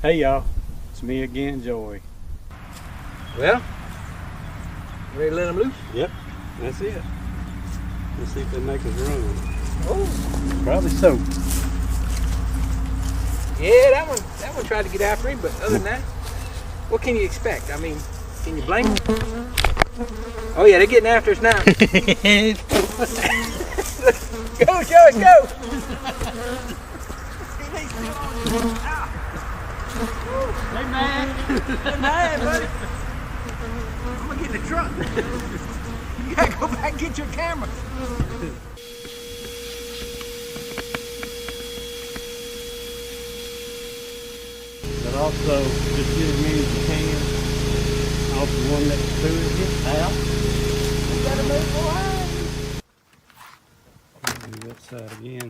Hey y'all, it's me again, Joey. Well, ready to let them loose? Yep, that's it. Let's see if they make us run. Oh, Probably so. yeah, that one tried to get after him, but other than that, what can you expect? I mean, can you blame him? Oh yeah, they're getting after us now. Go, Joey, go! Hey man! They're mad, buddy. I'm gonna get in the truck. You gotta go back and get your camera. But also, just get as many as you can off the one next to it. Get out. You gotta move forward. Do that side again.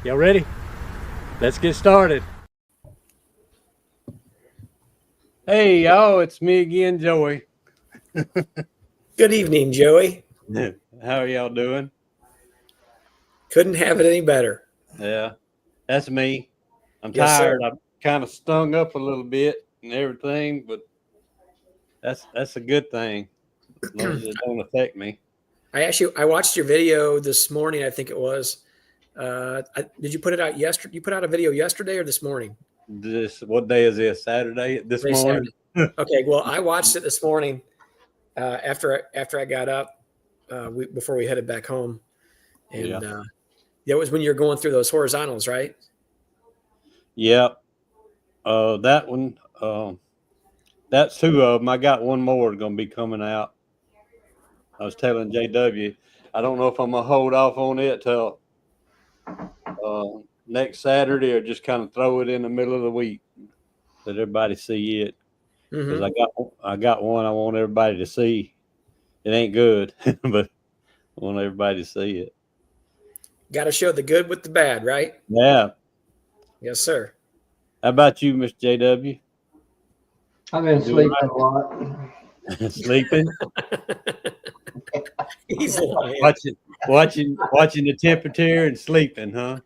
Y'all ready? Let's get started. Hey y'all, it's me again, Joey. Good evening, Joey. How are y'all doing? Couldn't have it any better. Yeah, that's me. I'm Yes, sir. tired. I'm kind of stung up a little bit and everything, but that's a good thing. As long as it don't affect me. I watched your video this morning. I think it was. Did you put it out yesterday? You put out a video yesterday or this morning? What day is this? Saturday? This morning? Saturday. Okay. Well, I watched it this morning after I got up before we headed back home, and that was when you're going through those horizontals, right? Yep. That one. That's two of them. I got one more going to be coming out. I was telling JW, I don't know if I'm gonna hold off on it till next Saturday or just kind of throw it in the middle of the week, let everybody see it. Because I got one I want everybody to see. It ain't good, but I want everybody to see it. Got to show the good with the bad, right? Yeah. Yes, sir. How about you, Mr. JW? I've been sleeping a lot. Sleeping? He's lying. Watching the temperature and sleeping, huh?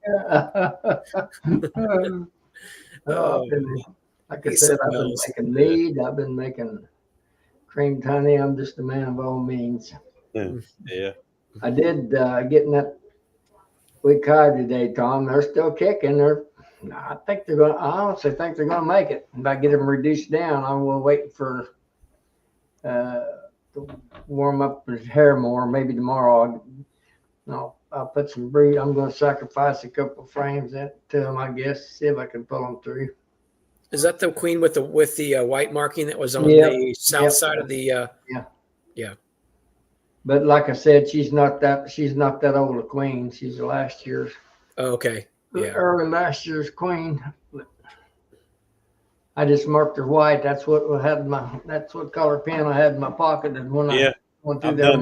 Like I said, I've been making mead. I've been making cream honey. I'm just a man of all means. Yeah. I did get in that week Hive today, Tom. They're still kicking. I honestly think they're going to make it. If I get them reduced down, I will wait for to warm up his hair more. Maybe tomorrow I'll put some breed. I'm going to sacrifice a couple of frames to them, I guess, see if I can pull them through. Is that the queen with the white marking that was on the south side of the? Yeah. But like I said, she's not that old a queen. She's last year's. Oh, okay. Yeah. Early last year's queen. I just marked her white. That's what color pen I had in my pocket. And when I went through there,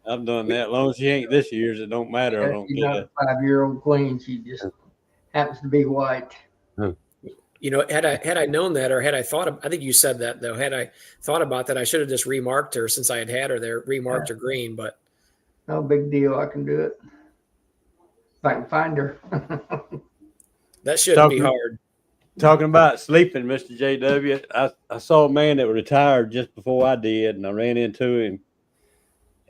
I've done that. As long as she ain't this year's, it don't matter. I don't she's care. not a 5-year-old queen. She just happens to be white. You know, had I known that, or had I thought I think you said that though. Had I thought about that, I should have just remarked her since I had her there, remarked her green. But no big deal. I can do it if I can find her. That shouldn't be hard. Talking about sleeping, Mr. JW, I saw a man that retired just before I did, and I ran into him,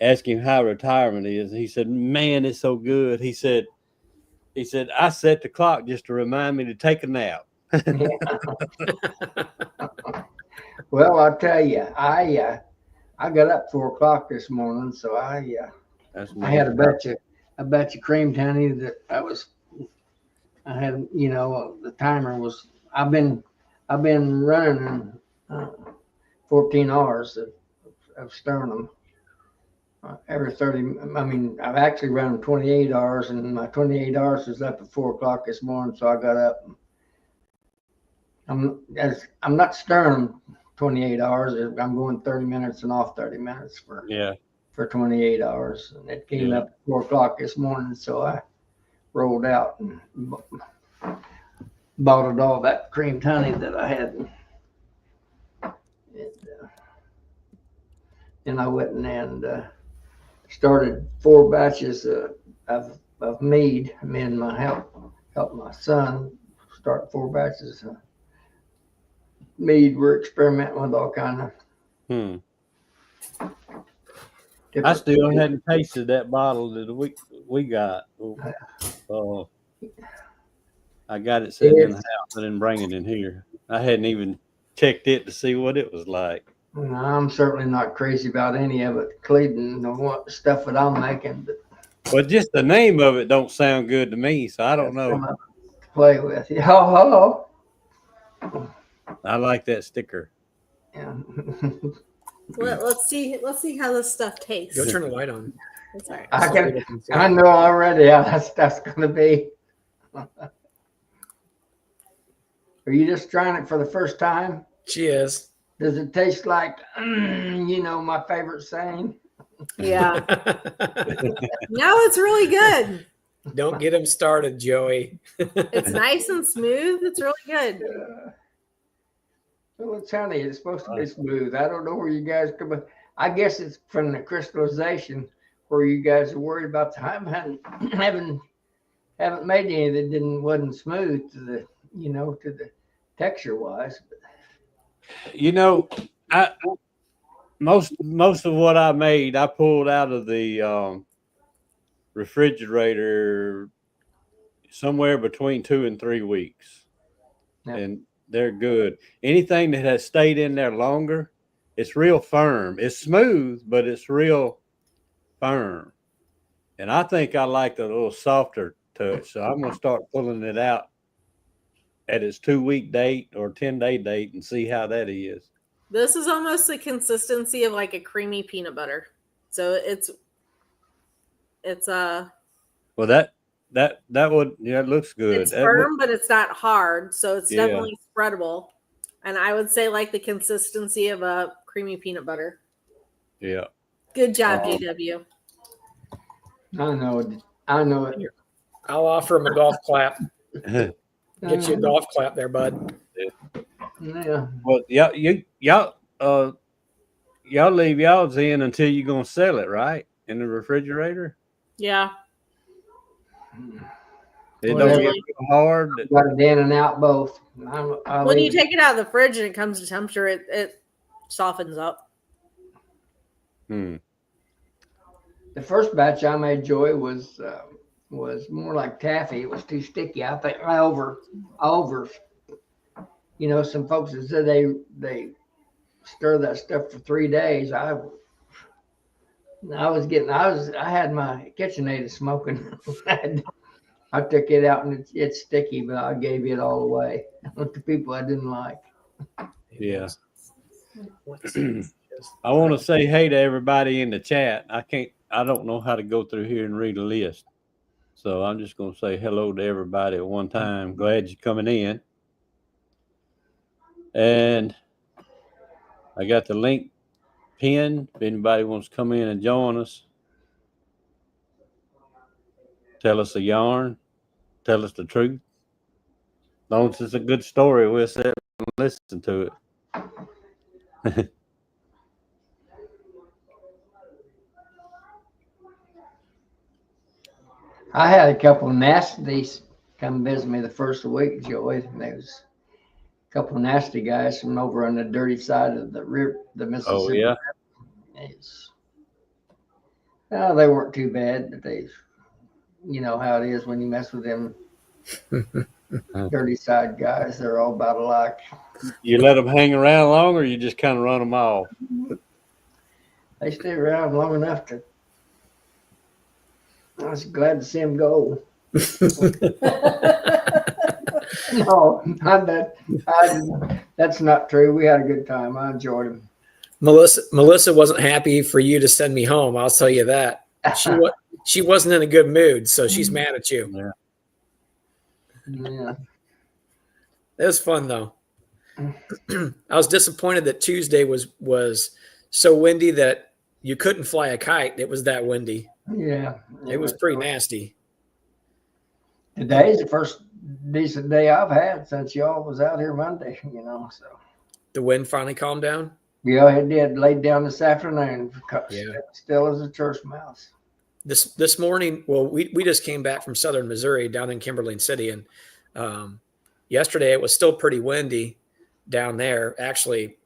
asked him how retirement is, and he said, "Man, it's so good." He said, "I set the clock just to remind me to take a nap." Well, I'll tell you, I got up 4 o'clock this morning, so I had a batch of cream honey that I had, the timer was. I've been running 14 hours of stirring them every 30. I mean, I've actually run 28 hours, and my 28 hours was up at 4 o'clock this morning, so I got up. I'm not stirring them 28 hours. I'm going 30 minutes and off 30 minutes for 28 hours, and it came up at 4 o'clock this morning, so I rolled out and bottled all that creamed honey that I had. and I went and started 4 batches of mead. Me and my help my son start 4 batches of mead. We're experimenting with all kind of. I still hadn't tasted that bottle that we got. I got it sitting in the house. I didn't bring it in here. I hadn't even checked it to see what it was like. I'm certainly not crazy about any of it, including the stuff that I'm making. But just the name of it don't sound good to me, so I don't know. To play with. Hello. I like that sticker. Yeah. Let's see how this stuff tastes. Go turn the light on. It's all right. I know already how that stuff's going to be. Are you just trying it for the first time? She is. Does it taste like, my favorite saying? Yeah. No, it's really good. Don't get him started, Joey. It's nice and smooth. It's really good. Well, it's honey. It's supposed to be smooth. I don't know where you guys come up. I guess it's from the crystallization where you guys are worried about the time. Haven't made any that wasn't smooth to the texture wise. Most of what I made, I pulled out of the refrigerator somewhere between 2 and 3 weeks. Yep. And they're good. Anything that has stayed in there longer, it's real firm. It's smooth, but it's real firm. And I think I like the little softer touch. So I'm going to start pulling it out at its 2-week date or 10-day date and see how that is. This is almost the consistency of like a creamy peanut butter. So it's well, that would, it looks good. It's firm, but it's not hard. So it's definitely spreadable. And I would say like the consistency of a creamy peanut butter. Yeah. Good job, JW. I know it. I'll offer him a golf clap. Get you a golf clap there, bud. Yeah. Well, y'all leave y'all's in until you're gonna sell it, right? In the refrigerator. Yeah. It don't get hard. Got it in and out both. When you take it out of the fridge and it comes to temperature, it softens up. The first batch I made, Joy, was more like taffy. It was too sticky. I think I over. Some folks that said they stir that stuff for 3 days. I had my KitchenAid smoking. I took it out and it's sticky, but I gave it all away to people I didn't like. Yeah. I want to say hey to everybody in the chat. I don't know how to go through here and read a list. So I'm just going to say hello to everybody at one time. Glad you're coming in. And I got the link pinned. If anybody wants to come in and join us, tell us a yarn, tell us the truth. As long as it's a good story, we'll sit and listen to it. I had a couple of nasties come visit me the first week, Joey. And there was a couple of nasty guys from over on the dirty side of the river, the Mississippi. Oh, yeah. They weren't too bad, but you know how it is when you mess with them dirty side guys. They're all about alike. You let them hang around long, or you just kind of run them off? They stay around long enough to. I was glad to see him go. No, that's not true. We had a good time. I enjoyed him. Melissa wasn't happy for you to send me home. I'll tell you that. She wasn't in a good mood, so she's mad at you. Yeah. It was fun though. I was disappointed that Tuesday was so windy that you couldn't fly a kite. It was that windy. Yeah. It was pretty nasty. Today's the first decent day I've had since y'all was out here Monday, so. The wind finally calmed down? Yeah, it did. Laid down this afternoon. Yeah. Still as a church mouse. This morning, well, we just came back from southern Missouri down in Kimberly City, and yesterday it was still pretty windy down there. Actually,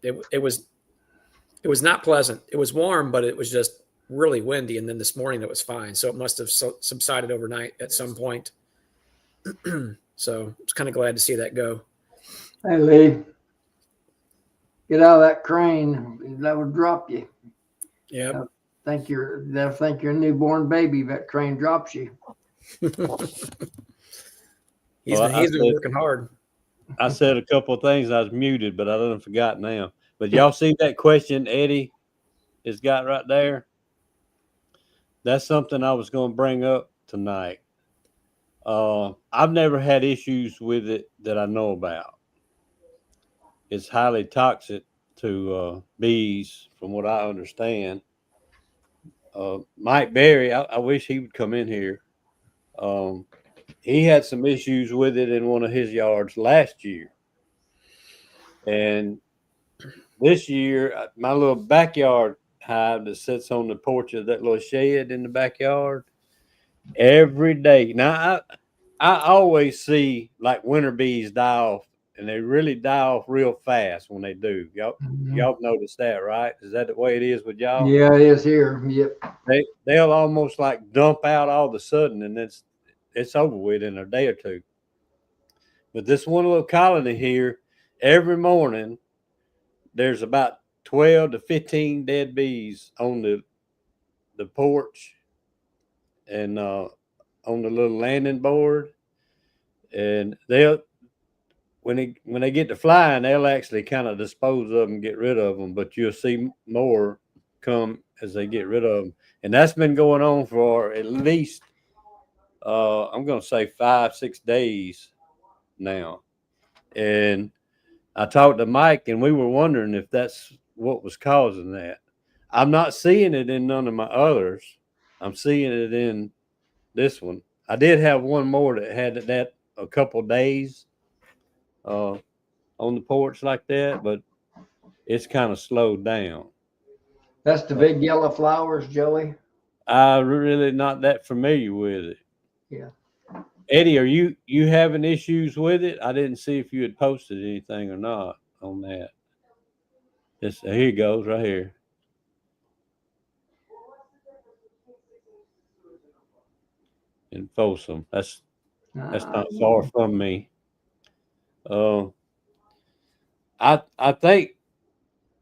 it was not pleasant. It was warm, but it was just really windy. And then this morning it was fine, so it must have subsided overnight at some point. So I was kind of glad to see that go. Hey, Lee, get out of that crane. That would drop you. Yeah. They'll think you're a newborn baby if that crane drops you. He's been working hard. I said a couple of things. I was muted, but I done forgot now. But y'all see that question Eddie has got right there? That's something I was going to bring up tonight. I've never had issues with it that I know about. It's highly toxic to bees, from what I understand. Mike Berry, I wish he would come in here. He had some issues with it in one of his yards last year. And this year, my little backyard hive that sits on the porch of that little shed in the backyard, every day. Now, I always see like winter bees die off, and they really die off real fast when they do. Y'all notice that, right? Is that the way it is with y'all? Yeah, it is here. Yep. They'll almost like dump out all of a sudden, and it's over with in a day or two. But this one little colony here, every morning, there's about 12 to 15 dead bees on the porch and on the little landing board. And when they get to flying, they'll actually kind of dispose of them, get rid of them. But you'll see more come as they get rid of them. And that's been going on for at least, I'm going to say 5-6 days now. And I talked to Mike, and we were wondering if that's what was causing that. I'm not seeing it in none of my others. I'm seeing it in this one. I did have one more that had that a couple days on the porch like that, but it's kind of slowed down. That's the big yellow flowers, Joey. I'm really not that familiar with it. Yeah. Eddie, are you having issues with it? I didn't see if you had posted anything or not on that. Here it goes right here. In Folsom. That's not far from me. I think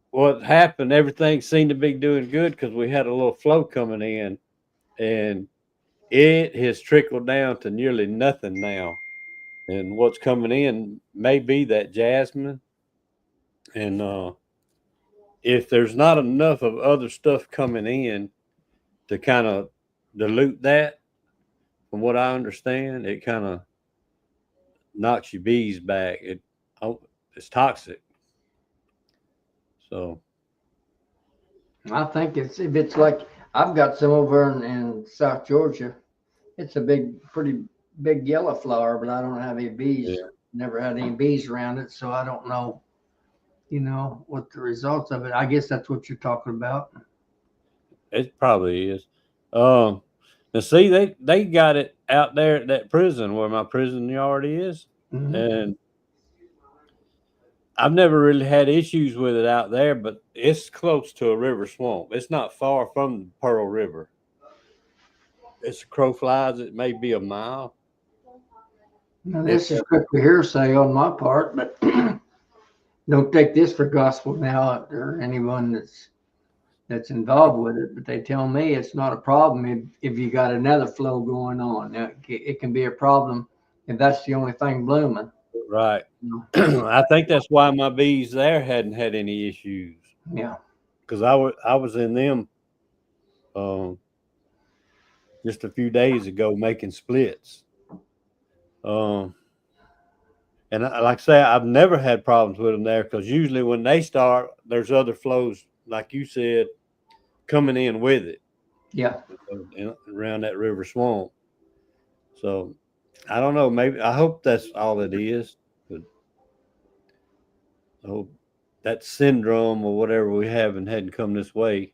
what happened, everything seemed to be doing good because we had a little flow coming in, and it has trickled down to nearly nothing now. And what's coming in may be that jasmine. And if there's not enough of other stuff coming in to kind of dilute that, from what I understand, it kind of knocks your bees back. It's toxic. So I think if it's like I've got some over in South Georgia. It's a pretty big yellow flower, but I don't have any bees. Yeah. Never had any bees around it, so I don't know, what the results of it. I guess that's what you're talking about. it probably is. Now see, they got it out there at that prison where my prison yard is, Mm-hmm. and I've never really had issues with it out there, but it's close to a river swamp. It's not far from the Pearl River. It's crow flies. It may be a mile. Now, this is strictly hearsay on my part, but don't take this for gospel now or anyone that's involved with it. But they tell me it's not a problem if you got another flow going on. Now, it can be a problem if that's the only thing blooming. Right. I think that's why my bees there hadn't had any issues. Yeah. Because I was in them just a few days ago making splits. And like I say, I've never had problems with them there because usually when they start, there's other flows, like you said, coming in with it. Yeah. Around that river swamp. So I don't know. Maybe I hope that's all it is. But I hope that syndrome or whatever we have and hadn't come this way.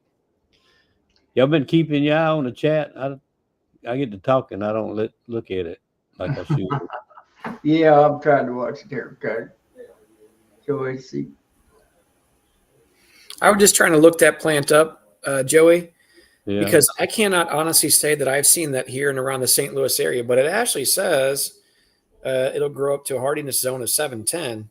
Y'all been keeping your eye on the chat? I get to talking. I don't look at it like I should. Yeah, I'm trying to watch it here. Okay. So I see. I was just trying to look that plant up, Joey, because Yeah. I cannot honestly say that I've seen that here and around the St. Louis area, but it actually says it'll grow up to a hardiness zone of 710.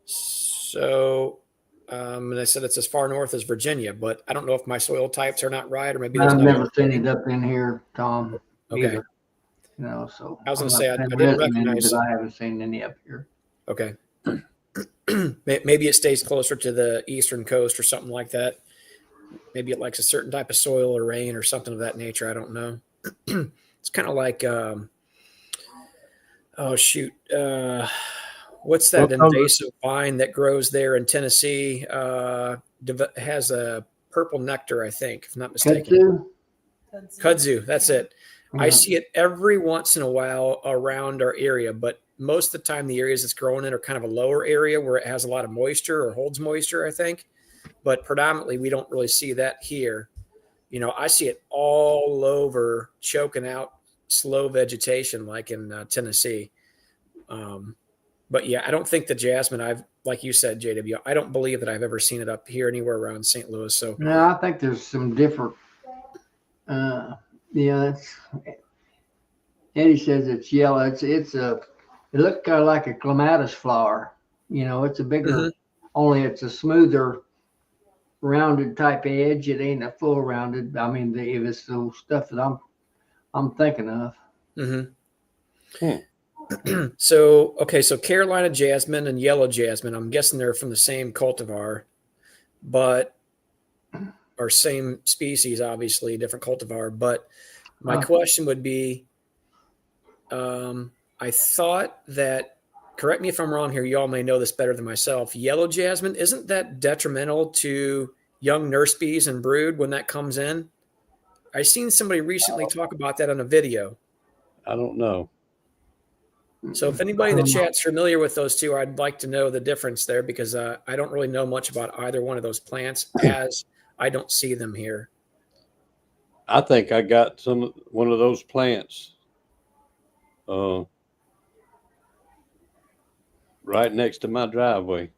So, and I said it's as far north as Virginia, but I don't know if my soil types are not right, or maybe there's I've no. never seen it up in here, Tom. Okay. Either, you know, so I was gonna I'm say, not I saying didn't there isn't recognize- any, but I haven't seen any up here. Okay. Maybe it stays closer to the eastern coast or something like that. Maybe it likes a certain type of soil or rain or something of that nature. I don't know. It's kind of like, oh shoot, what's that invasive vine that grows there in Tennessee? Has a purple nectar, I think, if I'm not mistaken. Kudzu, that's it. Yeah. I see it every once in a while around our area, but most of the time the areas it's growing in are kind of a lower area where it has a lot of moisture or holds moisture, I think. But predominantly we don't really see that here. You know, I see it all over choking out slow vegetation like in Tennessee. But yeah, I don't think the jasmine, like you said, JW, I don't believe that I've ever seen it up here anywhere around St. Louis. So No, I think there's some different. Yeah, Eddie says it's yellow. It looks kind of like a clematis flower. You know, it's a bigger, only it's a smoother, rounded type edge. It ain't a full rounded. I mean, if it's the stuff that I'm thinking of. So Carolina jasmine and yellow jasmine, I'm guessing they're from the same cultivar, or same species, obviously, different cultivar. But my question would be, I thought that, correct me if I'm wrong here, you all may know this better than myself, yellow jasmine, isn't that detrimental to young nurse bees and brood when that comes in? I seen somebody recently talk about that on a video. I don't know. So if anybody in the chat's familiar with those two, I'd like to know the difference there, because I don't really know much about either one of those plants, as I don't see them here. I think I got one of those plants right next to my driveway.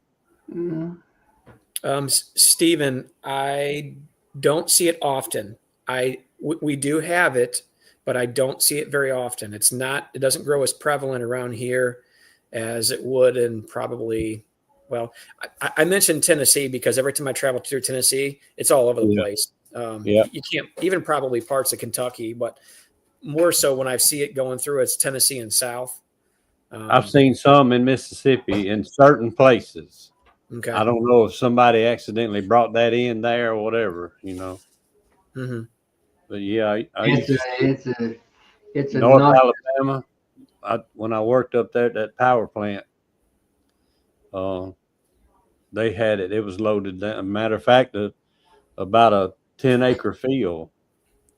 Stephen, I don't see it often. We do have it, but I don't see it very often. It doesn't grow as prevalent around here as it would in probably, well, I mentioned Tennessee because every time I travel through Tennessee, it's all over the place. You can't, even probably parts of Kentucky, but more so when I see it going through, it's Tennessee and South. I've seen some in Mississippi in certain places. Okay. I don't know if somebody accidentally brought that in there or whatever, you know. But yeah, it's a North Alabama. When I worked up there at that power plant, they had it. It was loaded down. Matter of fact, about a 10-acre field,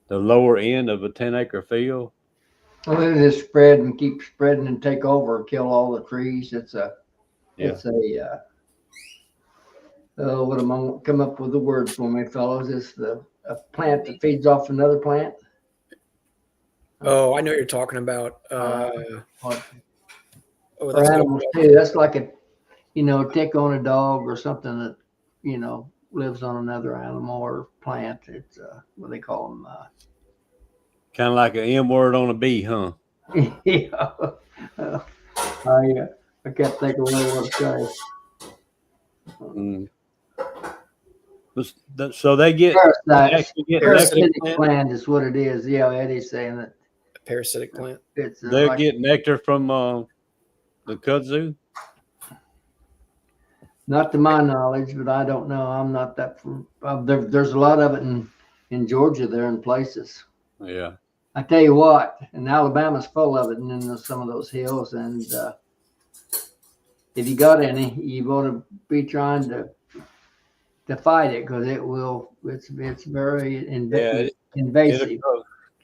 the lower end of a 10-acre field. Well, they just spread and keep spreading and take over and kill all the trees. What am I come up with the word for me, fellows? It's a plant that feeds off another plant. Oh, I know what you're talking about. For That's animals too. That's like tick on a dog or something that, lives on another animal or plant. It's what they call them. Kind of like an M word on a bee, huh? Yeah. I can't think of what to say. So they get parasitic plant is what it is. Yeah, Eddie's saying that. A parasitic plant. They get nectar from the kudzu. Not to my knowledge, but I don't know. I'm not that. There's a lot of it in Georgia there in places. Yeah. I tell you what, and Alabama's full of it, and in some of those hills. And if you got any, you want to be trying to fight it, because it will. It's very invasive.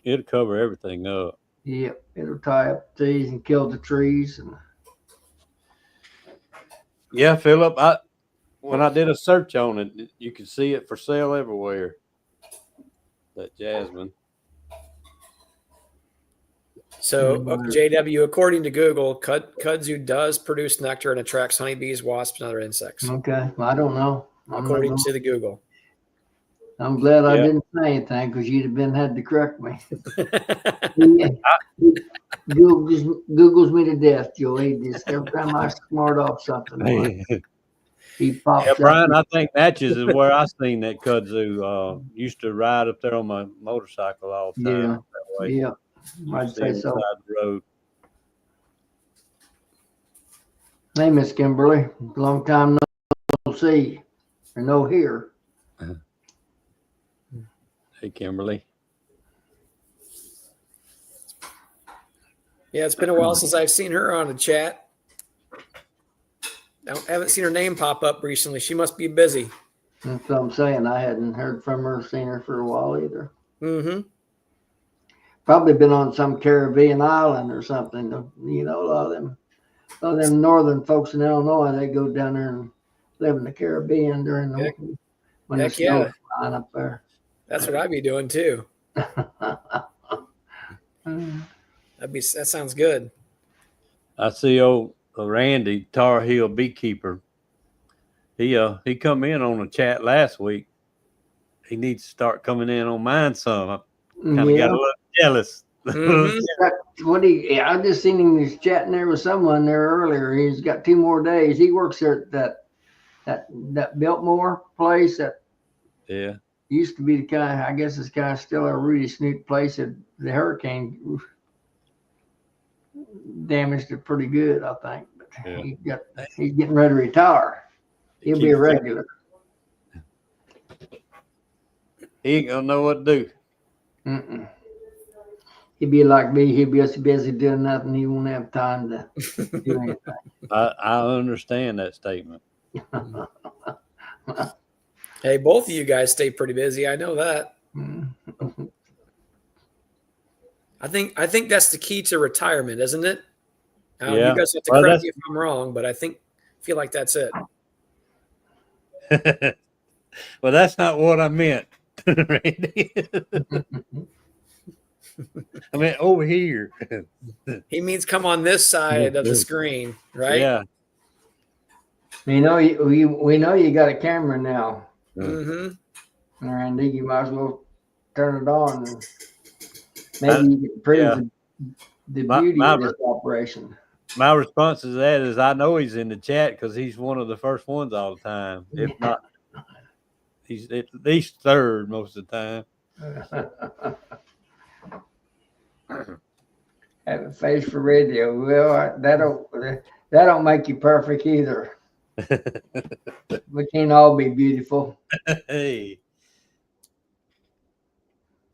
It'll cover everything up. Yep, it'll tie up trees and kill the trees. And yeah, Philip, when I did a search on it, you could see it for sale everywhere. That jasmine. So, JW, according to Google, kudzu does produce nectar and attracts honeybees, wasps, and other insects. Okay. Well, I don't know. According to the Google. I'm glad I didn't say anything because you'd have had to correct me. Googles me to death, Joe. He just every time I smart off something, he pops up. Brian, I think Natchez is where I seen that kudzu. Used to ride up there on my motorcycle all the time. Yeah. I'd say so. The road. Hey, Miss Kimberly. Long time no see or no hear. Hey, Kimberly. Yeah, it's been a while since I've seen her on the chat. I haven't seen her name pop up recently. She must be busy. That's what I'm saying. I hadn't heard from her, seen her for a while either. Mm-hmm. Probably been on some Caribbean island or something. You know, a lot of them northern folks in Illinois, they go down there and live in the Caribbean during the when the snow's flying up there. That's what I'd be doing too. That sounds good. I see old Randy, Tar Heel beekeeper. He come in on a chat last week. He needs to start coming in on mine some. I kind of got a little jealous. Mm-hmm. I just seen him. He's chatting there with someone there earlier. He's got 2 more days. He works there at that Biltmore place that used to be the kind. I guess it's kind of still a Rudy Snoot place. That the hurricane damaged it pretty good, I think. But he's getting ready to retire. He'll be a regular. He ain't gonna know what to do. Mm-mm. He'd be like me. He'd be just busy doing nothing. He won't have time to do anything. I understand that statement. Hey, both of you guys stay pretty busy. I know that. I think that's the key to retirement, isn't it? You guys have to correct me if I'm wrong, but I feel like that's it. Well, that's not what I meant, Randy. I mean, over here. He means come on this side of the screen, right? Yeah. We know you got a camera now. Mm-hmm. Randy, you might as well turn it on. And maybe you can prove the beauty of this operation. My response to that is I know he's in the chat because he's one of the first ones all the time. If not, he's at least third most of the time. Have a face for radio. Well, that don't make you perfect either. We can't all be beautiful. Hey,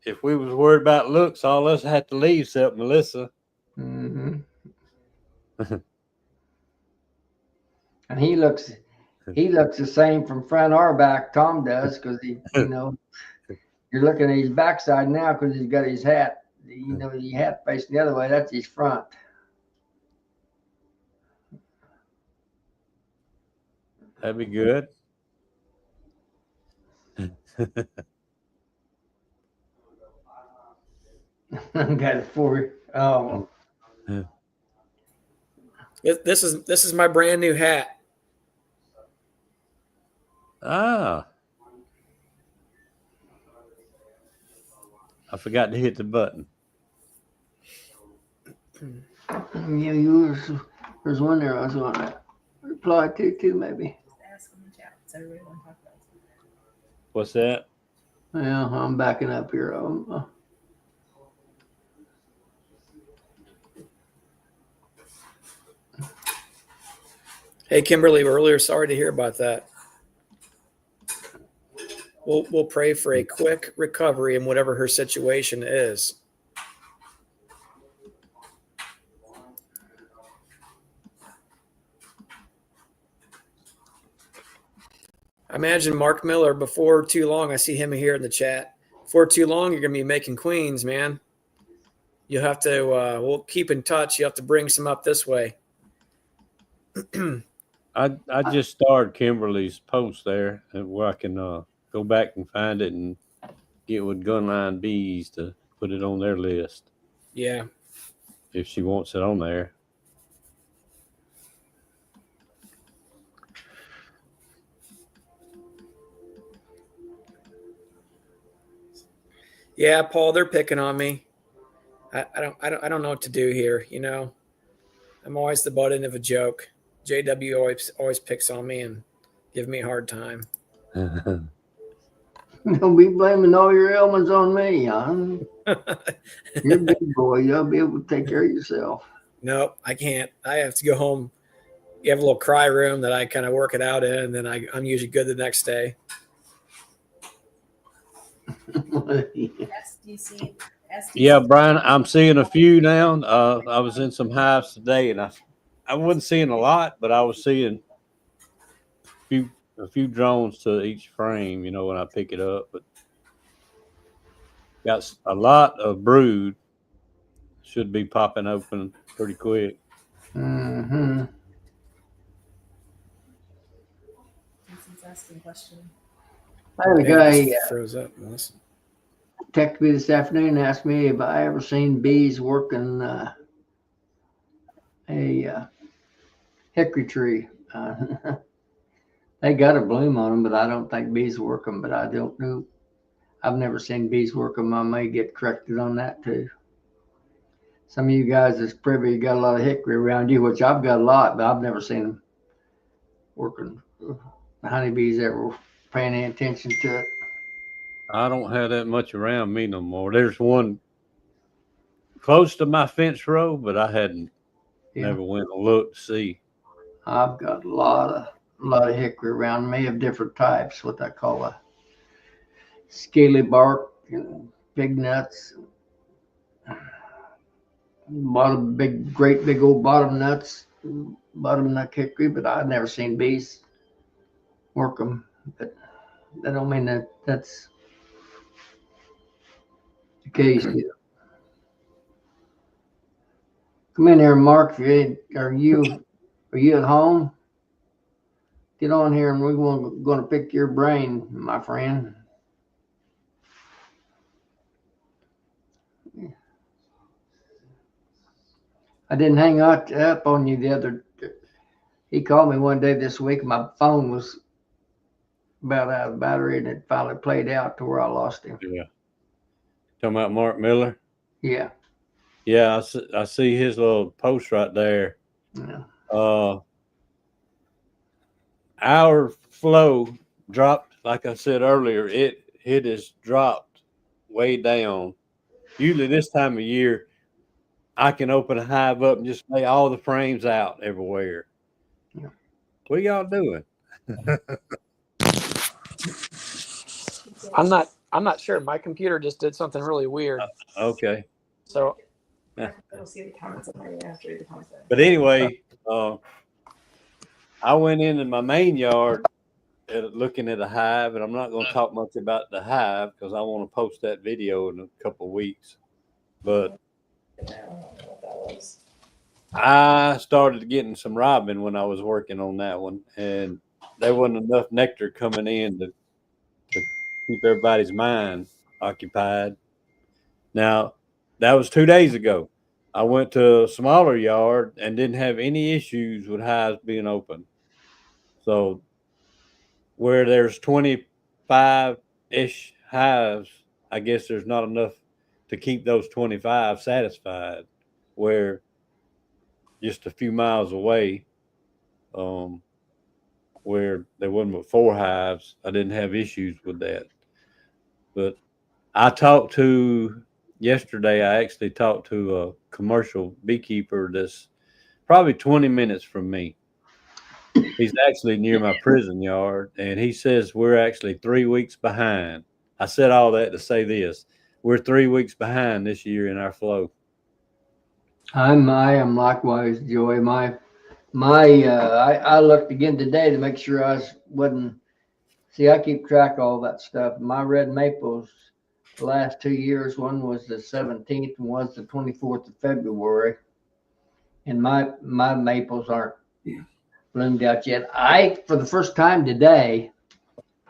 if we was worried about looks, all of us had to leave except Melissa. Mm-hmm. And he looks the same from front or back. Tom does because you're looking at his backside now because he's got his hat. His hat facing the other way. That's his front. That'd be good. Got it for you. This is my brand new hat. Ah. I forgot to hit the button. Yeah, there's one there I was going to reply to too, maybe. What's that? Yeah, I'm backing up here. Hey, Kimberly, we're really sorry to hear about that. We'll pray for a quick recovery in whatever her situation is. I imagine Mark Miller, before too long, I see him here in the chat. Before too long, you're going to be making queens, man. You'll have to, we'll keep in touch. You have to bring some up this way. I just started Kimberly's post there, and where I can go back and find it and get with Gunline Bees to put it on their list. Yeah. If she wants it on there. Yeah, Paul, they're picking on me. I don't know what to do here. You know, I'm always the butt end of a joke. JW always picks on me and give me a hard time. Don't be blaming all your ailments on me, huh? You're a big boy. You'll be able to take care of yourself. Nope, I can't. I have to go home. You have a little cry room that I kind of work it out in, and then I'm usually good the next day. SDC. Yeah, Brian, I'm seeing a few now. I was in some hives today, and I wasn't seeing a lot, but I was seeing a few drones to each frame, you know, when I pick it up. But got a lot of brood. Should be popping open pretty quick. Mm-hmm. Asking question. I had a guy froze up. Melissa. texted me this afternoon and asked me if I ever seen bees working a hickory tree. They got a bloom on them, but I don't think bees work them. But I don't know. I've never seen bees work them. I may get corrected on that too. Some of you guys is privy, you got a lot of hickory around you, which I've got a lot, but I've never seen them working. Honeybees ever paying any attention to it. I don't have that much around me no more. There's one close to my fence row, but I hadn't never went and looked to see. I've got a lot of hickory around me of different types, what I call a scaly bark and big nuts. Great big old bottom nuts, bottom nut hickory, but I've never seen bees work them. But that don't mean that's the case. Come in here, Mark. Are you at home? Get on here, and we're going to pick your brain, my friend. I didn't hang up on you the other. He called me one day this week. My phone was about out of battery, and it finally played out to where I lost him. Yeah. Talking about Mark Miller? Yeah. Yeah, I see his little post right there. Yeah. Our flow dropped, like I said earlier, it has dropped way down. Usually this time of year, I can open a hive up and just lay all the frames out everywhere. Yeah. What y'all doing? I'm not sure. My computer just did something really weird. Okay. So I don't see the comments on there. You have to read the comments. But anyway, I went into my main yard looking at a hive, and I'm not going to talk much about the hive because I want to post that video in a couple of weeks. But I started getting some robin when I was working on that one, and there wasn't enough nectar coming in to keep everybody's mind occupied. Now, that was 2 days ago. I went to a smaller yard and didn't have any issues with hives being open. So where there's 25-ish hives, I guess there's not enough to keep those 25 satisfied. Where just a few miles away, where there wasn't but 4 hives, I didn't have issues with that. But yesterday, I actually talked to a commercial beekeeper that's probably 20 minutes from me. He's actually near my prison yard, and he says we're actually 3 weeks behind. I said all that to say this. We're 3 weeks behind this year in our flow. I am likewise, Joey. I looked again today to make sure I wasn't. See, I keep track of all that stuff. My red maples, the last 2 years, one was the 17th and was the 24th of February. And my maples aren't bloomed out yet. For the first time today,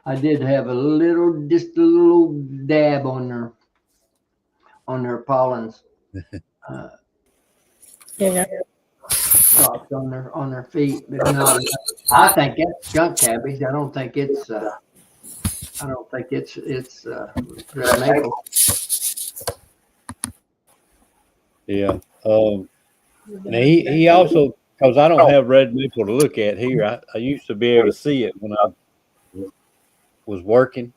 I did have just a little dab on their pollens. Yeah. Spots on their feet, but no, I think it's skunk cabbage. I don't think it's red maple. Yeah. And he also, because I don't have red maple to look at here. I used to be able to see it when I was working.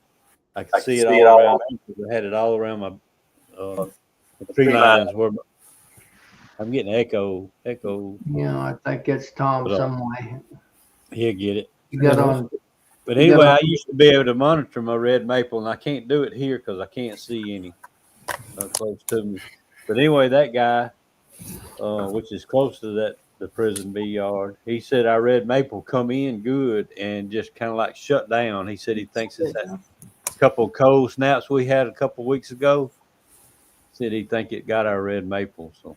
I could see it all around. I had it all around my the tree lines where I'm getting echo. I think it's Tom some way. He'll get it. You got on. But anyway, I used to be able to monitor my red maple, and I can't do it here because I can't see any close to me. But anyway, that guy, which is close to the prison bee yard, he said our red maple come in good and just kind of like shut down. He said he thinks it's that couple of cold snaps we had a couple of weeks ago. Said he think it got our red maple. So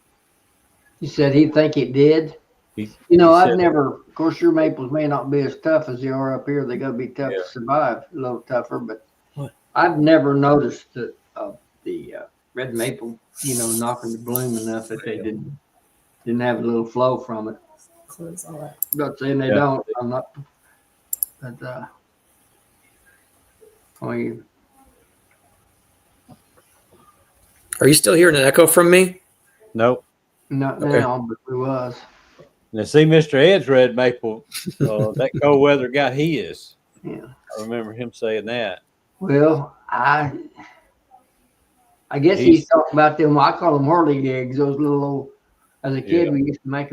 He said he think it did. I've never. Of course, your maples may not be as tough as they are up here. They got to be tough to survive, a little tougher. But I've never noticed the red maple, knocking the bloom enough that they didn't have a little flow from it. Not saying they don't. I'm not. But are you still hearing an echo from me? Nope. Not now, but we was. Now, see, Mr. Ed's red maple, that cold weather got his. Yeah. I remember him saying that. Well, I guess he's talking about them. I call them whirligigs. Those little old. As a kid, we used to make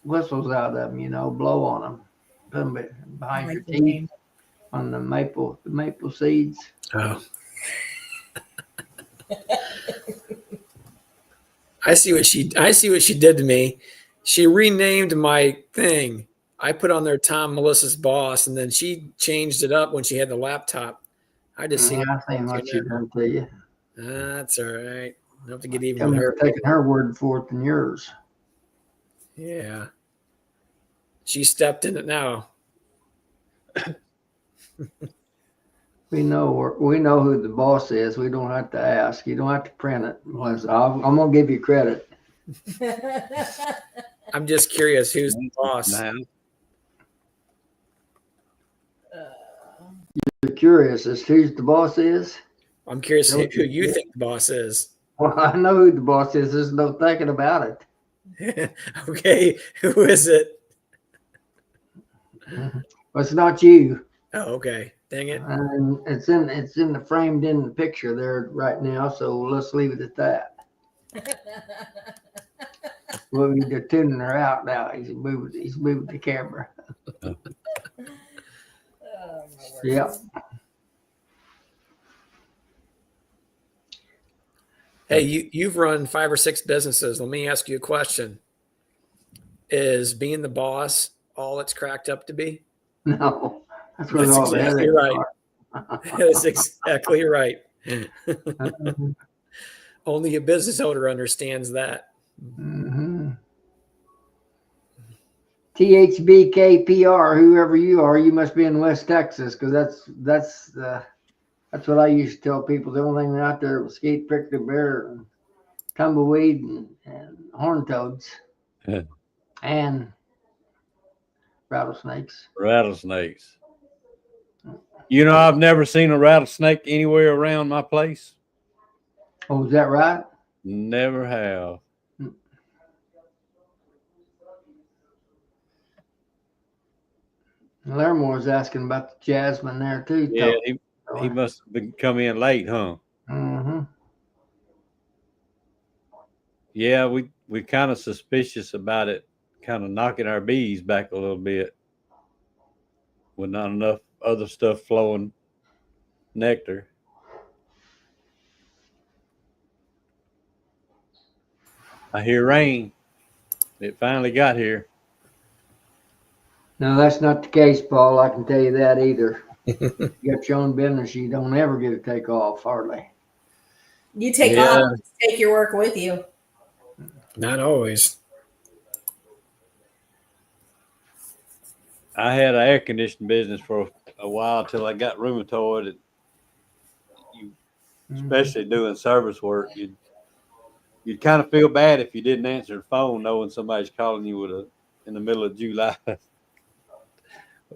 whistles out of them. Blow on them, put them behind your teeth on the maple seeds. Oh. I see what she did to me. She renamed my thing. I put on there Tom Melissa's boss, and then she changed it up when she had the laptop. I just seen what she done to you. That's all right. I have to get even with her. Taking her word for it than yours. Yeah. She stepped in it now. We know who the boss is. We don't have to ask. You don't have to print it. I'm gonna give you credit. I'm just curious who's the boss. You're curious as to who the boss is? I'm curious who you think the boss is. Well, I know who the boss is. There's no thinking about it. Okay, who is it? Well, it's not you. Oh, okay. Dang it. And it's in the framed in the picture there right now, so let's leave it at that. Well, they're tuning her out now. He's moving the camera. Yeah. Hey, you've run 5 or 6 businesses. Let me ask you a question. Is being the boss all it's cracked up to be? No. That's exactly right. That's exactly right. Only a business owner understands that. Mm-hmm. THBKPR, whoever you are, you must be in West Texas, because that's what I used to tell people. The only thing out there was skate, prickly bear, and tumbleweed, and horned toads, and rattlesnakes. Rattlesnakes. I've never seen a rattlesnake anywhere around my place. Oh, is that right? Never have. Larimore was asking about the jasmine there too. Yeah, he must have been come in late, huh? Mm-hmm. Yeah, we kind of suspicious about it, kind of knocking our bees back a little bit with not enough other stuff flowing nectar. I hear rain. It finally got here. No, that's not the case, Paul. I can tell you that either. You got your own business, you don't ever get to take off, hardly. You take off, take your work with you. Not always. I had an air conditioning business for a while till I got rheumatoid. And you, especially doing service work, you'd kind of feel bad if you didn't answer the phone, knowing somebody's calling you in the middle of July,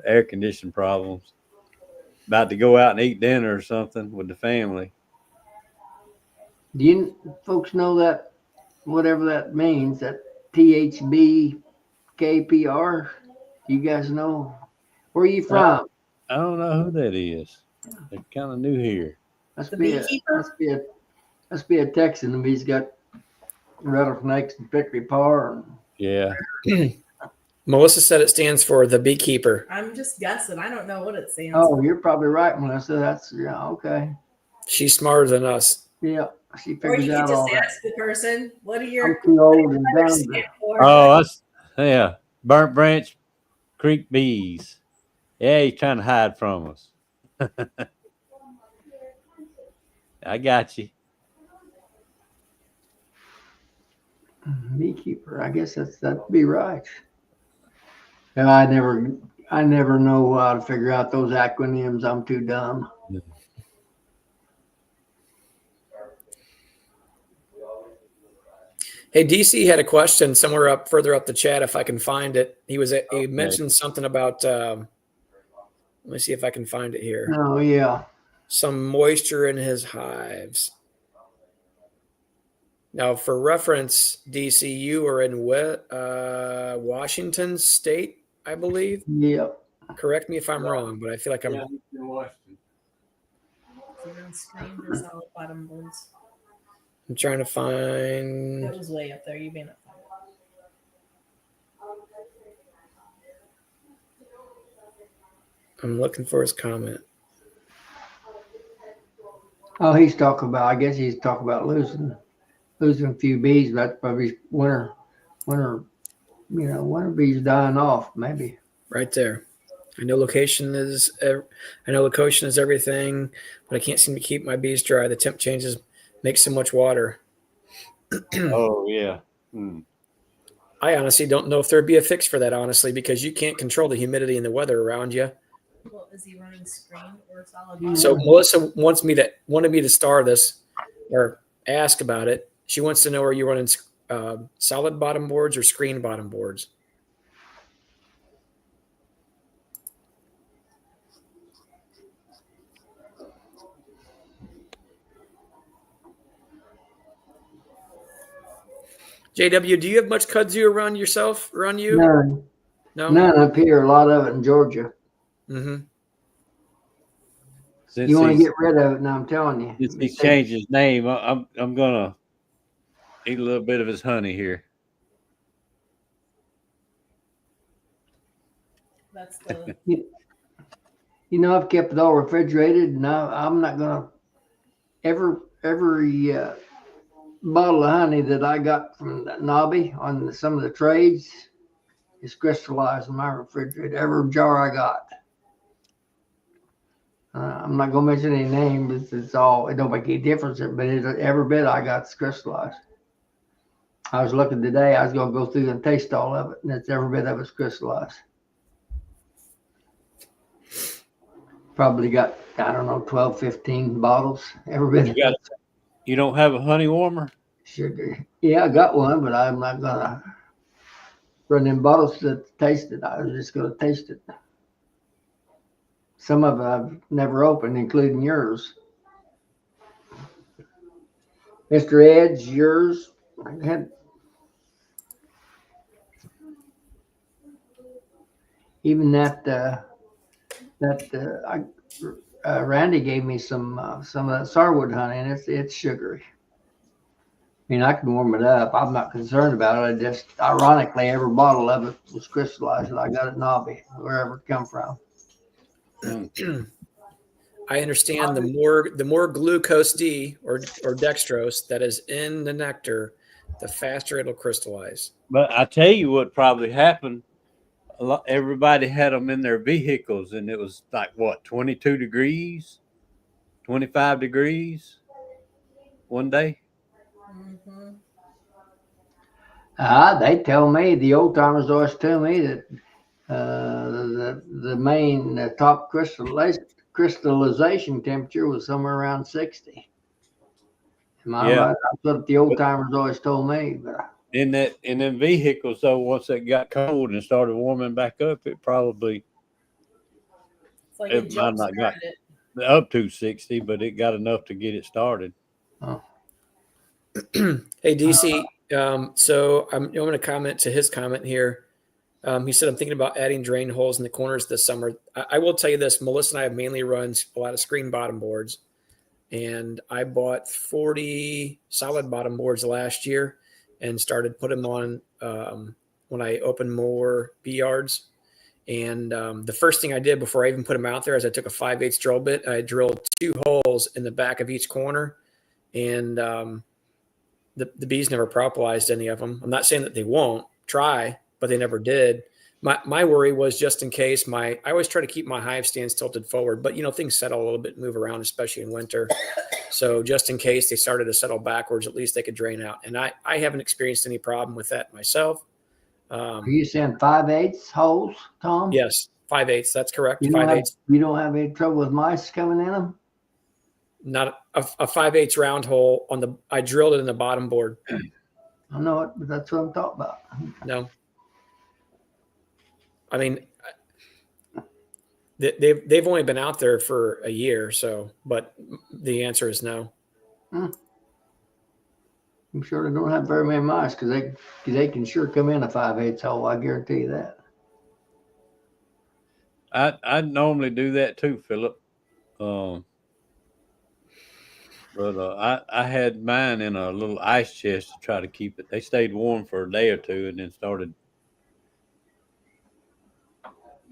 air conditioning problems, about to go out and eat dinner or something with the family. Do you folks know that, whatever that means, that THB KPR? Do you guys know? Where are you from? I don't know who that is. They're kind of new here. Must be a Texan. He's got rattlesnakes and hickory par. Yeah. Melissa said it stands for the beekeeper. I'm just guessing. I don't know what it stands Oh, for. you're probably right, Melissa. That's okay. She's smarter than us. Yeah, she Or figures you out can all just that. ask the person, what are I'm your too old and letters dumb. stand for? Oh, yeah. Burnt Branch Creek bees. Yeah, he's trying to hide from us. I got you. Beekeeper. I guess that'd be right. Yeah, I never know how to figure out those acronyms. I'm too dumb. Hey, DC had a question somewhere further up the chat. If I can find it, he mentioned something about. Let me see if I can find it here. Oh yeah. Some moisture in his hives. Now, for reference, DC, you are in Washington State, I believe. Yep. Correct me if I'm wrong, but I feel like I'm. Yeah, in Washington. You're on screen for solid bottom boards. I'm trying to find. That was way up there. You may not find it. I'm looking for his comment. Oh, he's talking about. I guess he's talking about losing a few bees. That's probably winter. Winter bees dying off. Maybe. Right there. I know location is everything, but I can't seem to keep my bees dry. The temp changes make so much water. Oh yeah. I honestly don't know if there'd be a fix for that, honestly, because you can't control the humidity and the weather around you. Well, is he running screen or solid? So Melissa wanted me to star this or ask about it. She wants to know, are you running solid bottom boards or screen bottom boards? JW, do you have much kudzu around you? None. No? None up here. A lot of it in Georgia. Mm-hmm. You want to get rid of it, now I'm telling you. Since he changed his name, I'm gonna eat a little bit of his honey here. That's the. I've kept it all refrigerated, and I'm not gonna every bottle of honey that I got from Nobby on some of the trades is crystallized in my refrigerator. Every jar I got. I'm not gonna mention any names. It don't make any difference. But every bit I got is crystallized. I was looking today. I was gonna go through and taste all of it, and it's every bit of it's crystallized. Probably got 12, 15 bottles. Every bit. You don't have a honey warmer? Sugar. Yeah, I got one, but I'm not gonna run in bottles to taste it. I was just gonna taste it. Some of it I've never opened, including yours. Mr. Edge, yours. Even Randy gave me some of that sourwood honey, and it's sugary. I mean, I can warm it up. I'm not concerned about it. I just, ironically, every bottle of it was crystallized that I got at Nobby, wherever it come from. I understand the more glucose D or dextrose that is in the nectar, the faster it'll crystallize. But I tell you what probably happened. Everybody had them in their vehicles, and it was like, 22 degrees, 25 degrees one day? Mm-hmm. They tell me, the old timers always tell me that the main top crystallization temperature was somewhere around 60. Am I right? That's what the old timers always told me. But in them vehicles, though, once it got cold and started warming back up, it probably it might not got up to 60, but it got enough to get it started. Oh. Hey, DC. So I'm going to comment to his comment here. He said, I'm thinking about adding drain holes in the corners this summer. I will tell you this. Melissa and I have mainly run a lot of screen bottom boards. And I bought 40 solid bottom boards last year and started putting them on when I opened more bee yards. And the first thing I did before I even put them out there is I took a 5/8 drill bit. I drilled 2 holes in the back of each corner. And the bees never propolised any of them. I'm not saying that they won't try, but they never did. My worry was just in case I always try to keep my hive stands tilted forward, but things settle a little bit, move around, especially in winter. So just in case they started to settle backwards, at least they could drain out. And I haven't experienced any problem with that myself. Are you saying 5/8 holes, Tom? Yes, 5/8. That's correct. You don't have any trouble with mice coming in them? Not a 5/8 round hole I drilled it in the bottom board. I know it, but that's what I'm talking about. No. I mean, they've only been out there for a year, but the answer is no. I'm sure they don't have very many mice because they can sure come in a 5/8 hole. I guarantee you that. I normally do that too, Philip. But I had mine in a little ice chest to try to keep it. They stayed warm for a day or two and then started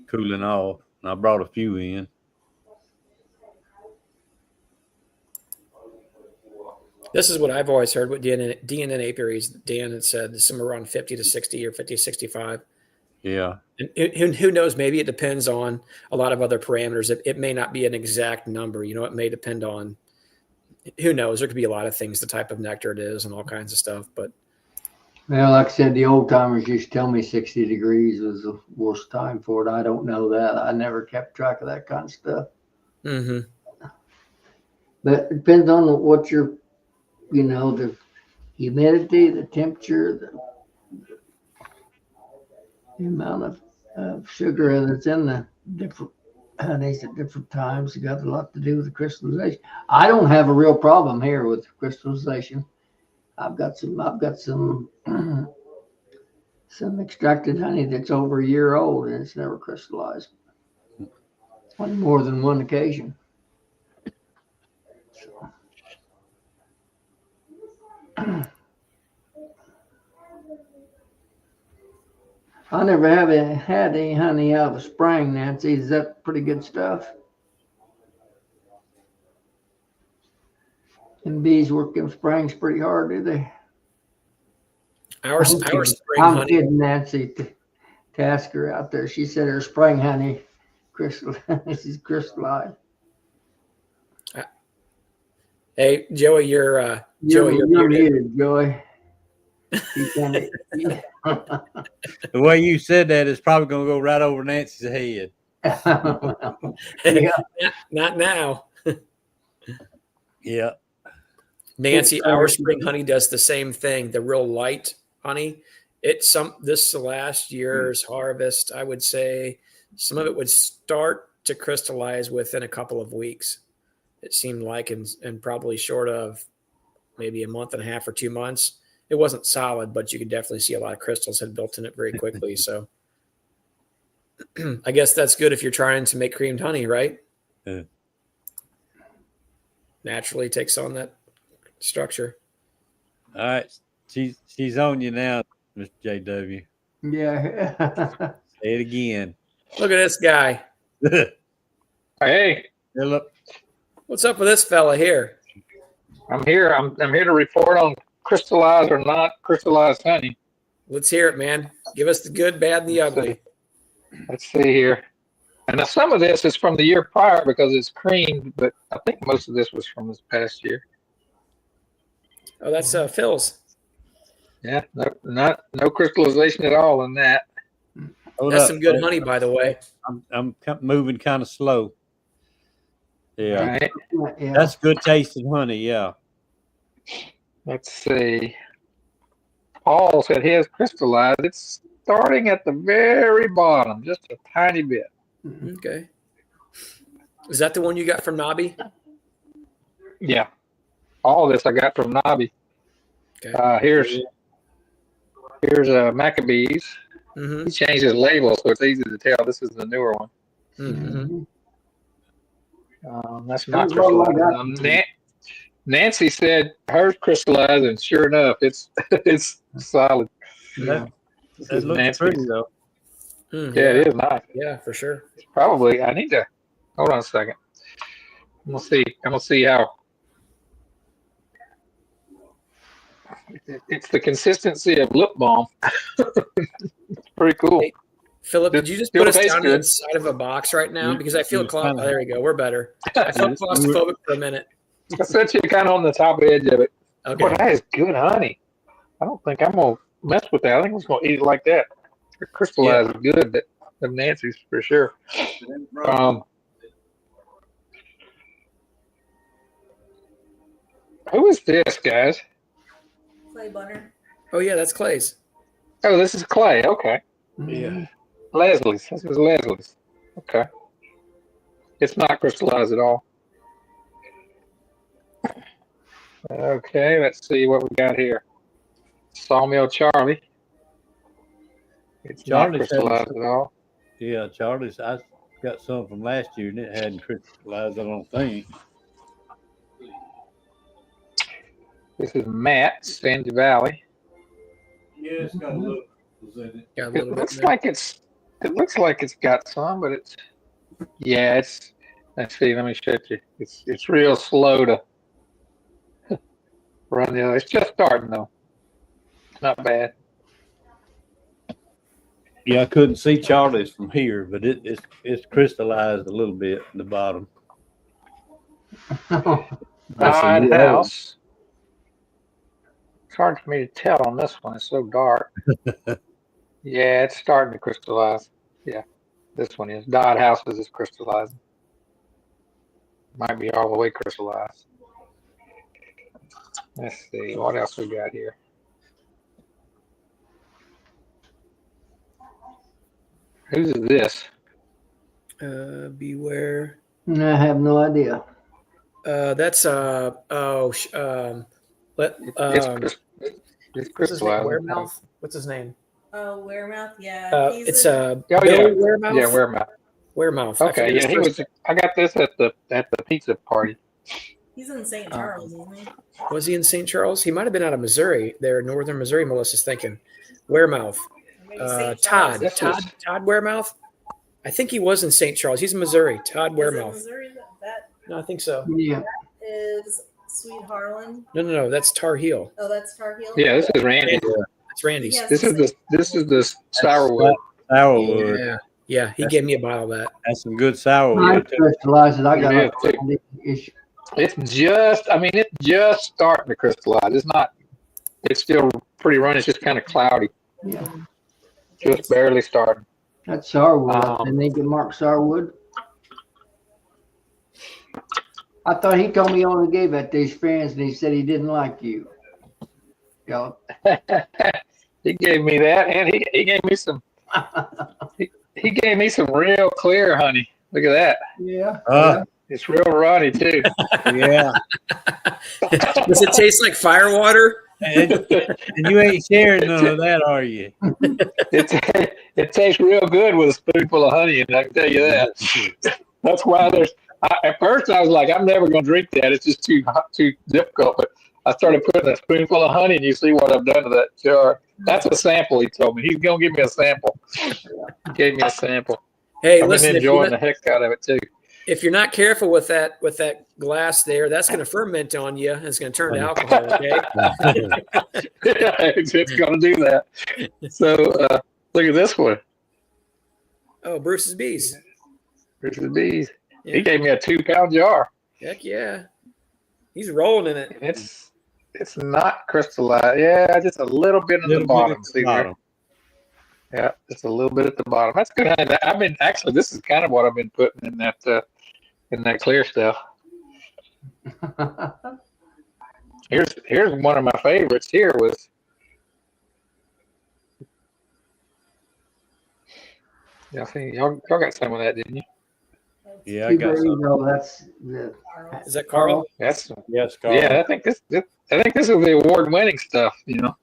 cooling off. And I brought a few in. This is what I've always heard with DNA apiaries. Dan had said somewhere around 50 to 60 or 50, 65. Yeah. And who knows? Maybe it depends on a lot of other parameters. It may not be an exact number. It may depend on, who knows? There could be a lot of things, the type of nectar it is and all kinds of stuff. But well, like I said, the old timers used to tell me 60 degrees was the worst time for it. I don't know that. I never kept track of that kind of stuff. Mm-hmm. But it depends on what the humidity, the temperature, the amount of sugar that's in the different honeys at different times. It got a lot to do with the crystallization. I don't have a real problem here with crystallization. I've got some extracted honey that's over a year old and it's never crystallized on more than one occasion. So. I never have had any honey out of a spring, Nancy. Is that pretty good stuff? And bees work in springs pretty hard, do they? Our spring I'm honey. kidding Nancy to ask her out there. She said her spring honey is crystallized. Hey, Joey, you're muted, Joey. The way you said that is probably going to go right over Nancy's head. Yeah. Not now. Yeah. Nancy, our spring honey does the same thing. The real light honey. This last year's harvest, I would say some of it would start to crystallize within a couple of weeks. It seemed like, and probably short of maybe a month and a half or 2 months. It wasn't solid, but you could definitely see a lot of crystals had built in it very quickly. So I guess that's good if you're trying to make creamed honey, right? Yeah. Naturally takes on that structure. All right. She's on you now, Mr. JW. Yeah. Say it again. Look at this guy. Hey, Philip. What's up with this fella here? I'm here. I'm here to report on crystallized or not crystallized honey. Let's hear it, man. Give us the good, bad, and the ugly. Let's see here. And now some of this is from the year prior because it's creamed, but I think most of this was from this past year. Oh, that's Phil's. Yeah, no crystallization at all in that. That's some good honey, by the way. I'm moving kind of slow. Yeah, Right. Yeah. that's good tasting honey. Yeah. Let's see. Paul said his crystallized. It's starting at the very bottom, just a tiny bit. Okay. Is that the one you got from Nobby? Yeah. All this I got from Nobby. Okay. Here's Maccabees. Mm-hmm. He changed his label, so it's easy to tell this is the newer one. Mm-hmm. That's not crystallized. Nancy said hers crystallized, and sure enough, it's solid. That looks Nancy. pretty though. Yeah, it is nice. Yeah, for sure. Probably. I need to hold on a second. I'm gonna see how. It's the consistency of lip balm. It's pretty cool. Hey, Philip, did you just Still put us tastes down good. inside of a box right now? Because I feel kinda- there we go. We're better. I felt claustrophobic for a minute. I set you kind of on the top edge of it. Okay. Boy, that is good honey. I don't think I'm gonna mess with that. I think I'm just gonna eat it like that. The crystallized is good, but the Nancy's for sure. Who is this, guys? Clay butter. Oh yeah, that's Clay's. Oh, this is Clay. Okay. Yeah. Leslie's. This is Leslie's. Okay. It's not crystallized at all. Okay, let's see what we got here. Sawmill Charlie. It's Charlie not crystallized at all. Yeah, Charlie's. I got some from last year and it hadn't crystallized. I don't think. This is Matt, Sandy Valley. Yeah, it's got a little. Got a It little looks bit. There. like it's got some, but it's let's see, let me show you. It's real slow to run the other. It's just starting though. Not bad. Yeah, I couldn't see Charlie's from here, but it's crystallized a little bit in the bottom. Died house. It's hard for me to tell on this one. It's so dark. Yeah, it's starting to crystallize. Yeah, this one is. Died houses is crystallizing. Might be all the way crystallized. Let's see what else we got here. Whose is this? Beware. I have no idea. That's It's what's his name? crystallized. Weremouth? What's his name? Oh, Weremouth. Yeah. It's Oh Bill yeah, Weremouth. yeah, Weremouth. Weremouth. Okay, yeah, he was. I got this at the pizza party. He's in St. Charles, isn't he? Was he in St. Charles? He might have been out of Missouri. There, northern Missouri. Melissa's thinking. Weremouth. Maybe St. Todd. Charles. Todd Weremouth. I think he was in St. Charles. He's in Missouri. Todd Is it Weremouth. Missouri? That No, I think so. Yeah. is Sweet Harlan. No. That's Tar Heel. Oh, that's Tar Heel. Yeah, this is Randy. That's Randy's. Yes. This is the sourwood. Sourwood. Yeah. He gave me a bottle of that. That's some good I sourwood. too. crystallized it. I got Yeah, it. It's just starting to crystallize. It's not. It's still pretty runny. It's just kind of cloudy. Yeah. Just barely starting. That's Sarwood. And they get Mark Sarwood. I thought he told me he only gave that to his friends and he said he didn't like you. Yeah. He gave me that, and he gave me some. He gave me some real clear honey. Look at that. Yeah. It's real runny too. Yeah. Does it taste like fire water? And you ain't sharing none of that, are you? It tastes real good with a spoonful of honey, and I can tell you that. That's why at first I was like, I'm never going to drink that. It's just too difficult. But I started putting a spoonful of honey, and you see what I've done to that jar. That's a sample, he told me. He's going to give me a sample. He gave me a sample. Hey, I've listen. been enjoying the heck out of it too. If you're not careful with that glass there, that's going to ferment on you. And it's going to turn to alcohol. Okay. It's going to do that. So look at this one. Oh, Bruce's Bees. Bruce's Bees. Yeah. He gave me a 2-pound jar. Heck yeah. He's rolling in it. It's not crystallized. Yeah, just a little bit in the bottom. See there? Yeah, just a little bit at the bottom. That's good. I've been actually. This is kind of what I've been putting in that clear stuff. Here's one of my favorites. Here was. Yeah, I think y'all got some of that, didn't you? Yeah, I got some. That's the. Is that Carl? That's Yes, Carl. yeah. I think this is the award-winning stuff. Didn't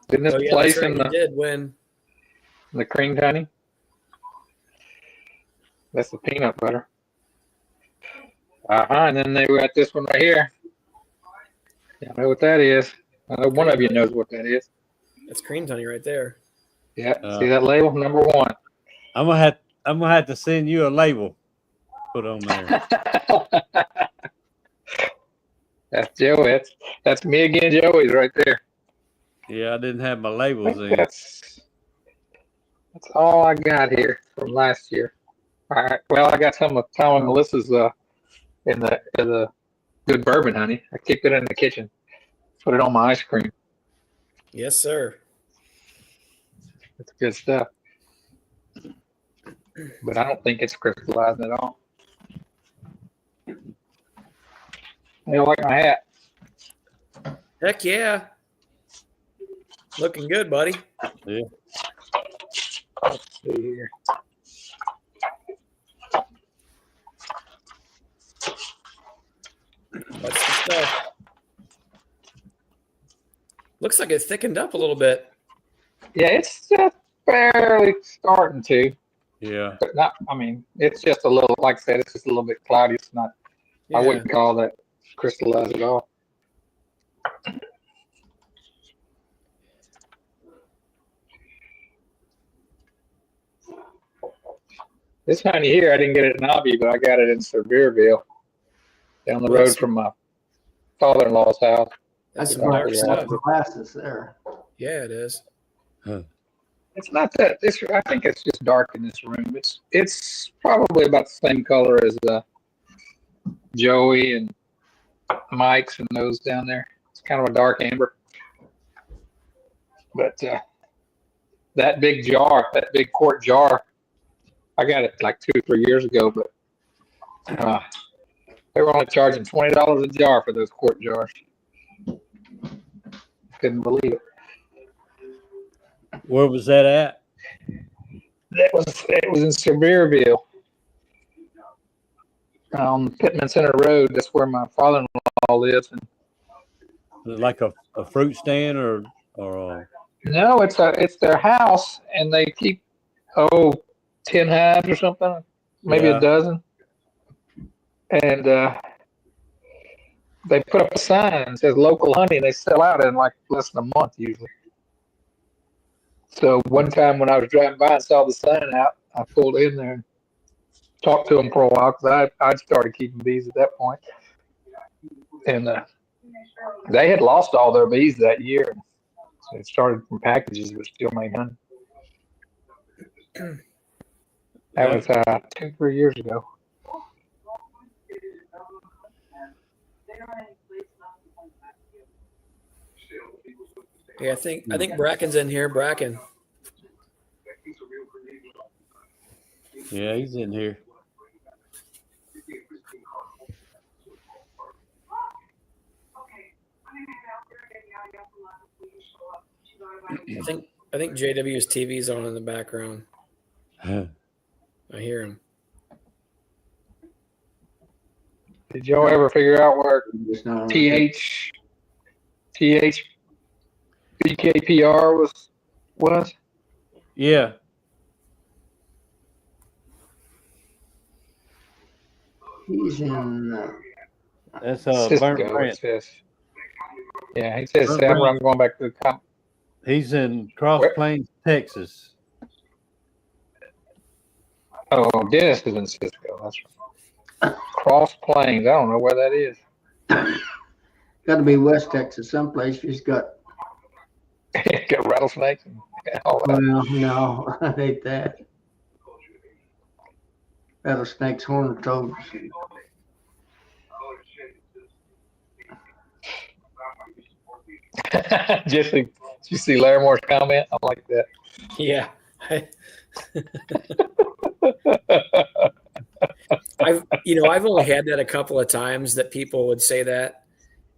this Oh, yeah, place that's right. in You did win. the cream honey? That's the peanut butter. And then they got this one right here. Y'all know what that is. I know one of you knows what that is. That's cream honey right there. Yeah, see that label, number 1. I'm gonna have to send you a label. Put on there. That's Joey. That's me again, Joey's right there. Yeah, I didn't have my labels in. That's all I got here from last year. All right. Well, I got some of Tom and Melissa's in the good bourbon honey. I keep it in the kitchen. Put it on my ice cream. Yes, sir. It's good stuff. But I don't think it's crystallized at all. You like my hat? Heck yeah. Looking good, buddy. Yeah. Let's see here. That's the stuff. Looks like it thickened up a little bit. Yeah, it's just barely starting to. Yeah. But not, it's just a little, like I said, it's just a little bit cloudy. It's not, Yeah. I wouldn't call that crystallized at all. This honey here, I didn't get it in Nobby, but I got it in Sevierville, down the road from my father-in-law's house. That's That's some dark Yeah. stuff. glasses there. Yeah, it is. It's not that. I think it's just dark in this room. It's probably about the same color as Joey and Mike's and those down there. It's kind of a dark amber. But that big jar, that big quart jar, I got it like 2 or 3 years ago, but they were only charging $20 a jar for those quart jars. Couldn't believe it. Where was that at? It was in Sevierville, on Pittman Center Road. That's where my father-in-law lives. And Like a fruit stand or no, it's their house, and they keep 10 hives or something, maybe Yeah. a dozen, and they put up a sign that says local honey, and they sell out in like less than a month usually. So one time when I was driving by and saw the sign out, I pulled in there and talked to them for a while because I'd started keeping bees at that point. And they had lost all their bees that year. So it started from packages but still made honey. That was 2 or 3 years ago. Yeah, I think Bracken's in here. Bracken. yeah, he's in here. I think JW's TV's on in the background. I hear him. Did y'all ever figure out where It's not- BKPR was? Yeah. He's in. That's Cisco, Burnt it Branch. says. Yeah, he says Burnt Sam. Branch. I'm going back to the comp. He's in Cross Where? Plains, Texas. Oh, Dennis is in Cisco. That's right. Cross Plains. I don't know where that is. Got to be West Texas, someplace. He's got. Got rattlesnakes and all that. Well, no, I hate that. Rattlesnakes, horned toads. Just did you see Larimer's comment? I like that. Yeah. I've only had that a couple of times that people would say that,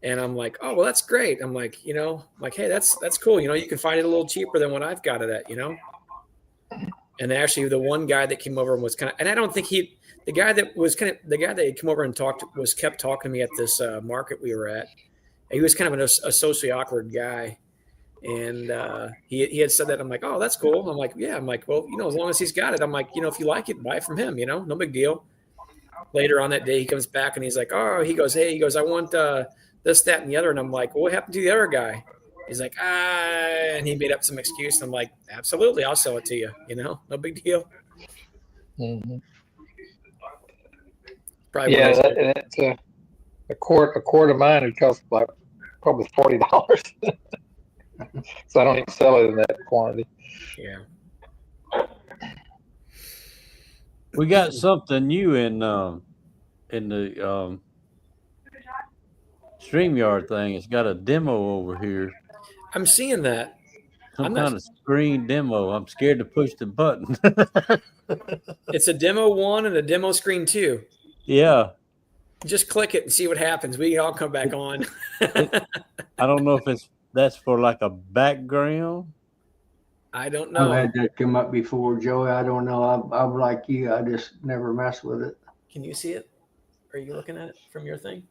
and I'm like, oh well, that's great. I'm like, hey, that's cool. You can find it a little cheaper than what I've got it at. And actually, the one guy that came over and was and I don't think the guy that came over and kept talking to me at this market we were at. He was kind of a socially awkward guy. And he had said that. I'm like, oh, that's cool. I'm like, yeah. I'm like, well, as long as he's got it, I'm like, if you like it, buy it from him. No big deal. Later on that day, he comes back and he's like, oh, he goes, I want this, that, and the other. And I'm like, well, what happened to the other guy? He's like, and he made up some excuse. I'm like, absolutely, I'll sell it to you. No big deal. Mm-hmm. Probably that's a quart of mine would cost like probably $40. So I don't even sell it in that quantity. Yeah. We got something new in the Streamyard thing. It's got a demo over here. I'm seeing that. Some kind of screen demo. I'm scared to push the button. It's a demo 1 and a demo screen 2. Yeah. Just click it and see what happens. We can all come back on. I don't know if that's for like a background. I don't know. I've had that come up before, Joey. I don't know. I'm like you. I just never mess with it. Can you see it? Are you looking at it from your thing?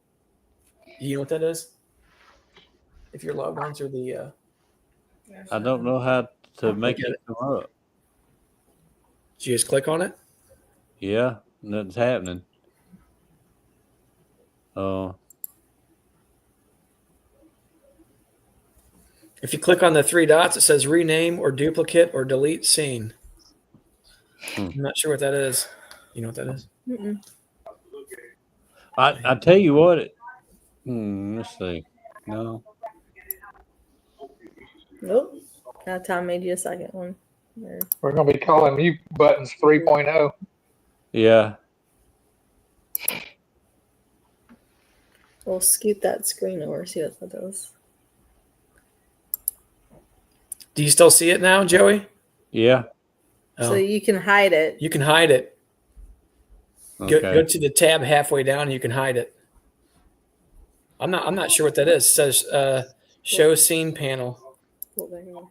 You know what that is? If you're logged on through the... I don't know how to make it come up. Did you just click on it? Yeah, nothing's happening. If you click on the 3 dots, it says rename or duplicate or delete scene. I'm not sure what that is. You know what that is? Mm-mm. I tell you what. Let's see. No. Nope. Now Tom made you a second one. There. We're going to be calling mute buttons 3.0. Yeah. We'll scoot that screen over, see what that does. Do you still see it now, Joey? Yeah. So you can hide it. You can hide it. Okay. Go to the tab halfway down and you can hide it. I'm not sure what that is. It says show scene panel. Oh, there you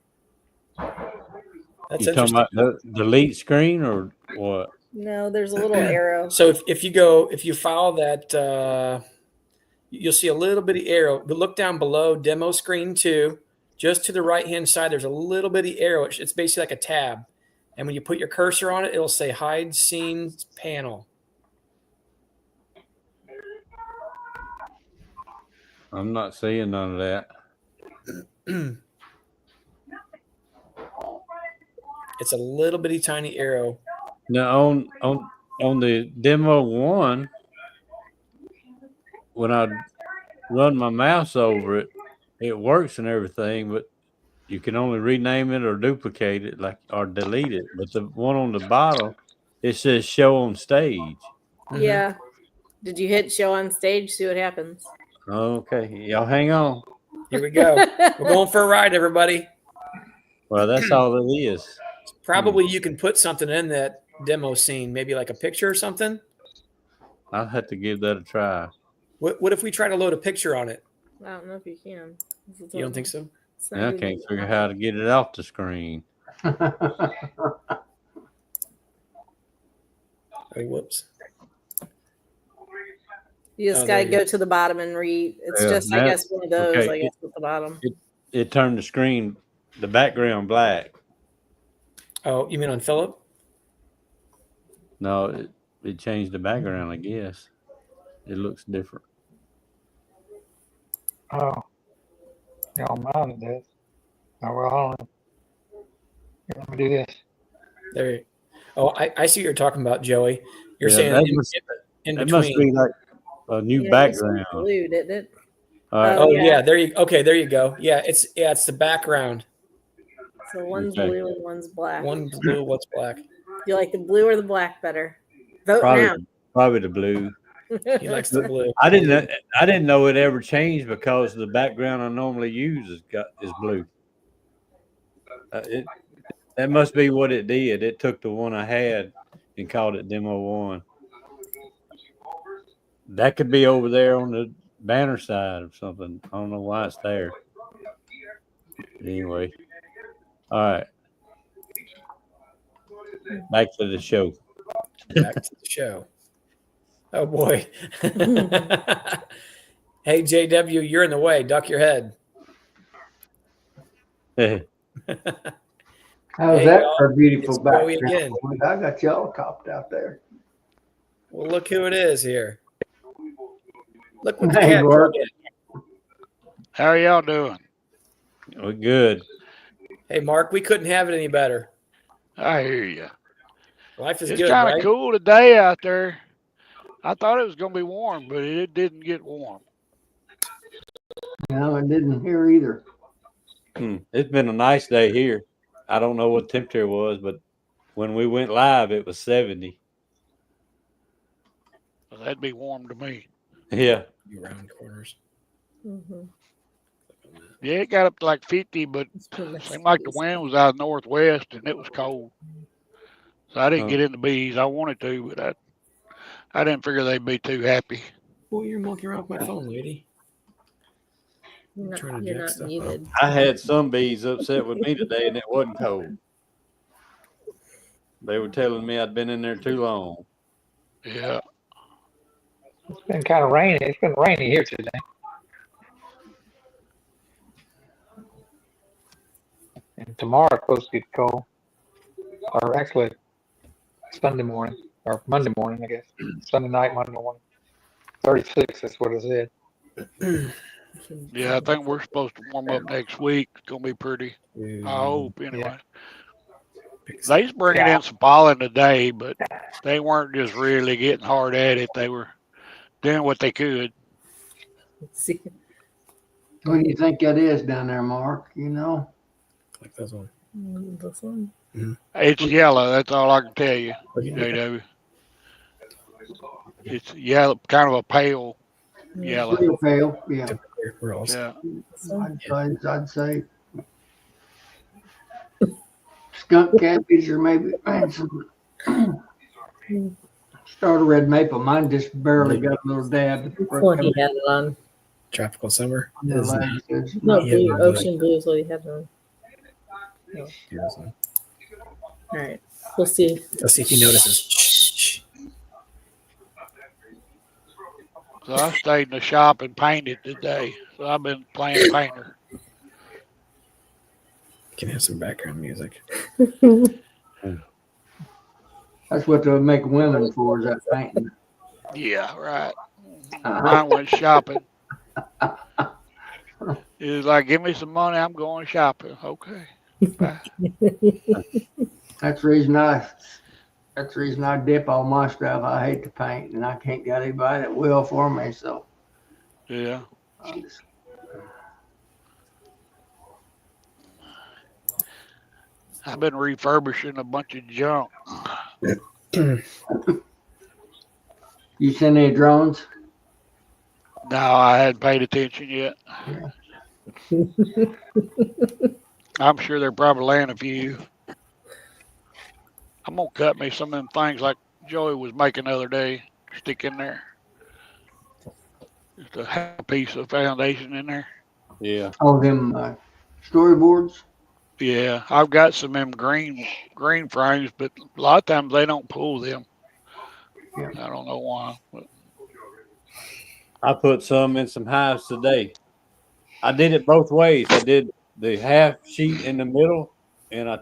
That's You talking interesting. about the delete screen or what? No, there's a little arrow. So if you follow that, you'll see a little bitty arrow. But look down below demo screen 2, just to the right hand side. There's a little bitty arrow. It's basically like a tab, and when you put your cursor on it, it'll say hide scenes panel. I'm not seeing none of that. It's a little bitty tiny arrow. Now on the demo 1, when I run my mouse over it, it works and everything, but you can only rename it or duplicate it, or delete it. But the one on the bottom, it says show on stage. Mm-hmm. Yeah. Did you hit show on stage? See what happens. Okay, y'all hang on. Here we go. We're going for a ride, everybody. Well, that's all it is. Probably you can put something in that demo scene, maybe like a picture or something. I'll have to give that a try. What if we try to load a picture on it? I don't know if you can. You don't think so? It's not I even- can't figure out how to get it off the screen. Oh, whoops. You just Oh, gotta there you go to the bottom and read. It's Yeah, just, I that- guess, one of those. okay. I guess at the bottom. It turned the screen, the background black. Oh, you mean on Philip? No, it changed the background, I guess. It looks different. Oh. Yeah, on mine it does. Oh, well, hold on. Here, let me do this. There. Oh, I see what you're talking about, Joey. You're Yeah, saying that in It must between. be like a new Yeah, this background. one's blue, didn't it? All right. Oh yeah. yeah, there you go. Yeah, it's the background. So one's Okay. blue and one's black. One blue, what's black? You like the blue or the black better? Vote Probably the blue. now. He likes the blue. I didn't know it ever changed because the background I normally use is blue. That must be what it did. It took the one I had and called it Demo 1. That could be over there on the banner side or something. I don't know why it's there. Anyway. All right. Back to the show. Back to the show. Oh boy. Hey JW, you're in the way. Duck your head. How's Hey, that y'all. for a beautiful It's Joey background? again. I got y'all topped out there. Well, look who it is here. Look what the Hey, cat Mark. did. How are y'all doing? We're good. Hey Mark, we couldn't have it any better. I hear you. Life is It's good, kind of right? cool today out there. I thought it was going to be warm, but it didn't get warm. No, I didn't hear either. It's been a nice day here. I don't know what temperature it was, but when we went live, it was 70. Well, that'd be warm to me. Yeah. You round corners. Mm-hmm. Yeah, it got up to like 50, but it seemed like the wind was out of northwest and it was cold. So I didn't get in the bees. I wanted to, but I didn't figure they'd be too happy. Well, you're monkeying around with my phone, lady. You're Trying to not, jack stuff muted. I had some bees upset with me today, and it wasn't cold. They were telling me I'd been in there too long. Yeah. It's been kind of rainy. It's been rainy here today. And tomorrow it's supposed to get cold. Or actually Sunday morning. Or Monday morning, I guess. Sunday night, Monday morning. 36 is what it said. Yeah, I think we're supposed to warm up next week. It's going to be pretty. I hope, anyway. They's bringing in some pollen today, but they weren't just really getting hard at it. They were doing what they could. See. What do you think that is down there, Mark? You know? Like this one. This one. It's yellow. That's all I can tell you, JW. It's yellow, kind of a pale yellow. Real pale, yeah. We're all Yeah. I'd say skunk cabbage or maybe some starter red maple. Mine just barely got a little dab. What he had it on. tropical summer. on the legs. No, Yeah, blue, like- ocean blue is what he had on. All right. We'll see. Let's see if he notices. Shh. So I stayed in the shop and painted today. So I've been playing painter. Can have some background music. That's what they make women for, is that painting. Yeah, right. Uh-huh. Mine went shopping. It was like, give me some money, I'm going shopping. Okay. Bye. That's the reason I dip all my stuff. I hate to paint, and I can't get anybody that will for me. So Yeah. I just, I've been refurbishing a bunch of junk. you send any drones? No, I hadn't paid attention yet. I'm sure they're probably laying a few. I'm gonna cut me some of them things like Joey was making the other day. Stick in there. Just a half piece of foundation in there. Yeah. All them storyboards. Yeah, I've got some of them green frames, but a lot of times they don't pull them. Yeah. I don't know why. But I put some in some hives today. I did it both ways. I did the half sheet in the middle, and I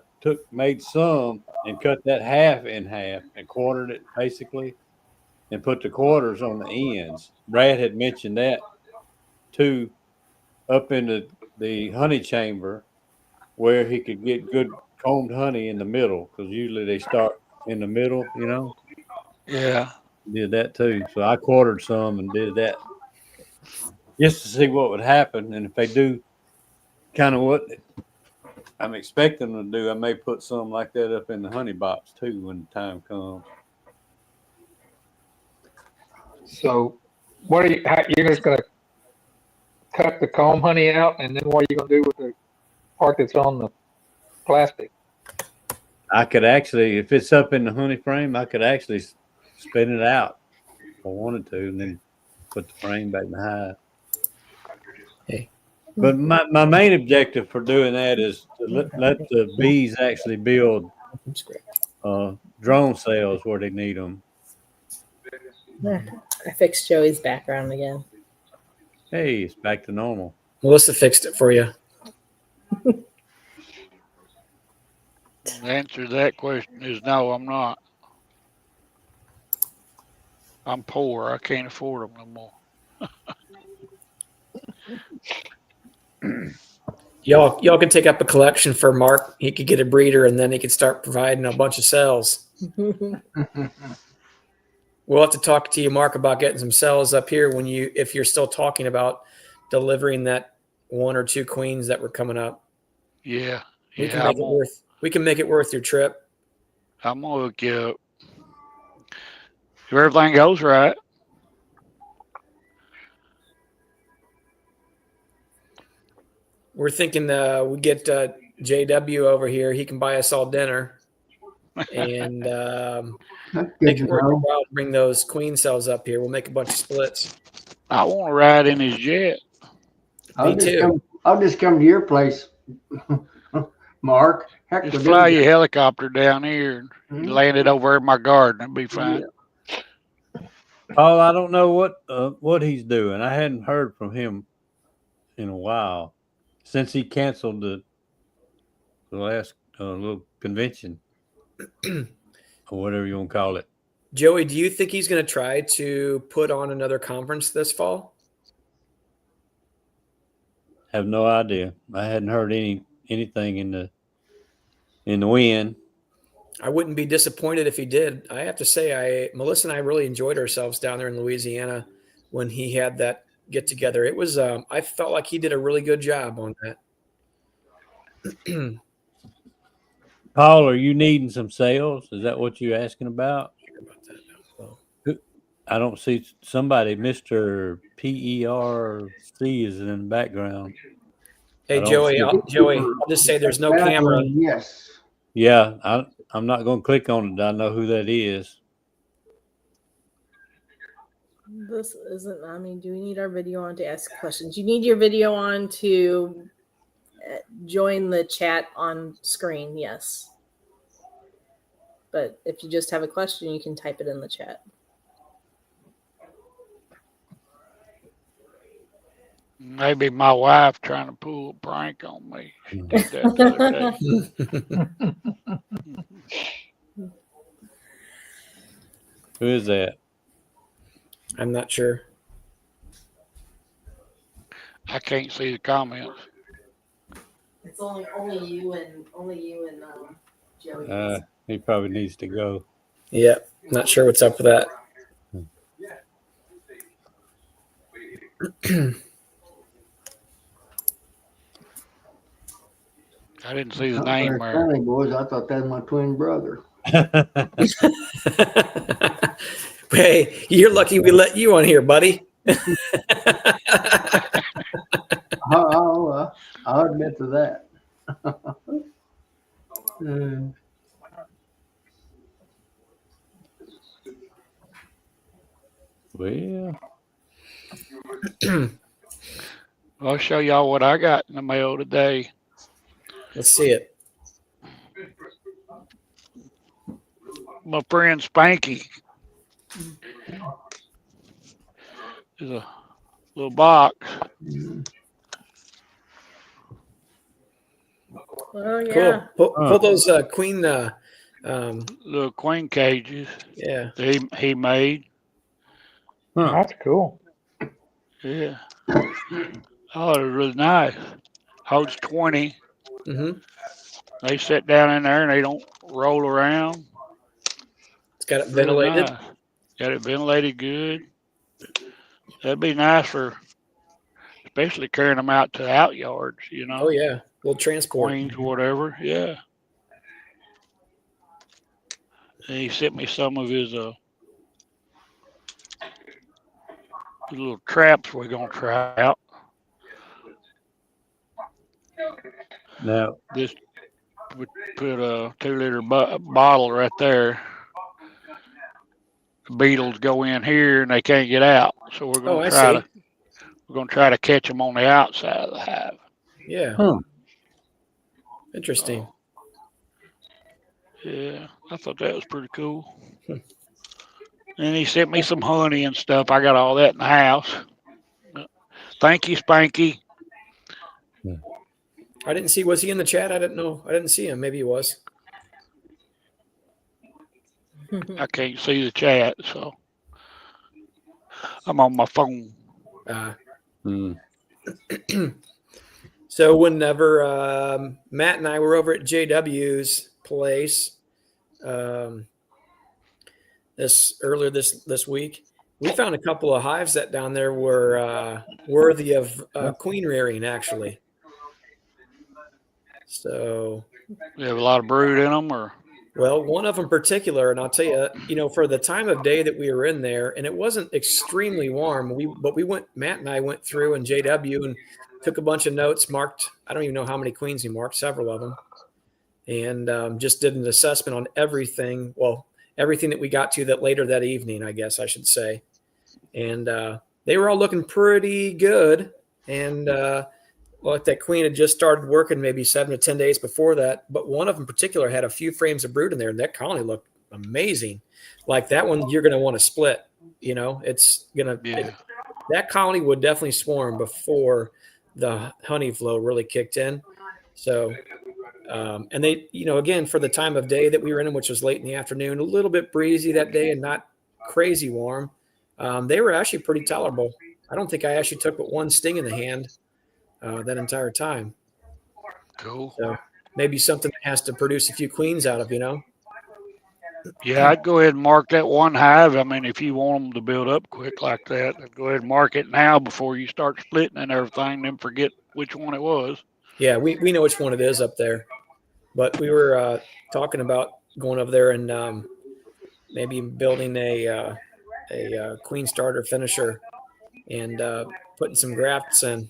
made some and cut that half in half and quartered it basically, and put the quarters on the ends. Brad had mentioned that too, up in the honey chamber, where he could get good combed honey in the middle, because usually they start in the middle, you know. yeah, Did that too. So I quartered some and did that just to see what would happen. And if they do kind of what I'm expecting them to do, I may put some like that up in the honey box too when the time comes. So, you're just gonna cut the comb honey out, and then what are you gonna do with the part that's on the plastic? I could actually, if it's up in the honey frame, I could actually spin it out if I wanted to, and then put the frame back in the hive. Hey. But my main objective for doing that is to let the bees actually build drone cells where they need them. I fixed Joey's background again. Hey, it's back to normal. Melissa fixed it for you. The answer to that question is no, I'm not. I'm poor. I can't afford them no more. Y'all can take up a collection for Mark. He could get a breeder, and then he could start providing a bunch of cells. We'll have to talk to you, Mark, about getting some cells up here if you're still talking about delivering that 1 or 2 queens that were coming up. Yeah. We can make it worth your trip. I'm gonna hook you up. If everything goes right. We're thinking we get JW over here. He can buy us all dinner. And make it worth a while to bring those queen cells up here. We'll make a bunch of splits. I want to ride in his jet. I'll just come to your place, Mark. Heck, just fly your helicopter down here and land it over in my garden. It'll be fine. Yeah. Paul, I don't know what he's doing. I hadn't heard from him in a while since he canceled the last little convention or whatever you want to call it. Joey, do you think he's going to try to put on another conference this fall? Have no idea. I hadn't heard anything in the wind. I wouldn't be disappointed if he did. I have to say, Melissa and I really enjoyed ourselves down there in Louisiana when he had that get together. It was I felt like he did a really good job on that. Paul, are you needing some sales? Is that what you're asking about? I don't see somebody. Mr. PERC is in the background. Hey, Joey, I'll just say there's no camera. Yes. Yeah, I'm not going to click on it. I know who that is. This isn't, I mean, do we need our video on to ask questions? You need your video on to join the chat on screen, yes. But if you just have a question, you can type it in the chat. Maybe my wife trying to pull a prank on me. She did that the other day. Who is that? I'm not sure. I can't see the comments. It's only you and Joey. He probably needs to go. Yeah, not sure what's up with that. I didn't see the name. Funny, boys. I thought that was my twin brother. Hey, you're lucky we let you on here, buddy. I'll admit to that. Well, I'll show y'all what I got in the mail today. Let's see it. My friend Spanky. There's a little box. Oh yeah. Cool. Pull those queen Little queen cages. Yeah. He made. Huh. That's cool. Yeah. Oh, they're really nice. Holds 20. Mm-hmm. They sit down in there and they don't roll around. It's got it ventilated. Nice. Got it ventilated good. That'd be nice for, especially carrying them out to out yards, you know. Oh yeah, little transport. Queens, whatever. Yeah. And he sent me some of his little traps we're gonna try out. now This put a 2-liter bottle right there. The beetles go in here and they can't get out. So we're going to try to catch them on the outside of the hive. Yeah. Huh. Interesting. Yeah, I thought that was pretty cool. And he sent me some honey and stuff. I got all that in the house. Thank you, Spanky. I didn't see. Was he in the chat? I didn't know. I didn't see him. Maybe he was. I can't see the chat, so I'm on my phone. So whenever Matt and I were over at JW's place earlier this week, we found a couple of hives that down there were worthy of queen rearing, actually. So You have a lot of brood in them, or? Well, one of them in particular, and I'll tell you, for the time of day that we were in there, and it wasn't extremely warm. Matt and I went through and JW and took a bunch of notes, marked. I don't even know how many queens he marked, several of them, and just did an assessment on everything. Well, everything that we got to that later that evening, I guess I should say, and they were all looking pretty good, and. Like that queen had just started working maybe 7 to 10 days before that, but one of them in particular had a few frames of brood in there, and that colony looked amazing. Like that one, you're going to want to split. It's going to that colony would definitely swarm before the honey flow really kicked in. So, and they, again, for the time of day that we were in, which was late in the afternoon, a little bit breezy that day and not crazy warm. They were actually pretty tolerable. I don't think I actually took but one sting in the hand. That entire time. Cool. So maybe something that has to produce a few queens out of, Yeah, I'd go ahead and mark that one hive. I mean, if you want them to build up quick like that, I'd go ahead and mark it now before you start splitting and everything, then forget which one it was. Yeah, we know which one it is up there. But we were talking about going over there and maybe building a queen starter finisher and putting some grafts in.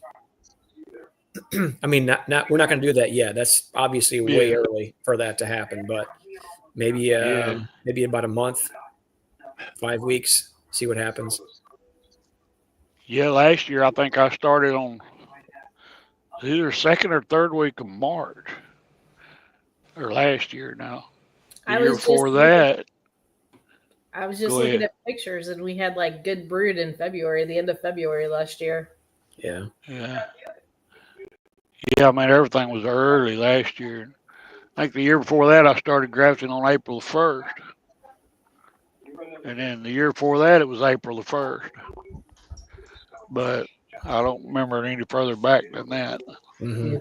I mean, we're not going to do that yet. That's obviously way early for that to happen, but maybe about a month, 5 weeks, see what happens. Yeah, last year I think I started on either second or third week of March, or last year now. The year before that. I was just looking at pictures, and we had like good brood in February, the end of February last year. Yeah. Yeah, I mean, everything was early last year. I think the year before that, I started grafting on April 1st. And then the year before that, it was April 1st. But I don't remember it any further back than that. Mm-hmm.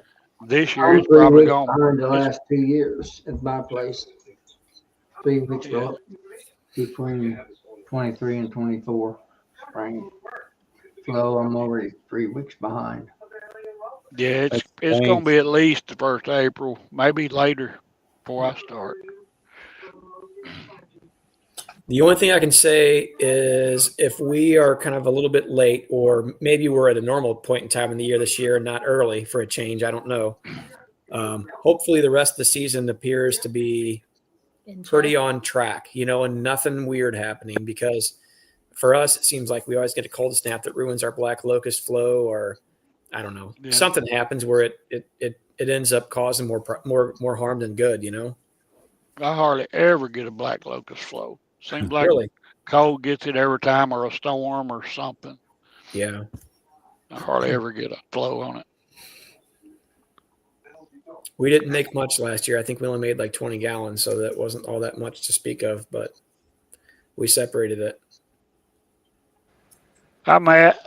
This year, it's probably gone. The last 2 years at my place. 3 weeks between 23 and 24 spring flow. I'm already 3 weeks behind. Yeah, it's going to be at least the 1st of April, maybe later before I start. The only thing I can say is if we are kind of a little bit late, or maybe we're at a normal point in time in the year this year and not early for a change, I don't know. Hopefully the rest of the season appears to be pretty on track, and nothing weird happening, because for us, it seems like we always get a cold snap that ruins our black locust flow, or I don't know. Yeah. Something happens where it ends up causing more harm than good, I hardly ever get a black locust flow. Seems like really? Cold gets it every time, or a storm or something. Yeah. I hardly ever get a flow on it. We didn't make much last year. I think we only made like 20 gallons, so that wasn't all that much to speak of, but we separated it. Hi, Matt.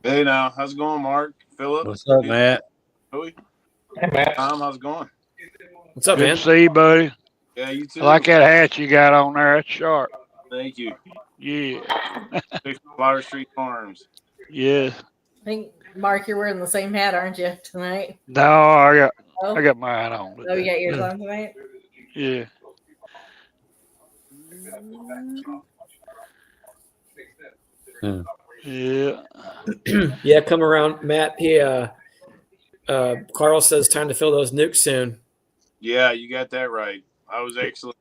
Hey, now. How's it going, Mark? Philip? What's up, Matt? Hey, Matt. Tom, how's it going? What's up, Good man? to see you, buddy. Yeah, you too. I like that hat you got on there. That's sharp. Thank you. Yeah. Flower Street Farms. Yeah. I think, Mark, you're wearing the same hat, aren't you, tonight? No, I got mine on. Oh, you got yours on tonight? Yeah. Yeah. Yeah, come around, Matt. He Carl says time to fill those nukes soon. Yeah, you got that right. I was actually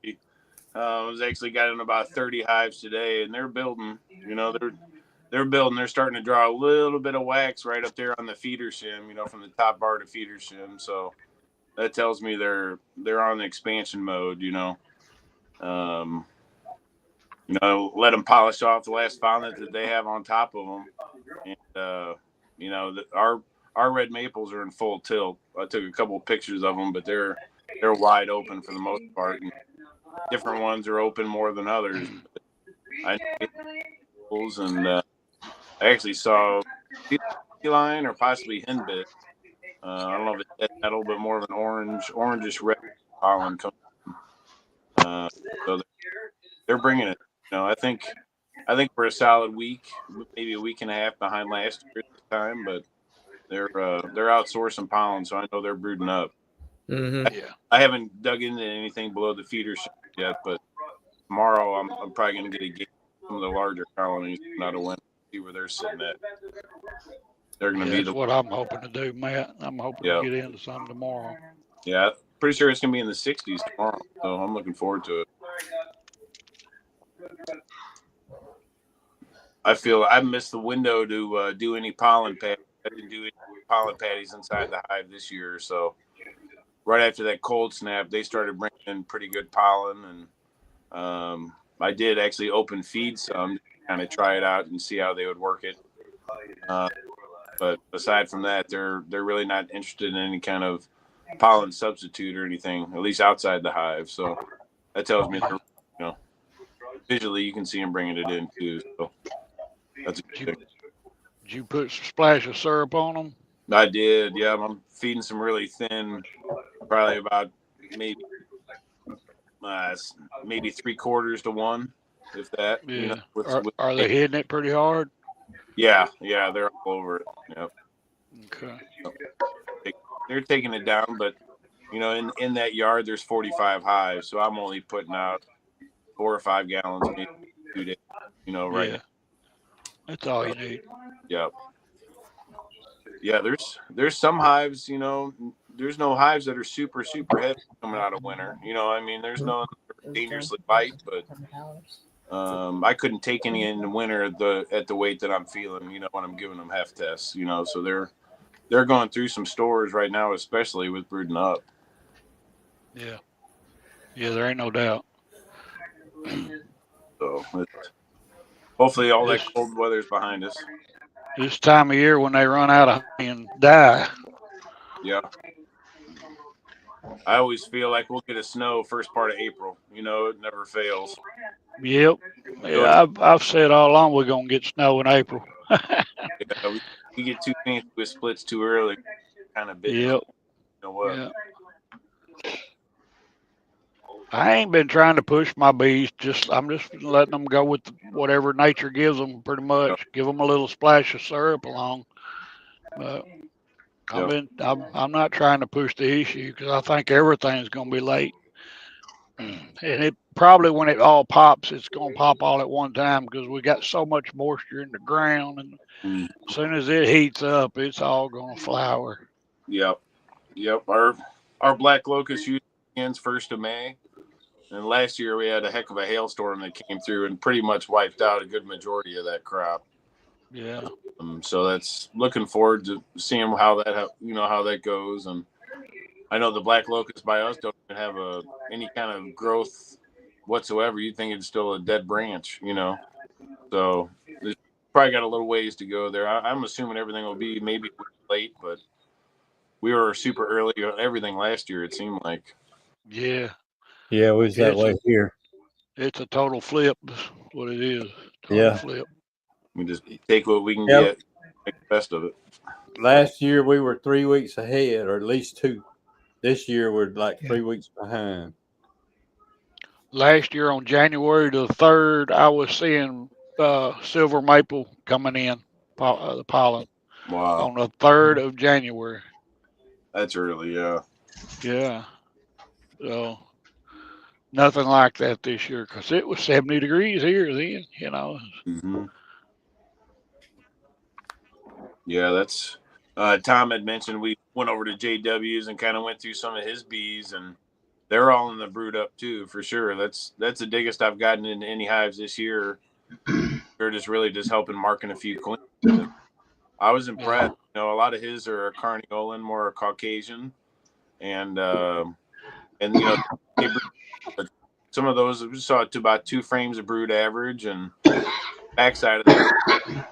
got in about 30 hives today, and they're building. You know, they're building. They're starting to draw a little bit of wax right up there on the feeder shim. You know, from the top bar to feeder shim. So that tells me they're on the expansion mode. Let them polish off the last faucet that they have on top of them, and our red maples are in full tilt. I took a couple of pictures of them, but they're wide open for the most part. And different ones are open more than others. I I actually saw line or possibly henbit. I don't know if it's dead metal, but more of an orangish red pollen coming. So they're bringing it. I think we're a solid week, maybe a week and a half behind last year at this time, but they're outsourcing pollen, so I know they're brooding up. Mm-hmm. I haven't dug into anything below the feeder yet, but tomorrow I'm probably going to get a gauge of some of the larger colonies out of winter, see where they're sitting at. They're going to be that's what I'm hoping to do, Matt. I'm hoping to get into some tomorrow. Yeah, pretty sure it's going to be in the 60s tomorrow, so I'm looking forward to it. I feel I missed the window to do any pollen patties. I didn't do any pollen patties inside the hive this year, so right after that cold snap, they started bringing in pretty good pollen, and I did actually open feed some to kind of try it out and see how they would work it. But aside from that, they're really not interested in any kind of pollen substitute or anything, at least outside the hive. So that tells me they're, visually you can see them bringing it in too. So that's a good thing. Did you put a splash of syrup on them? I did. Yeah, I'm feeding some really thin, probably about maybe 3/4 to 1, if that. Yeah. Are they hitting it pretty hard? Yeah, they're all over it. Yep. Okay. They're taking it down, but in that yard there's 45 hives, so I'm only putting out 4 or 5 gallons maybe 2 days. Right now. That's all you need. Yep. Yeah, there's some hives, there's no hives that are super, super heavy coming out of winter. There's no dangerously light, but I couldn't take any in the winter at the weight that I'm feeling, when I'm giving them heft tests, so they're going through some stores right now, especially with brooding up. Yeah, there ain't no doubt. So hopefully all that cold weather's behind us. This time of year when they run out of honey and die. Yeah. I always feel like we'll get a snow first part of April. It never fails. Yep. Yeah, I've said all along we're going to get snow in April. We get too fancy with splits too early. Kind of bit. Yep. You know what? Yeah. I ain't been trying to push my bees. I'm just letting them go with whatever nature gives them. Pretty much, give them a little splash of syrup along. But I'm not trying to push the issue because I think everything's going to be late. And it probably when it all pops, it's going to pop all at one time because we got so much moisture in the ground, and as soon as it heats up, it's all going to flower. Yep. Our black locust usually ends 1st of May. And last year we had a heck of a hailstorm that came through and pretty much wiped out a good majority of that crop. Yeah. So that's looking forward to seeing how that goes. And I know the black locust by us don't even have any kind of growth whatsoever. You'd think it's still a dead branch, So it's probably got a little ways to go there. I'm assuming everything will be maybe late, but we were super early on everything last year. It seemed like. Yeah. Yeah, we was that way here. It's a total flip. That's what it is. Total flip. We just take what we can get, make the best of it. Last year we were 3 weeks ahead, or at least 2. This year we're like 3 weeks behind. Last year on January the 3rd, I was seeing silver maple coming in, the pollen. Wow. On the 3rd of January. That's early, yeah. Yeah. So nothing like that this year because it was 70 degrees here then, Mm-hmm. Yeah, that's Tom had mentioned we went over to JW's and kind of went through some of his bees, and they're all in the brood up too, for sure. That's the biggest I've gotten into any hives this year. They're just helping marking a few queens. I was impressed. You know, a lot of his are Carniolan, more Caucasian, and you know, but some of those we saw to about 2 frames of brood average, and backside of that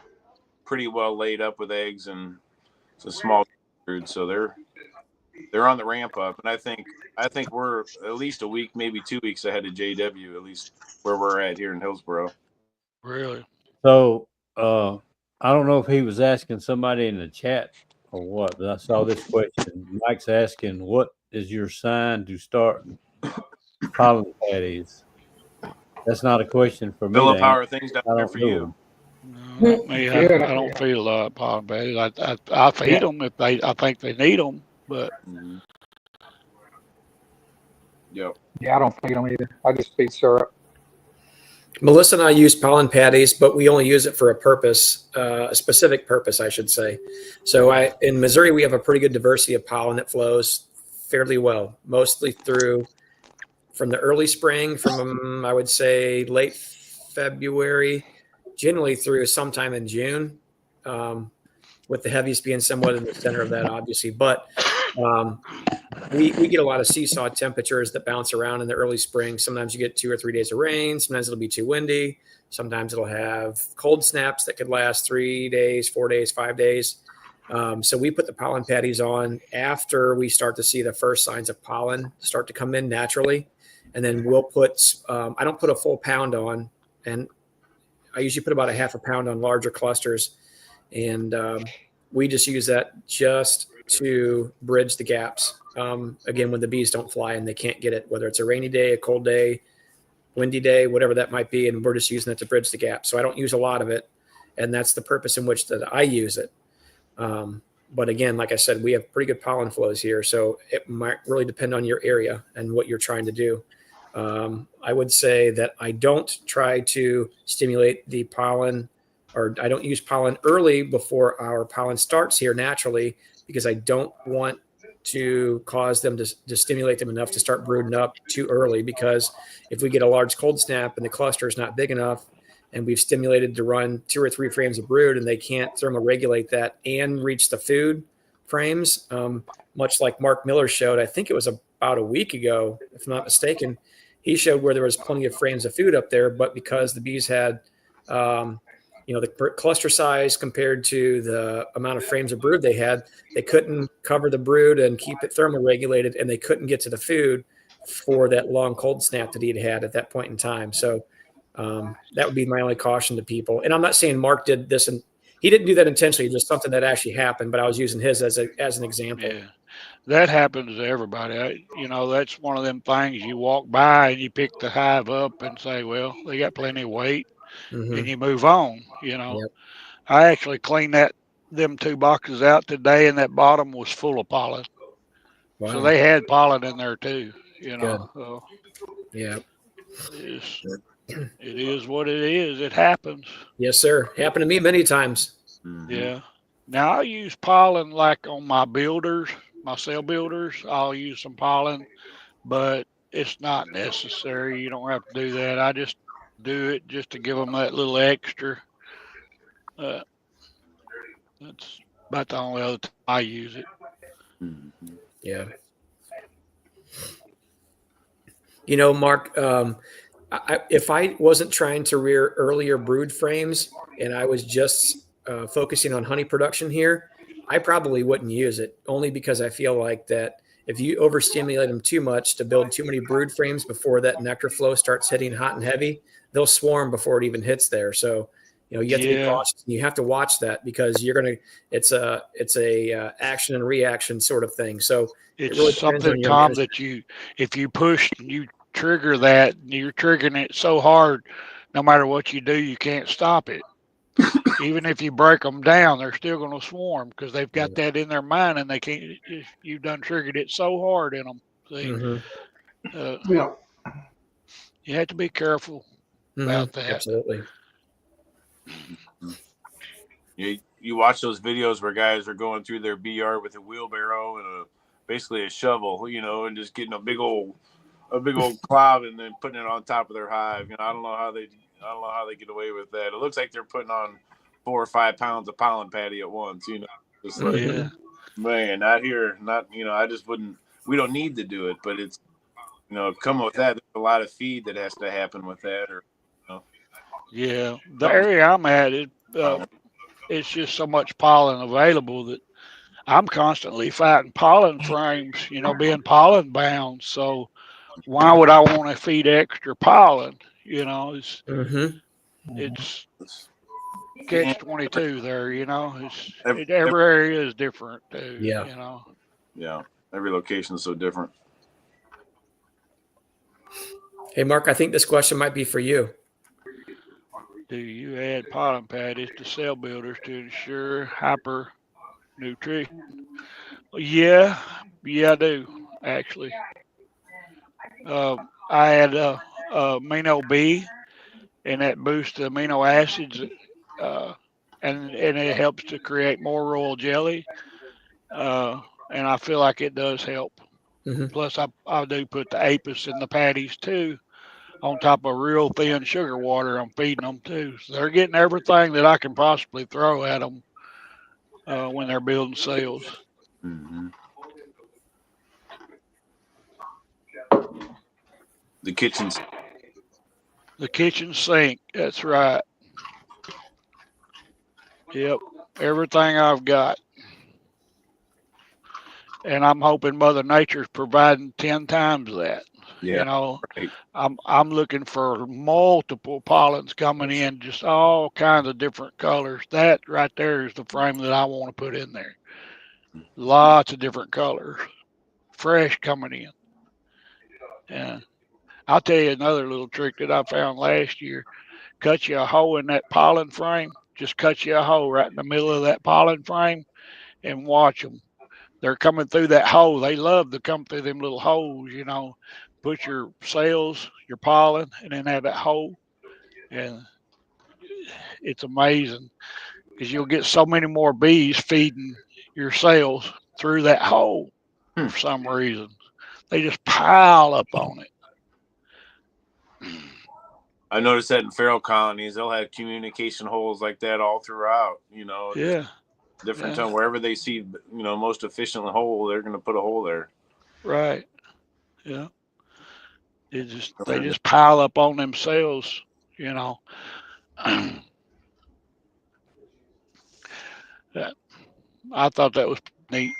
pretty well laid up with eggs, and it's a small brood, so they're on the ramp up, and I think we're at least a week, maybe 2 weeks ahead of JW, at least where we're at here in Hillsboro. Really? So I don't know if he was asking somebody in the chat or what, but I saw this question. Mike's asking, what is your sign to start pollen patties? That's not a question for me. Philip, how are things down there for you? No, me, I don't feel pollen patties. I feed them if I think they need them, but. Yep. Yeah, I don't feed them either. I just feed syrup. Melissa and I use pollen patties, but we only use it for a purpose, a specific purpose, I should say. So in Missouri, we have a pretty good diversity of pollen that flows fairly well, mostly from the early spring, from I would say late February, generally through sometime in June, with the heaviest being somewhat in the center of that, obviously. But we get a lot of seesaw temperatures that bounce around in the early spring. Sometimes you get 2 or 3 days of rain. Sometimes it'll be too windy. Sometimes it'll have cold snaps that could last 3 days, 4 days, 5 days. So we put the pollen patties on after we start to see the first signs of pollen start to come in naturally. And then we'll put, I don't put a full pound on, and I usually put about a half a pound on larger clusters. And we just use that just to bridge the gaps. Again, when the bees don't fly and they can't get it, whether it's a rainy day, a cold day, windy day, whatever that might be. And we're just using it to bridge the gap. So I don't use a lot of it. And that's the purpose in which that I use it. But again, like I said, we have pretty good pollen flows here. So it might really depend on your area and what you're trying to do. I would say that I don't try to stimulate the pollen, or I don't use pollen early before our pollen starts here naturally, because I don't want to cause them to stimulate them enough to start brooding up too early. Because if we get a large cold snap and the cluster is not big enough, and we've stimulated to run 2 or 3 frames of brood, and they can't thermoregulate that and reach the food frames, much like Mark Miller showed, I think it was about a week ago, if I'm not mistaken, he showed where there was plenty of frames of food up there, but because the bees had, the cluster size compared to the amount of frames of brood they had, they couldn't cover the brood and keep it thermoregulated, and they couldn't get to the food for that long cold snap that he'd had at that point in time. So that would be my only caution to people. And I'm not saying Mark did this, and he didn't do that intentionally, just something that actually happened, but I was using his as an example. Yeah, that happens to everybody. That's one of them things you walk by and you pick the hive up and say, well, they got plenty of weight, and you move on. Yep. I actually cleaned them 2 boxes out today, and that bottom was full of pollen. Wow. So they had pollen in there too, Good. So yeah. It is what it is. It happens. Yes, sir. Happened to me many times. Yeah. Now I use pollen like on my builders, my cell builders. I'll use some pollen, but it's not necessary. You don't have to do that. I just do it just to give them that little extra. That's about the only other time I use it. Yeah. Mark, if I wasn't trying to rear earlier brood frames and I was just focusing on honey production here, I probably wouldn't use it, only because I feel like that if you overstimulate them too much to build too many brood frames before that nectar flow starts hitting hot and heavy, they'll swarm before it even hits there. So, you have to be cautious. You have to watch that, because it's a action and reaction sort of thing. So it's really something, Tom, that if you push and you trigger that, you're triggering it so hard, no matter what you do, you can't stop it. Even if you break them down, they're still going to swarm, because they've got that in their mind, and they can't. You've done triggered it so hard in them. See? You have to be careful about that. Absolutely. You watch those videos where guys are going through their bee yard with a wheelbarrow and basically a shovel, and just getting a big old a big old cloud and then putting it on top of their hive. You know, I don't know how they get away with that. It looks like they're putting on 4 or 5 pounds of pollen patty at once. You know, just like, Yeah. man, not here. Not, you know, I just wouldn't. We don't need to do it, but it's, you know, come with that. There's a lot of feed that has to happen with that, or you know. Yeah, the area I'm at, it's just so much pollen available that I'm constantly fighting pollen frames, you know, being pollen bound. So why would I want to feed extra pollen? You know, it's catch-22 there. You know, every area is different too. Yeah. You know. Yeah, every location is so different. Hey, Mark, I think this question might be for you. Do you add pollen patties to cell builders to ensure hyper nutrition? Yeah, I do actually. I add amino B, and that boosts the amino acids, and it helps to create more royal jelly. And I feel like it does help. Mm-hmm. Plus, I do put the apis in the patties too, on top of real thin sugar water. I'm feeding them too, so they're getting everything that I can possibly throw at them when they're building cells. Mm-hmm. The kitchen sink. That's right. Yep, everything I've got. And I'm hoping Mother Nature's providing 10 times that. Yeah, you know, right. I'm looking for multiple pollens coming in, just all kinds of different colors. That right there is the frame that I want to put in there. Lots of different colors, fresh coming in. And I'll tell you another little trick that I found last year. Cut you a hole in that pollen frame. Just cut you a hole right in the middle of that pollen frame and watch them. They're coming through that hole. They love to come through them little holes, you know. Put your cells, your pollen, and then have that hole. And it's amazing because you'll get so many more bees feeding your cells through that hole for some reason. They just pile up on it. I noticed that in feral colonies, they'll have communication holes like that all throughout, you know. Yeah. Different time, wherever they see, you know, most efficient hole, they're going to put a hole there. Right. Yeah. They just pile up on themselves, you know. I thought that was neat.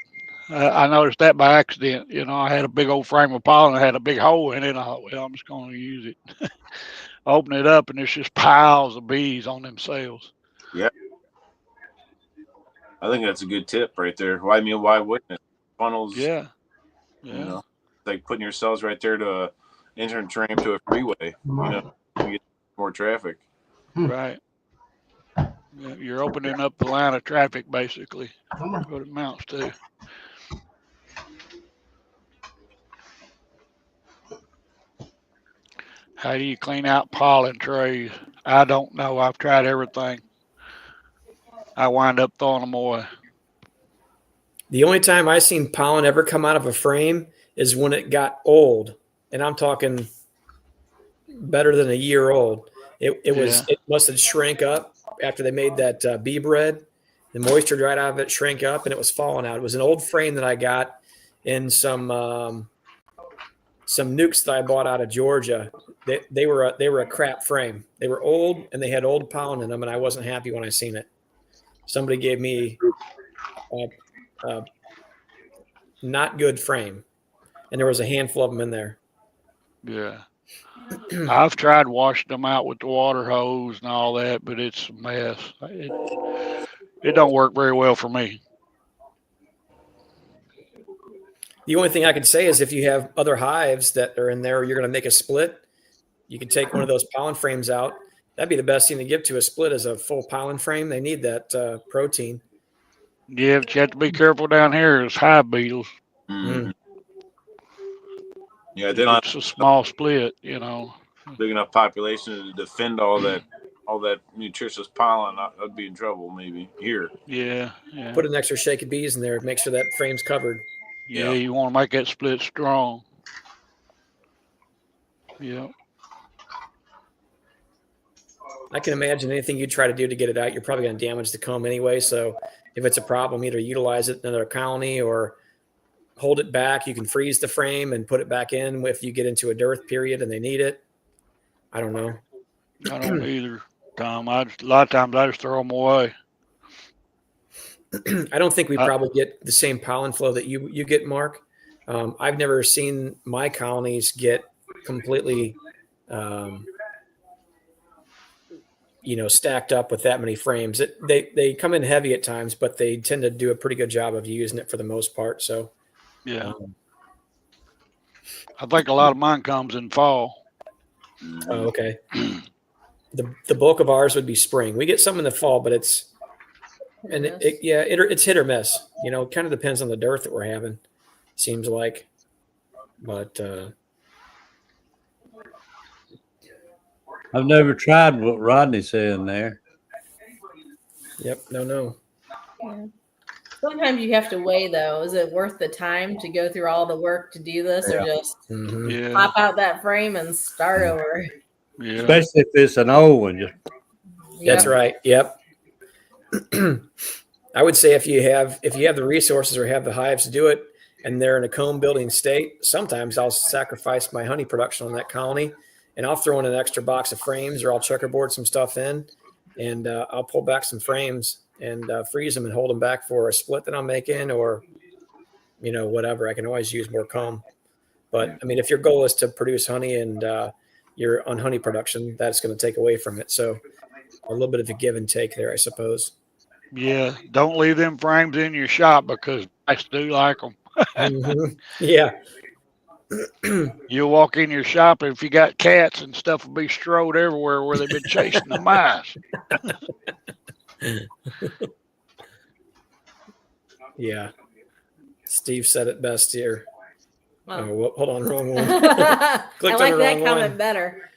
I noticed that by accident. You know, I had a big old frame of pollen. I had a big hole in it. I thought, well, I'm just going to use it. Open it up, and there's just piles of bees on themselves. Yeah. I think that's a good tip right there. Well, I mean, why wouldn't it? Funnels. Yeah. You know, like putting your cells right there to enter tram to a freeway. You know, you get more traffic. Right. Yeah, you're opening up the line of traffic, basically. What it amounts to. How do you clean out pollen trays? I don't know. I've tried everything. I wind up throwing them away. The only time I've seen pollen ever come out of a frame is when it got old. And I'm talking better than a year old. It must have shrank up after they made that bee bread. The moisture dried out of it, shrank up, and it was falling out. It was an old frame that I got in some nukes that I bought out of Georgia. They were a crap frame. They were old and they had old pollen in them, and I wasn't happy when I seen it. Somebody gave me a not good frame, and there was a handful of them in there. Yeah. I've tried washing them out with the water hose and all that, but it's a mess. It don't work very well for me. The only thing I could say is if you have other hives that are in there, you're going to make a split. You can take one of those pollen frames out. That'd be the best thing to give to a split is a full pollen frame. They need that protein. Yeah, but you have to be careful down here. There's hive beetles. Mm. Yeah, they don't. It's a small split, you know. Big enough population to defend all that nutritious pollen. I'd be in trouble maybe here. Yeah. Put an extra shake of bees in there. Make sure that frame's covered. Yeah, you want to make that split strong. Yeah. I can imagine anything you try to do to get it out, you're probably going to damage the comb anyway. So if it's a problem, either utilize it in another colony or hold it back. You can freeze the frame and put it back in if you get into a dearth period and they need it. I don't know. I don't either, Tom. A lot of times I just throw them away. I don't think we probably get the same pollen flow that you get, Mark. I've never seen my colonies get completely, stacked up with that many frames. They come in heavy at times, but they tend to do a pretty good job of using it for the most part. So, yeah, I think a lot of mine comes in fall. Oh, okay. The bulk of ours would be spring. We get some in the fall, but it's hit or miss. It kind of depends on the dearth that we're having. Seems like, but I've never tried what Rodney's saying there. Yep, no. Yeah. Sometimes you have to weigh, though. Is it worth the time to go through all the work to do this, or just pop out that frame and start over? Yeah. Especially if it's an old one. That's right. Yep. I would say if you have the resources or have the hives to do it, and they're in a comb building state, sometimes I'll sacrifice my honey production on that colony, and I'll throw in an extra box of frames, or I'll checkerboard some stuff in, and I'll pull back some frames and freeze them and hold them back for a split that I'm making, or whatever. I can always use more comb. But I mean, if your goal is to produce honey and you're on honey production, that's going to take away from it. So a little bit of a give and take there, I suppose. Yeah, don't leave them frames in your shop because I do like them. Yeah. You'll walk in your shop, and if you got cats and stuff, will be strode everywhere where they've been chasing the mice. Yeah. Steve said it best here. Oh. Hold on, wrong one. I like that comment better.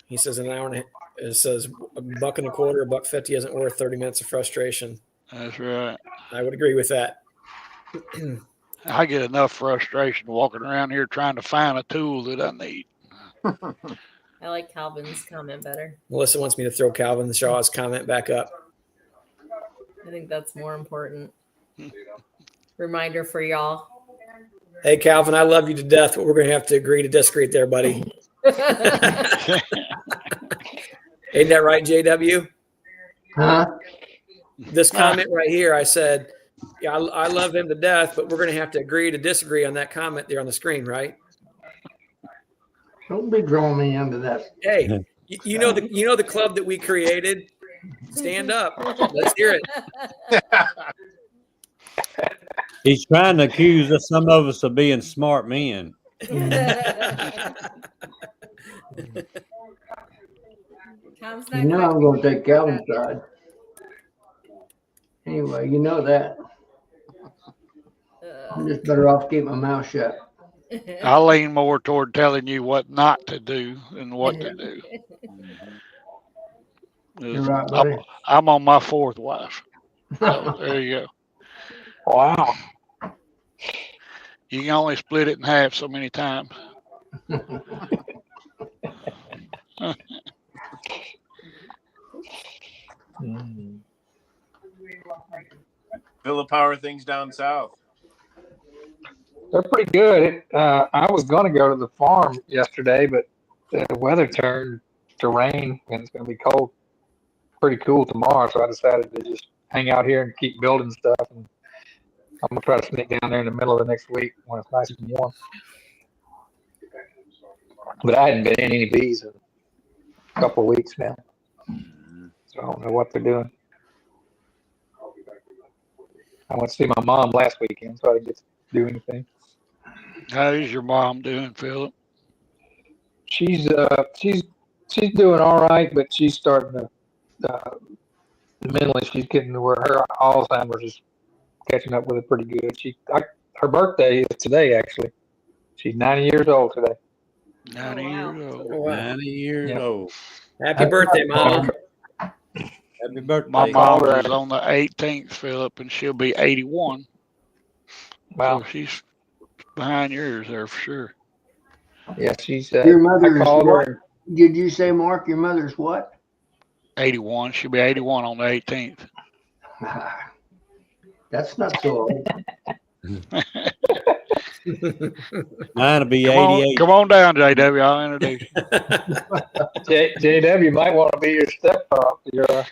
He says an hour and it says $1.25, $1.50 isn't worth 30 minutes of frustration. That's right. I would agree with that. I get enough frustration walking around here trying to find a tool that I need. I like Calvin's comment better. Melissa wants me to throw Calvin Shaw's comment back up. I think that's more important. Reminder for y'all. Hey, Calvin, I love you to death, but we're going to have to agree to disagree there, buddy. Ain't that right, JW? Huh? This comment right here, I said, yeah, I love him to death, but we're going to have to agree to disagree on that comment there on the screen, right? Don't be drawing me into that. Hey, you know the club that we created? Stand up. Let's hear it. He's trying to accuse some of us of being smart men. You know I'm going to take Calvin's side. Anyway, you know that. I'm just better off keeping my mouth shut. I lean more toward telling you what not to do than what to do. You're right, buddy. I'm on my fourth wife. So there you go. Wow. You can only split it in half so many times. Philip, how are things down south? They're pretty good. I was going to go to the farm yesterday, but the weather turned to rain and it's going to be cold, pretty cool tomorrow. So I decided to just hang out here and keep building stuff. And I'm going to try to sneak down there in the middle of the next week when it's nice and warm. But I hadn't been in any bees in a couple of weeks now. So I don't know what they're doing. I went to see my mom last weekend, so I didn't get to do anything. How is your mom doing, Philip? She's doing all right, but she's starting to mentally. She's getting to where her Alzheimer's is catching up with her pretty good. Her birthday is today, actually. She's 90 years old today. 90 years old. Wow. 90 years old. Happy birthday, Mom. Happy birthday. My mom is on the 18th, Philip, and she'll be 81. Wow. So she's behind yours there for sure. Yeah, she's. Your mother I is called what? her. Did you say, Mark, your mother's what? 81. She'll be 81 on the 18th. That's not so old. Mine will be Come 88. on down, JW. I'll introduce you. JW might want to be your stepfather.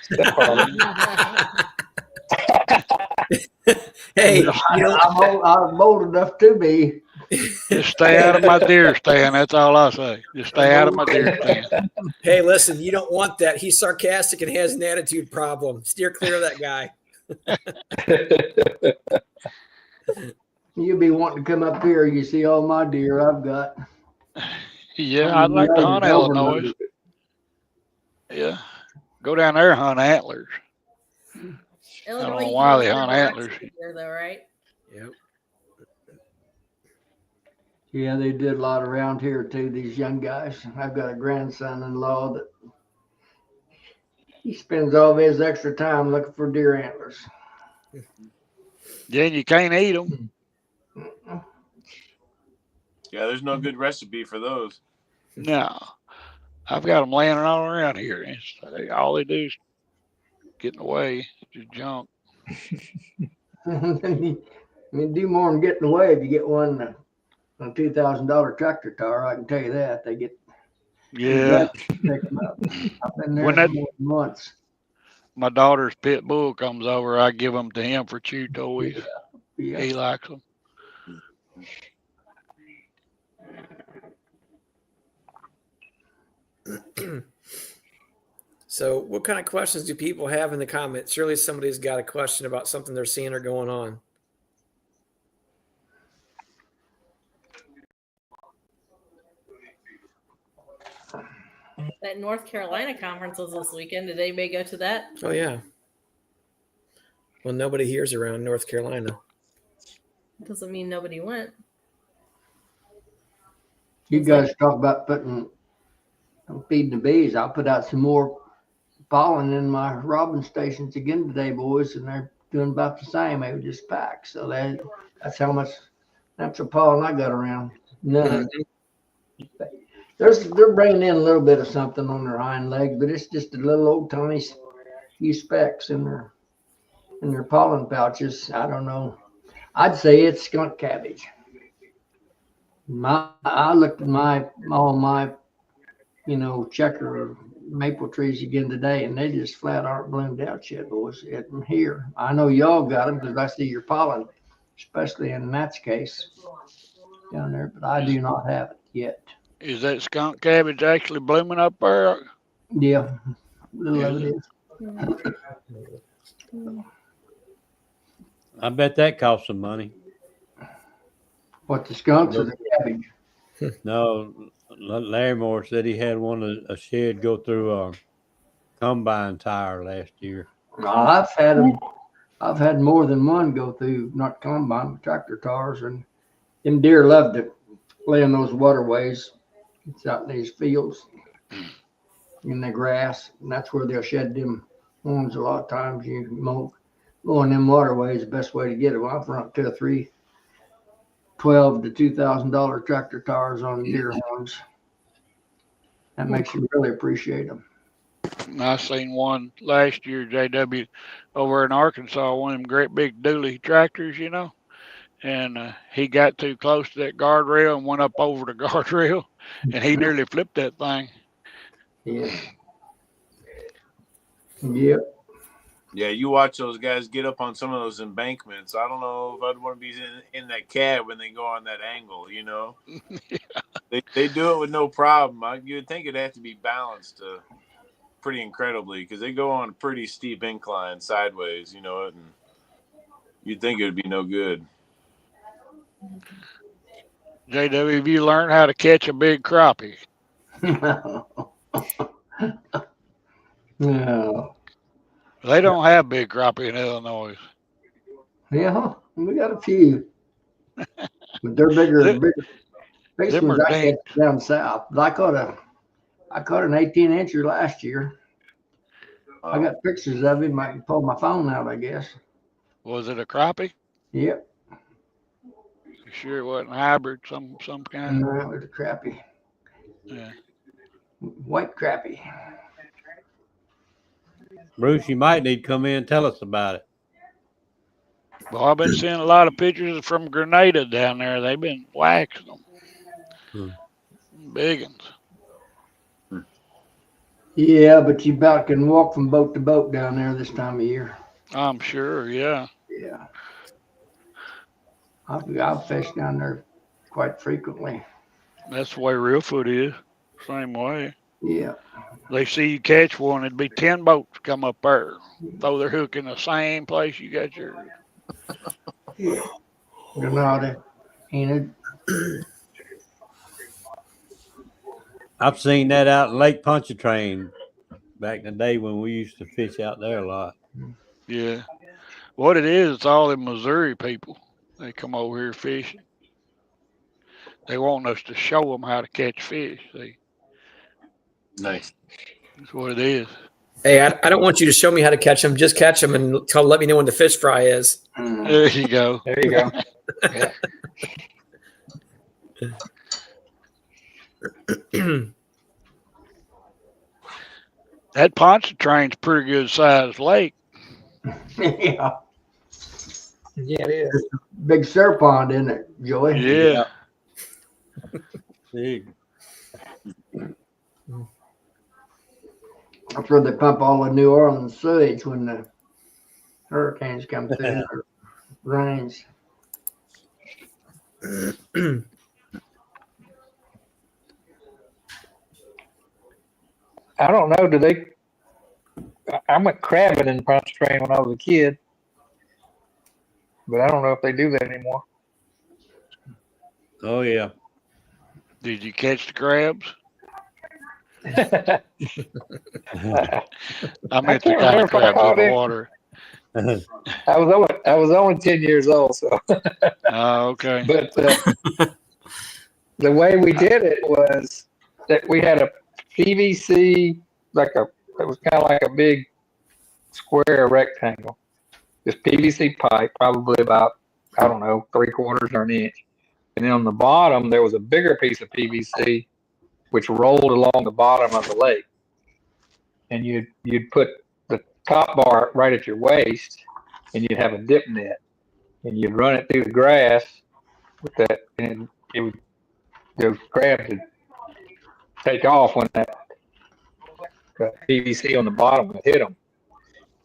Hey, I'm old enough to be. Just stay out of my deer stand. That's all I say. Just stay out of my deer stand. hey, listen, you don't want that. He's sarcastic and has an attitude problem. Steer clear of that guy. You'll be wanting to come up here. You see all my deer I've got. Yeah, I'd like to hunt Illinois. Yeah. Go down there and hunt antlers. Illinois, I don't know why they hunt antlers. Here, though, right? Yep. Yeah, they did a lot around here too, these young guys. I've got a grandson-in-law that he spends all of his extra time looking for deer antlers. Yeah, you can't eat them. Yeah, there's no good recipe for those. No. I've got them laying all around here. All they do is get in the way. Just junk. I mean, do more than get in the way if you get one on a $2,000 tractor tar. I can tell you that. They get Yeah. Pick them up. I've been there When that- more than once. My daughter's pit bull comes over, I give them to him for chew toys. Yeah. He likes them. So what kind of questions do people have in the comments? Surely somebody's got a question about something they're seeing or going on. That North Carolina conference was this weekend. Did anybody go to that? Oh, yeah. Well, nobody here's around North Carolina. Doesn't mean nobody went. You guys talk about feeding the bees. I'll put out some more pollen in my robin stations again today, boys, and they're doing about the same. They were just packed. So that's how much pollen I got around. None. They're bringing in a little bit of something on their hind leg, but it's just a little old tiny few specks in their pollen pouches. I don't know. I'd say it's skunk cabbage. I looked at all my checker maple trees again today, and they just flat aren't bloomed out yet, boys. Here, I know y'all got them because I see your pollen, especially in Matt's case down there, but I do not have it yet. Is that skunk cabbage actually blooming up there? Yeah, a little of it is. I bet that cost some money. What, the skunks or the cabbage? No, Larry Moore said he had a shed go through a combine tire last year. I've had them. I've had more than one go through, not combine, but tractor tires, and them deer love to play in those waterways. It's out in these fields in the grass, and that's where they'll shed them horns. A lot of times you mow in them waterways, the best way to get them. I've run 2 or 3 $12,000 to $2,000 tractor tires on deer horns. That makes you really appreciate them. I seen one last year, JW, over in Arkansas, one of them great big dually tractors, and he got too close to that guardrail and went up over the guardrail, and he nearly flipped that thing. Yeah. Yep. Yeah, you watch those guys get up on some of those embankments. I don't know if I'd want to be in that cab when they go on that angle, Yeah. They do it with no problem. You would think it'd have to be balanced pretty incredibly because they go on a pretty steep incline sideways, and you'd think it would be no good. JW, have you learned how to catch a big crappie? No. They don't have big crappie in Illinois. Yeah, we got a few, but they're bigger. Biggest ones I catch down south. But I caught an 18-incher last year. I got pictures of him. I can pull my phone out, I guess. Was it a crappie? Yep. sure it wasn't hybrid, some kind? No, it was a crappie. Yeah. White crappie. Bruce, you might need to come in and tell us about it. Well, I've been seeing a lot of pictures from Grenada down there. They've been waxing them. Big ones. Yeah, but you about can walk from boat to boat down there this time of year. I'm sure, yeah. Yeah. I've fished down there quite frequently. That's the way Reelfoot is. Same way. Yeah. They see you catch one, it'd be 10 boats come up there. Throw their hook in the same place you got yours. Yeah. Grenada, Enid. I've seen that out in Lake Pontchartrain back in the day when we used to fish out there a lot. Yeah. What it is, it's all the Missouri people. They come over here fishing. They want us to show them how to catch fish. See? Nice. That's what it is. Hey, I don't want you to show me how to catch them. Just catch them and let me know when the fish fry is. There you go. There you go. Yeah. That Pontchartrain's pretty good sized lake. Yeah. Yeah, it is. Big surf pond, isn't it, Joey? Yeah. Big. That's where they pump all the New Orleans sewage when the hurricanes come through or rains. I don't know. Do they? I went crabbing in Pontchartrain when I was a kid, but I don't know if they do that anymore. Oh, yeah. Did you catch the crabs? I I meant the can't kind remember of if I crabs in caught the it. water. was only 10 years old, so. Oh, okay. But the way we did it was that we had a PVC, it was kind of like a big square rectangle. This PVC pipe, probably about, I don't know, 3/4 or an inch. And then on the bottom, there was a bigger piece of PVC, which rolled along the bottom of the lake. And you'd put the top bar right at your waist, and you'd have a dip net. And you'd run it through the grass with that, and those crabs would take off when that PVC on the bottom would hit them.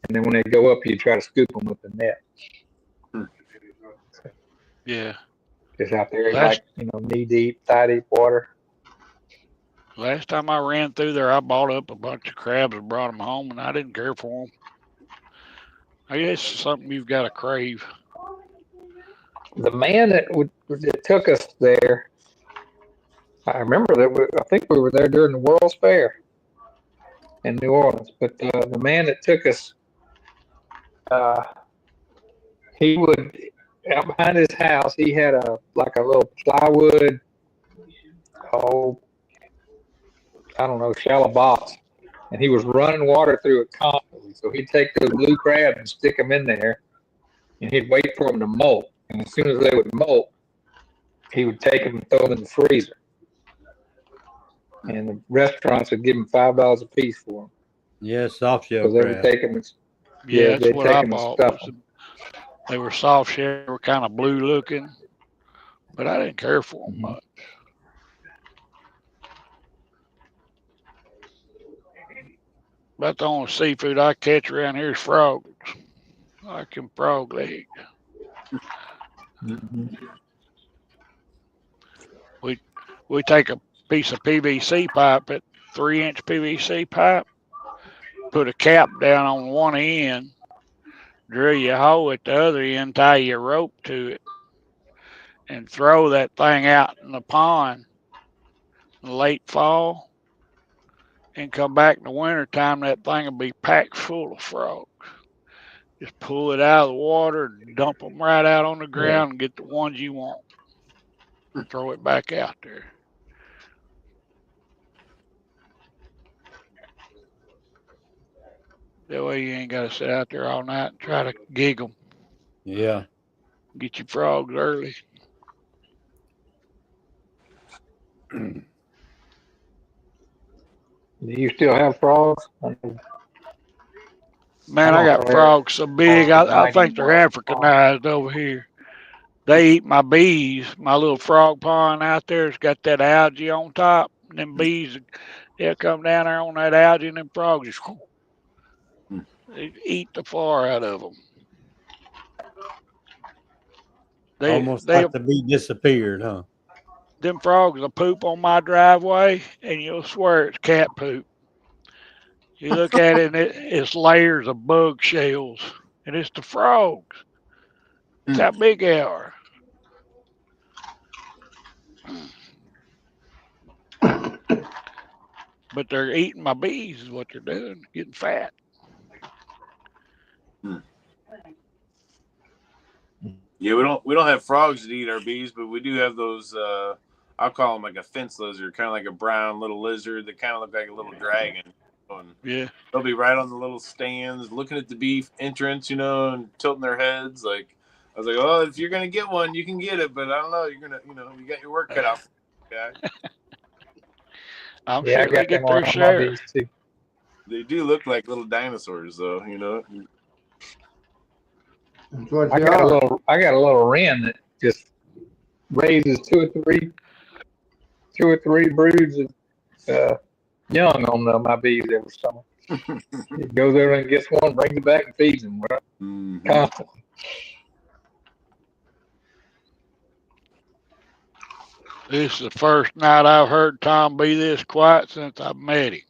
And then when they go up, you try to scoop them with the net. Yeah. Just out there, knee deep, thigh deep water. Last time I ran through there, I bought up a bunch of crabs and brought them home, and I didn't care for them. I guess it's something you've got to crave. The man that took us there, I remember that I think we were there during the World's Fair in New Orleans. But the man that took us, he would, out behind his house, he had a little plywood, shallow box, and he was running water through it constantly. So he'd take those blue crabs and stick them in there, and he'd wait for them to molt. And as soon as they would molt, he would take them and throw them in the freezer. And the restaurants would give him $5 a piece for them. Yeah, soft shell So they would crab. take them and Yeah, that's what I and bought. stuff them. They were soft shell, were kind of blue looking, but I didn't care for them much. About the only seafood I catch around here is frogs. I can frog leg. We take a piece of PVC pipe, that 3-inch PVC pipe, put a cap down on one end, drill you a hole at the other end, tie your rope to it, and throw that thing out in the pond in late fall, and come back in the wintertime, that thing will be packed full of frogs. Just pull it out of the water and dump them right out on the ground and get the ones you want. And throw it back out there. That way you ain't got to sit out there all night and try to gig them. Yeah. Get your frogs early. Do you still have frogs? Man, I got frogs so big, I think they're Africanized over here. They eat my bees. My little frog pond out there's got that algae on top. And them bees, they'll come down there on that algae, and them frogs just they eat the far out of them. Almost like the bee disappeared, huh? Them frogs will poop on my driveway, and you'll swear it's cat poop. You look at it, and it's layers of bug shells, and it's the frogs. It's how big they are. But they're eating my bees is what they're doing, getting fat. Yeah, we don't have frogs that eat our bees, but we do have those. I'll call them like a fence lizard, kind of like a brown little lizard that kind of look like a little dragon. And yeah, they'll be right on the little stands, looking at the bee entrance, and tilting their heads. Like I was like, oh, if you're gonna get one, you can get it, but I don't know. You're gonna, you got your work cut out. Yeah. I'm sure they get their share. Too. They do look like little dinosaurs, though. I got a little wren that just raises two or three broods of young on my bees every summer. He goes over and gets one, brings it back, and feeds them. Right? Constantly. This is the first night I've heard Tom be this quiet since I met him.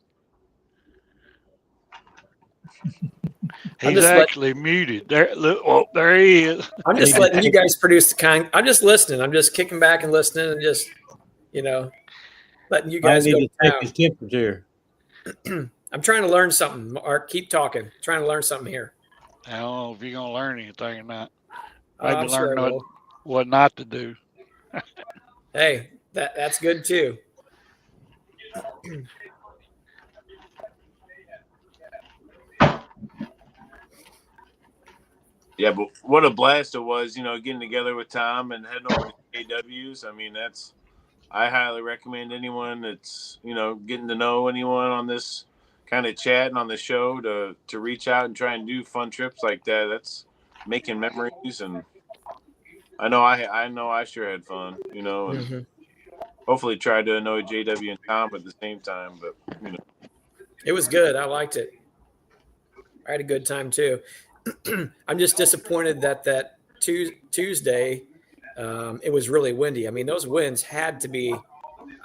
He's actually muted. There, look, oh, there he is. I'm just letting you guys produce the kind. I'm just listening. I'm just kicking back and listening, and just letting you guys go. Take his temperature. I'm trying to learn something. Mark, keep talking. I'm trying to learn something here. I don't know if you're gonna learn anything or not. Maybe learn what not to do. Hey, that's good too. Yeah, but what a blast it was, getting together with Tom and heading over to KWs. I mean, I highly recommend anyone that's, getting to know anyone on this kind of chat and on the show to reach out and try and do fun trips like that. That's making memories, and I know I sure had fun, and hopefully tried to annoy JW and Tom at the same time, but It was good. I liked it. I had a good time too. I'm just disappointed that Tuesday it was really windy. I mean, those winds had to be,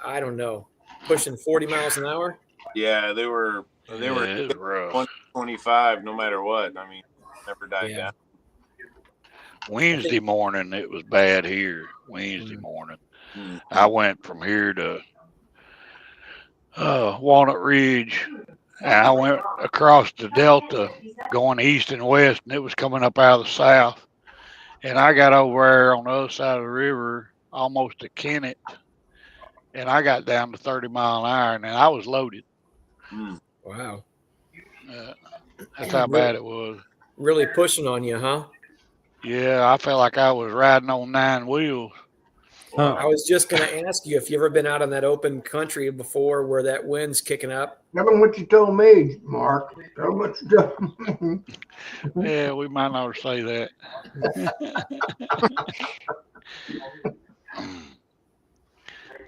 I don't know, pushing 40 miles an hour. Yeah, they were 125 no matter what. I mean, never died down. Wednesday morning it was bad here. Wednesday morning. I went from here to Walnut Ridge, and I went across the Delta going east and west, and it was coming up out of the south. And I got over there on the other side of the river, almost to Kennett, and I got down to 30 mile an hour, and I was loaded. Wow. That's how bad it was. Really pushing on you, huh? Yeah, I felt like I was riding on 9 wheels. I was just going to ask you if you ever been out on that open country before where that wind's kicking up. Remember what you told me, Mark. Remember what you told me. Yeah, we might not say that.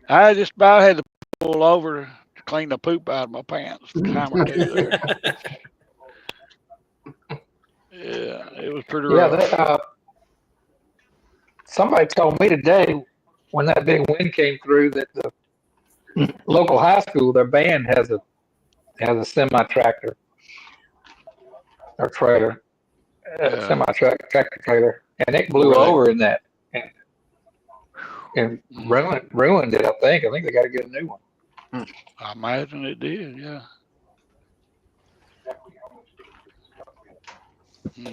I just about had to pull over to clean the poop out of my pants the time I get there. Yeah, it was pretty rough. Somebody told me today when that big wind came through that the local high school, their band has a semi tractor or trailer, semi tractor trailer, and it blew over in that and ruined it. I think they got to get a new one. I imagine it did. Yeah.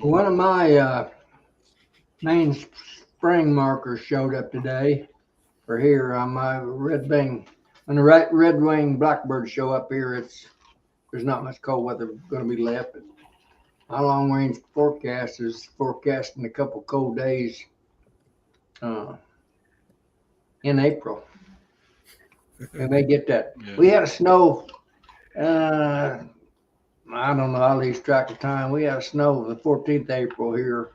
One of my main spring markers showed up today for here on my red-winged. When the red-winged blackbirds show up here, there's not much cold weather going to be left. But my long-range forecast is forecasting a couple cold days in April. and they get that. Yeah. We had a snow. I don't know. I lose track of time. We had a snow the 14th April here.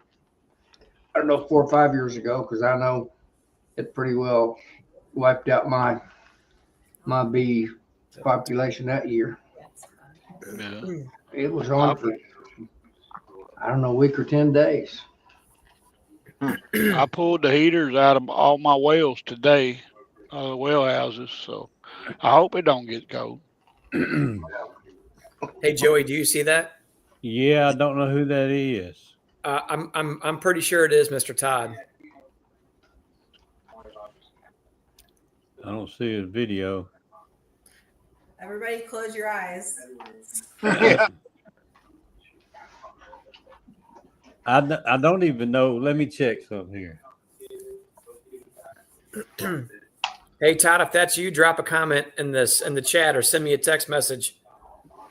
I don't know, 4 or 5 years ago, because I know it pretty well wiped out my bee population that year. Yeah. It was on for, I don't know, a week or 10 days. I pulled the heaters out of all my wells today, the well houses. So I hope it don't get cold. Hey, Joey, do you see that? Yeah, I don't know who that is. I'm pretty sure it is Mr. Todd. I don't see his video. Everybody close your eyes. I don't even know. Let me check something here. Hey, Todd, if that's you, drop a comment in the chat or send me a text message.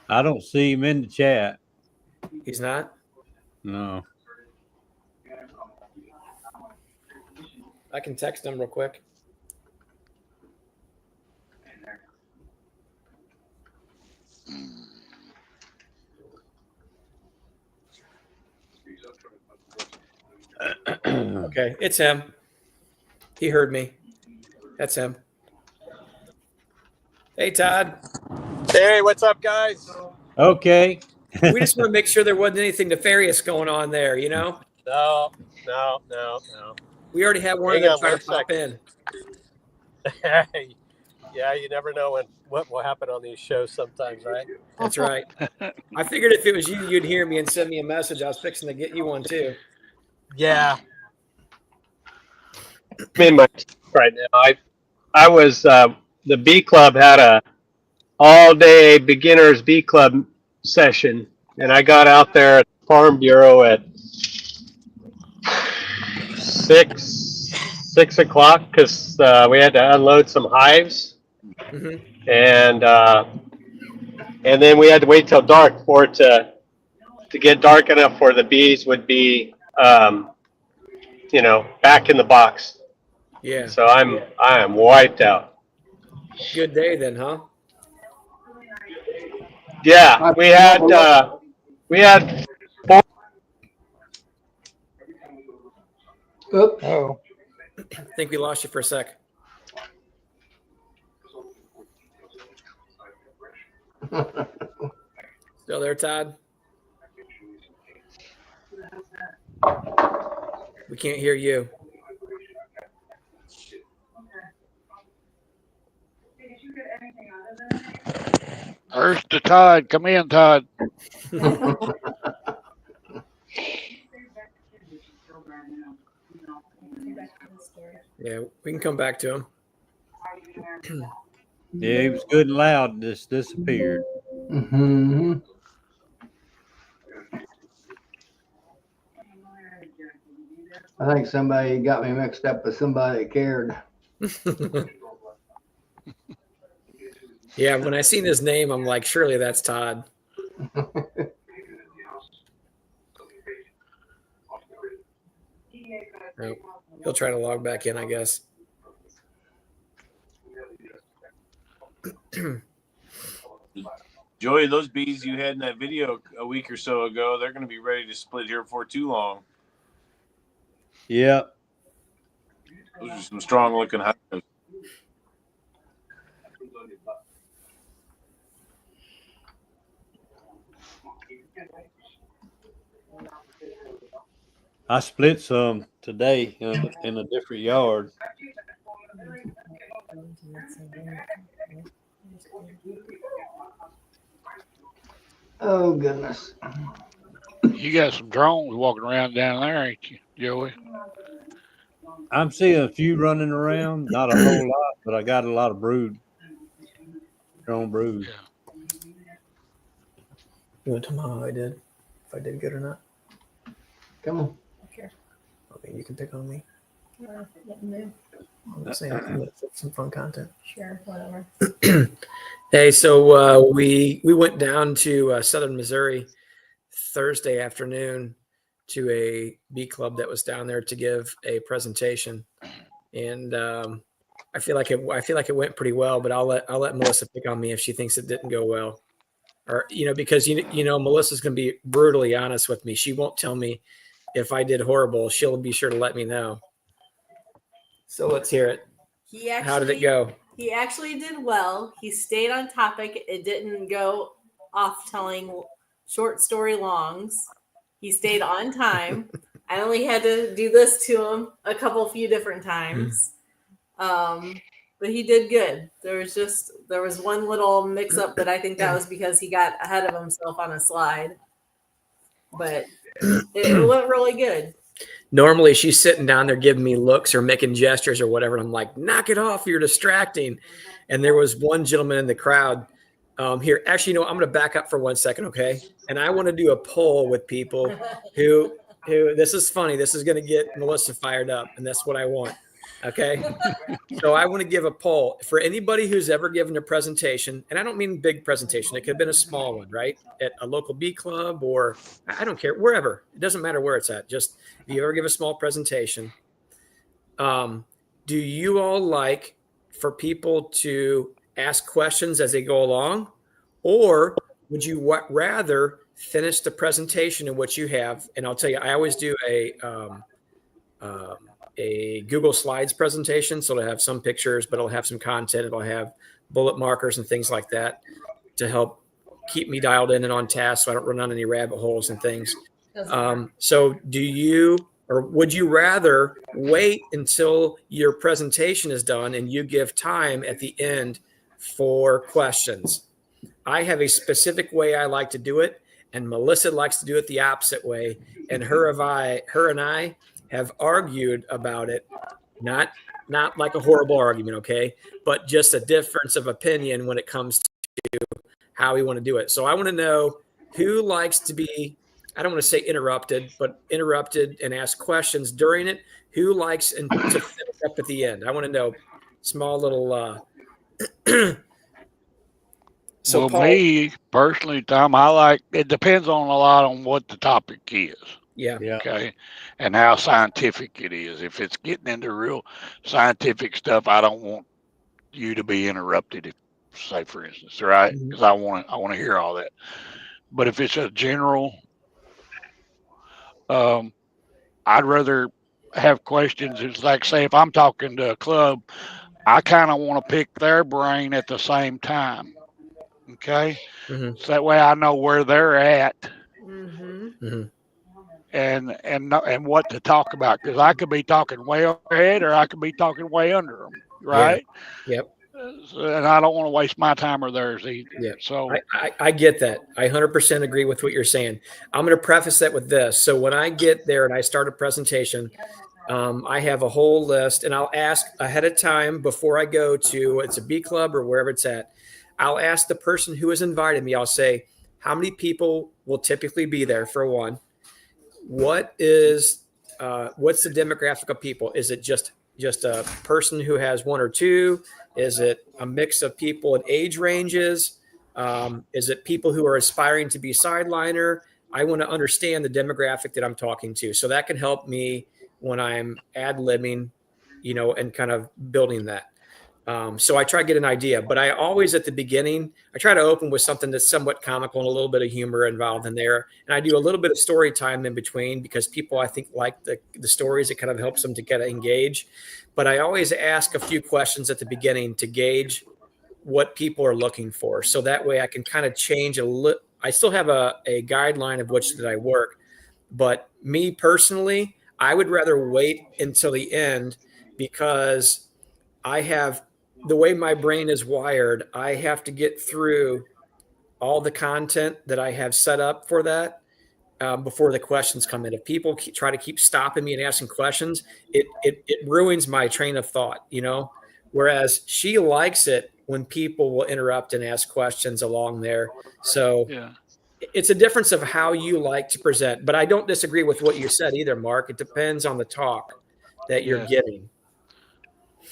I don't see him in the chat. He's not? No. I can text him real quick. Okay, it's him. He heard me. That's him. Hey, Todd. Hey, what's up, guys? Okay. We just want to make sure there wasn't anything nefarious going on there, you know? No. We already had one Hang of them on try to 1 pop second. in. Yeah, you never know what will happen on these shows sometimes, right? That's right. I figured if it was you, you'd hear me and send me a message. I was fixing to get you one too. Yeah. I'm in my right now. I was the bee club had a all day beginners bee club session, and I got out there at the Farm Bureau at 6 o'clock because we had to unload some hives, Mm-hmm. and then we had to wait till dark for it to get dark enough where the bees would be back in the box. Yeah. So I am wiped out. Good day then, huh? Yeah, we had 4. Oops. Oh, I think we lost you for a sec. Still there, Todd? We can't hear you. There's the Todd. Come in, Todd. Yeah, we can come back to him. Yeah, he was good and loud and just disappeared. Mm-hmm. I think somebody got me mixed up with somebody that cared. Yeah, when I seen his name, I'm like, surely that's Todd. Oh, he'll try to log back in, I guess. Joey, those bees you had in that video a week or so ago, they're going to be ready to split here before too long. Yeah. Those are some strong looking hives. I split some today in a different yard. Oh, goodness. You got some drones walking around down there, ain't you, Joey? I'm seeing a few running around, not a whole lot, but I got a lot of drone brood. You want to tell me how I did? If I did good or not? Come on. Okay, you can pick on me. No. I'm just saying, I'm gonna put some fun content. Sure, whatever. Hey, so we went down to Southern Missouri Thursday afternoon to a bee club that was down there to give a presentation, and I feel like it went pretty well, but I'll let Melissa pick on me if she thinks it didn't go well, or because Melissa's going to be brutally honest with me. She won't tell me if I did horrible. She'll be sure to let me know. So let's hear it. How did it go? He actually did well. He stayed on topic. It didn't go off telling short story longs. He stayed on time. I only had to do this to him a few different times. But he did good. There was one little mix up, but I think that was because he got ahead of himself on a slide. But it went really good. Normally she's sitting down there giving me looks or making gestures or whatever. And I'm like, knock it off. You're distracting. And there was one gentleman in the crowd here. Actually, I'm going to back up for 1 second. Okay. And I want to do a poll with people who this is funny. This is going to get Melissa fired up. And that's what I want. Okay. So I want to give a poll for anybody who's ever given a presentation. And I don't mean big presentation. It could have been a small one, right? At a local bee club, or I don't care, wherever. It doesn't matter where it's at. Just if you ever give a small presentation, do you all like for people to ask questions as they go along? Or would you rather finish the presentation in what you have? And I'll tell you, I always do a Google Slides presentation. So it'll have some pictures, but it'll have some content. It'll have bullet markers and things like that to help keep me dialed in and on task so I don't run down any rabbit holes and things. So do you, or would you rather wait until your presentation is done and you give time at the end for questions? I have a specific way I like to do it, and Melissa likes to do it the opposite way. And her and I have argued about it, not like a horrible argument, okay, but just a difference of opinion when it comes to how we want to do it. So I want to know who likes to be, I don't want to say interrupted, but interrupted and ask questions during it. Who likes to finish up at the end? I want to know. Small little. So well, Paul, me personally, Tom, I like, it depends on a lot on what the topic is. Yeah. Okay. And how scientific it is. If it's getting into real scientific stuff, I don't want you to be interrupted, if, say for instance, right? Because I want to hear all that. But if it's a general, I'd rather have questions. It's like, say, if I'm talking to a club, I kind of want to pick their brain at the same time. Okay. So that way I know where they're at. And what to talk about, because I could be talking way overhead or I could be talking way under them, right? Yeah. Yep. And I don't want to waste my time or theirs either. Yeah. So I get that. I 100% agree with what you're saying. I'm going to preface that with this. So when I get there and I start a presentation, I have a whole list, and I'll ask ahead of time before I go to, it's a bee club or wherever it's at. I'll ask the person who has invited me. I'll say, how many people will typically be there, for one? What's the demographic of people? Is it just a person who has one or two? Is it a mix of people in age ranges? Is it people who are aspiring to be sideliner? I want to understand the demographic that I'm talking to. So that can help me when I'm ad-libbing, and kind of building that. So I try to get an idea, but I always at the beginning, I try to open with something that's somewhat comical and a little bit of humor involved in there. And I do a little bit of story time in between because people, I think, like the stories. It kind of helps them to get engaged. But I always ask a few questions at the beginning to gauge what people are looking for. So that way I can kind of change a little. I still have a guideline of which that I work, but me personally, I would rather wait until the end because I have, the way my brain is wired, I have to get through all the content that I have set up for that before the questions come in. If people try to keep stopping me and asking questions, it ruins my train of thought, whereas she likes it when people will interrupt and ask questions along there. So yeah. It's a difference of how you like to present, but I don't disagree with what you said either, Mark. It depends on the talk that you're giving.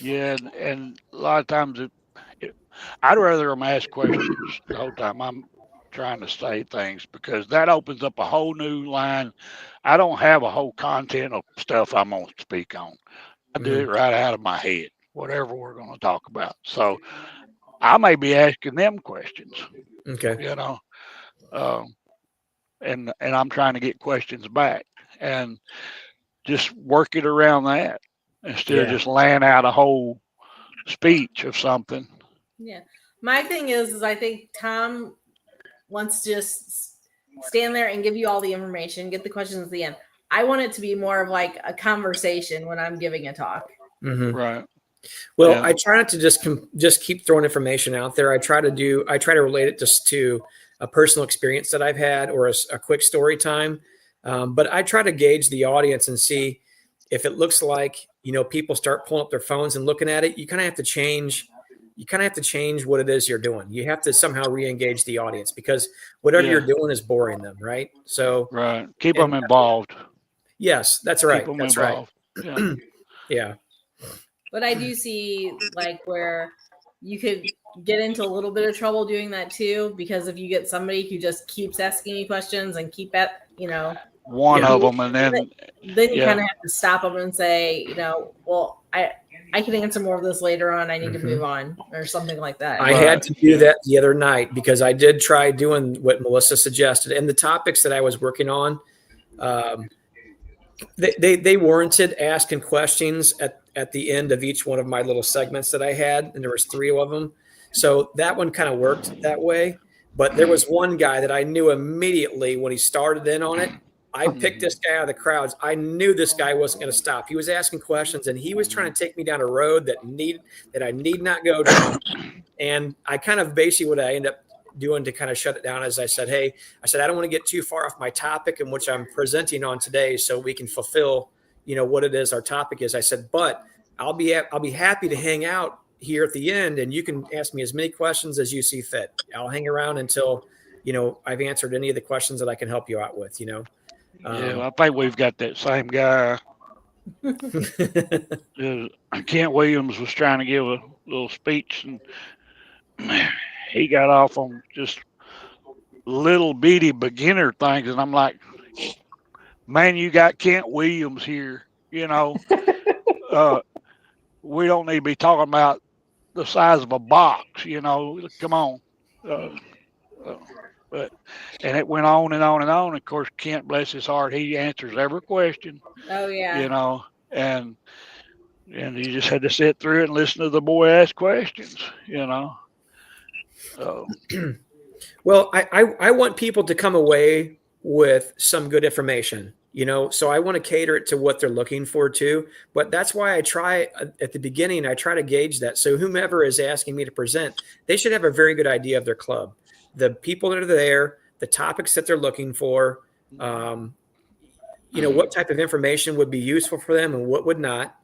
Yeah, and a lot of times I'd rather them ask questions the whole time I'm trying to say things, because that opens up a whole new line. I don't have a whole content of stuff I'm going to speak on. I do it right out of my head. whatever we're going to talk about. So I may be asking them questions, Okay. you know, and I'm trying to get questions back and just work it around that instead of just laying out a whole speech of something. Yeah. My thing is I think Tom wants to just stand there and give you all the information, get the questions at the end. I want it to be more of like a conversation when I'm giving a talk. Mm-hmm. Right. Well, yeah. I try not to just keep throwing information out there. I try to relate it just to a personal experience that I've had or a quick story time. But I try to gauge the audience and see if it looks like, people start pulling up their phones and looking at it. You kind of have to change what it is you're doing. You have to somehow re-engage the audience because whatever you're doing is boring them. Right. So keep them involved. Yes, that's right. Keep them that's involved. right. Yeah. Yeah. But I do see like where you could get into a little bit of trouble doing that too, because if you get somebody who just keeps asking you questions and keep at, one of them, and then you kind of have to stop them and say, well, I can answer more of this later on. I need to move on or something like that. I had to do that the other night because I did try doing what Melissa suggested, and the topics that I was working on, they warranted asking questions at the end of each one of my little segments that I had, and there was 3 of them. So that one kind of worked that way. But there was one guy that I knew immediately when he started in on it. I picked this guy out of the crowds. I knew this guy wasn't going to stop. He was asking questions, and he was trying to take me down a road that I need not go down. And I kind of basically what I ended up doing to kind of shut it down is I said, I don't want to get too far off my topic in which I'm presenting on today, so we can fulfill, what it is our topic is. I said, but I'll be happy to hang out here at the end, and you can ask me as many questions as you see fit. I'll hang around until, I've answered any of the questions that I can help you out with, I think we've got that same guy. Kent Williams was trying to give a little speech, and he got off on just little bitty beginner things, and I'm like, man, you got Kent Williams here, we don't need to be talking about the size of a box, come on. And it went on and on and on. Of course, Kent, bless his heart, he answers every question. Oh yeah. And you just had to sit through it and listen to the boy ask questions, Well, I want people to come away with some good information, so I want to cater it to what they're looking for too. But that's why I try at the beginning, I try to gauge that. So whomever is asking me to present, they should have a very good idea of their club, the people that are there, the topics that they're looking for, what type of information would be useful for them and what would not.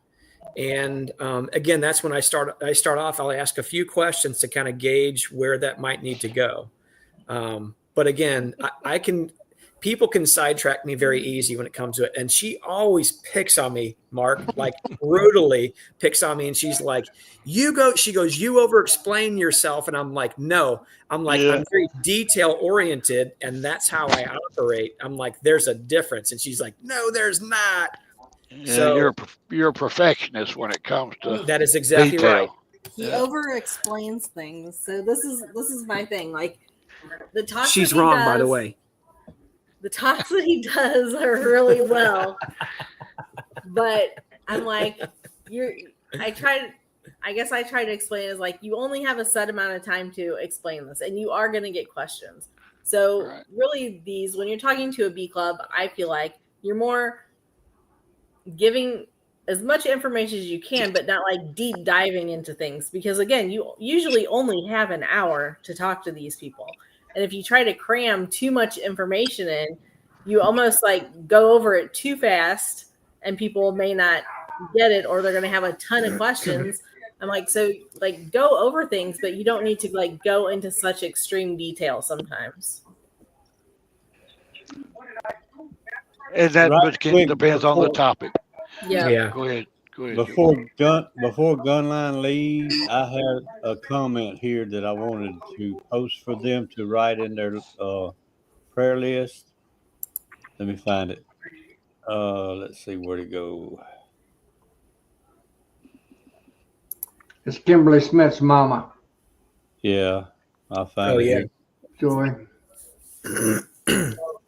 And again, that's when I start off, I'll ask a few questions to kind of gauge where that might need to go. But again, people can sidetrack me very easy when it comes to it. And she always picks on me, Mark, like brutally picks on me. And she's like, you over explain yourself. And I'm like, no, I'm very detail oriented. And that's how I operate. I'm like, there's a difference. And she's like, no, there's not. Yeah, so you're a perfectionist when it comes to that is exactly detail. Right. He over explains things. So this is my thing. Like the talks she's wrong, by the way. The talks that he does are really well, but I'm like, I try to explain is like, you only have a set amount of time to explain this, and you are going to get questions. So really when you're talking to a bee club, I feel like you're more giving as much information as you can, but not like deep diving into things, because again, you usually only have an hour to talk to these people. And if you try to cram too much information in, you almost like go over it too fast and people may not get it, or they're going to have a ton of questions. I'm like, so like go over things, but you don't need to like go into such extreme detail sometimes. And that depends on the topic. Yeah. Go ahead. Before Gunline leaves, I had a comment here that I wanted to post for them to write in their prayer list. Let me find it. Let's see where to go. It's Kimberly Smith's mama, Yeah, I'll find Oh, it yeah. here. Joy.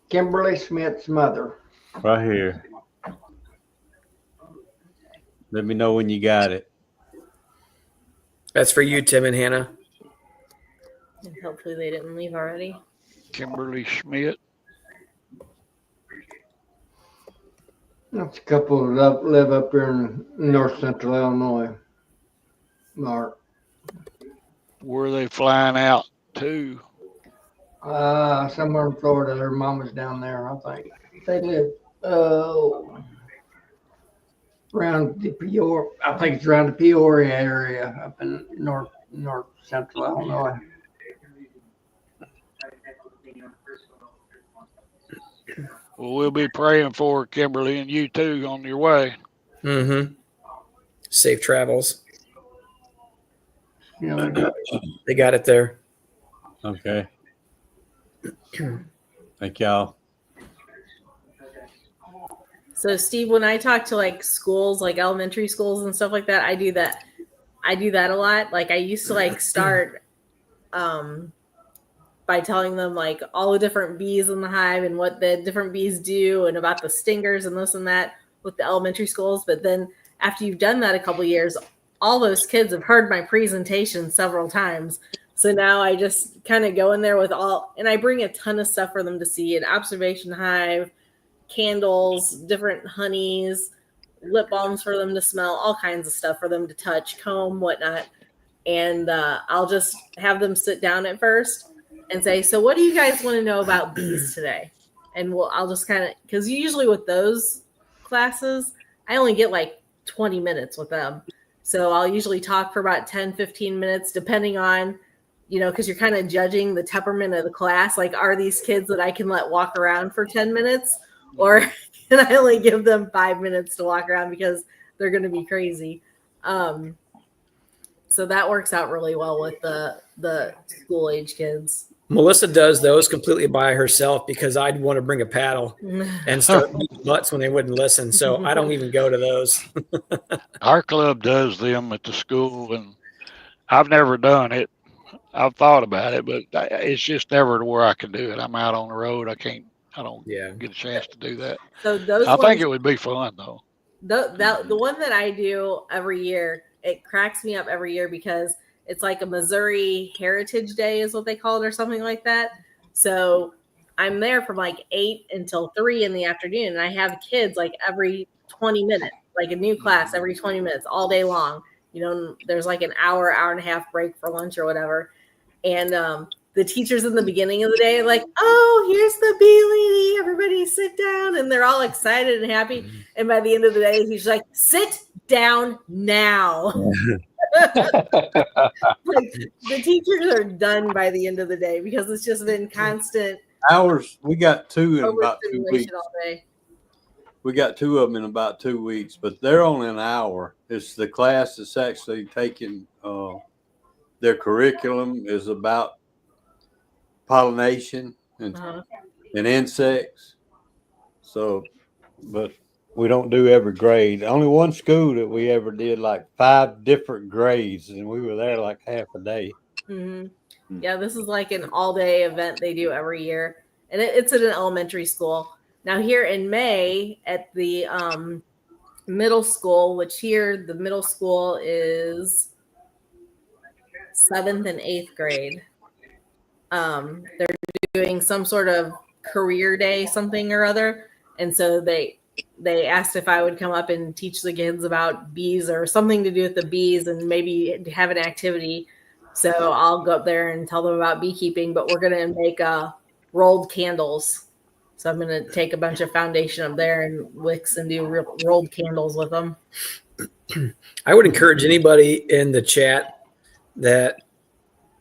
Kimberly Smith's mother. Right here. Let me know when you got it. That's for you, Tim and Hannah. And hopefully they didn't leave already. Kimberly Schmidt. That's a couple that live up here in north central Illinois. Mark. Where are they flying out to? Somewhere in Florida. Their mama's down there, I think. They live around the Peoria. I think it's around the Peoria area up in north central Illinois. Well, we'll be praying for Kimberly and you too on your way. Mm-hmm. Safe travels. You know, They got it there. Okay. Thank y'all. So Steve, when I talk to like schools, like elementary schools and stuff like that, I do that a lot. Like I used to like start by telling them like all the different bees in the hive and what the different bees do and about the stingers and this and that with the elementary schools. But then after you've done that a couple of years, all those kids have heard my presentation several times. So now I just kind of go in there with and I bring a ton of stuff for them to see, an observation hive, candles, different honeys, lip balms for them to smell, all kinds of stuff for them to touch, comb, whatnot. And I'll just have them sit down at first and say, so what do you guys want to know about bees today? And I'll just kind of, because usually with those classes, I only get like 20 minutes with them. So I'll usually talk for about 10, 15 minutes, depending on, because you're kind of judging the temperament of the class. Like, are these kids that I can let walk around for 10 minutes? Or can I only give them 5 minutes to walk around because they're going to be crazy? So that works out really well with the school age kids. Melissa does those completely by herself because I'd want to bring a paddle and start beating butts when they wouldn't listen. So I don't even go to those. Our club does them at the school, and I've never done it. I've thought about it, but it's just never to where I can do it. I'm out on the road. I don't get a chance to do that. So I think it would be fun though. The one that I do every year, it cracks me up every year because it's like a Missouri Heritage Day is what they call it or something like that. So I'm there from like 8 until 3 in the afternoon. And I have kids like every 20 minutes, like a new class every 20 minutes all day long. There's like an hour and a half break for lunch or whatever. And the teachers in the beginning of the day are like, oh, here's the bee lady. Everybody sit down. And they're all excited and happy. And by the end of the day, he's like, sit down now. Like, the teachers are done by the end of the day because it's just been constant hours. We got 2 in about 2 weeks. All day. We got 2 of them in about 2 weeks, but they're only an hour. It's the class that's actually taking their curriculum is about pollination and insects. So, but we don't do every grade. Only one school that we ever did like 5 different grades, and we were there like half a day. Mm-hmm. Yeah, this is like an all-day event they do every year, and it's at an elementary school. Now here in May at the middle school, which here the middle school is 7th and 8th grade. They're doing some sort of career day, something or other, and so they asked if I would come up and teach the kids about bees or something to do with the bees and maybe have an activity. So I'll go up there and tell them about beekeeping, but we're going to make rolled candles. So I'm going to take a bunch of foundation up there and wicks and do rolled candles with them. I would encourage anybody in the chat that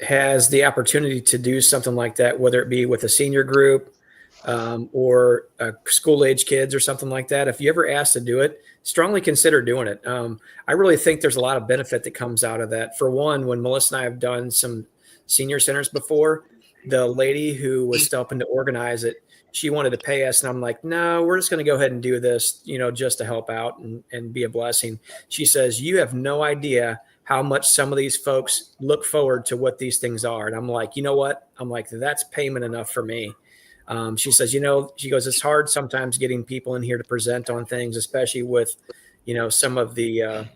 has the opportunity to do something like that, whether it be with a senior group, or school age kids or something like that. If you ever asked to do it, strongly consider doing it. I really think there's a lot of benefit that comes out of that. For one, when Melissa and I have done some senior centers before, the lady who was helping to organize it, she wanted to pay us. And I'm like, no, we're just going to go ahead and do this, just to help out and be a blessing. She says, you have no idea how much some of these folks look forward to what these things are. And I'm like, you know what? I'm like, that's payment enough for me. She says, she goes, it's hard sometimes getting people in here to present on things, especially with, some of the,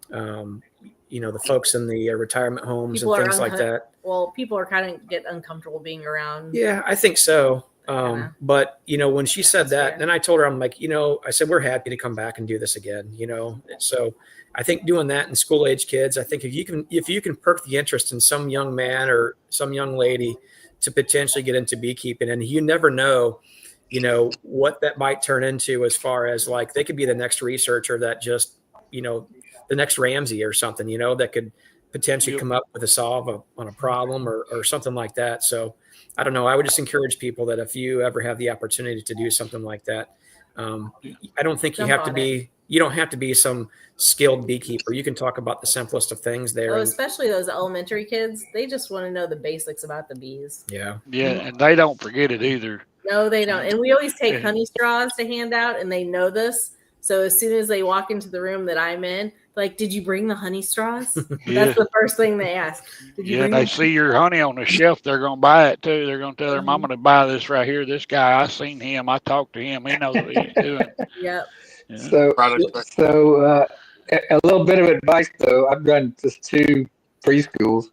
the folks in the retirement homes People and things like that. Well, people are kind of get uncomfortable being around. Yeah, I think so. But when she said that, then I told her, I'm like, I said, we're happy to come back and do this again, So I think doing that in school age kids, I think if you can perk the interest in some young man or some young lady to potentially get into beekeeping, and you never know, what that might turn into as far as like, they could be the next researcher that just, the next Ramsey or something, that could potentially come up with a solve on a problem or something like that. So I don't know. I would just encourage people that if you ever have the opportunity to do something like that, I don't think you don't have to be some skilled beekeeper. You can talk about the simplest of things there. Oh, especially those elementary kids. They just want to know the basics about the bees. Yeah. Yeah. And they don't forget it either. No, they don't. And we always take honey straws to hand out, and they know this. So as soon as they walk into the room that I'm in, like, did you bring the honey straws? That's the first thing they ask. They see your honey on the shelf, they're going to buy it too. They're going to tell their mama to buy this right here. This guy, I seen him. I talked to him. He knows what he's doing. Yep. Yeah. So a little bit of advice though. I've done just 2 preschools.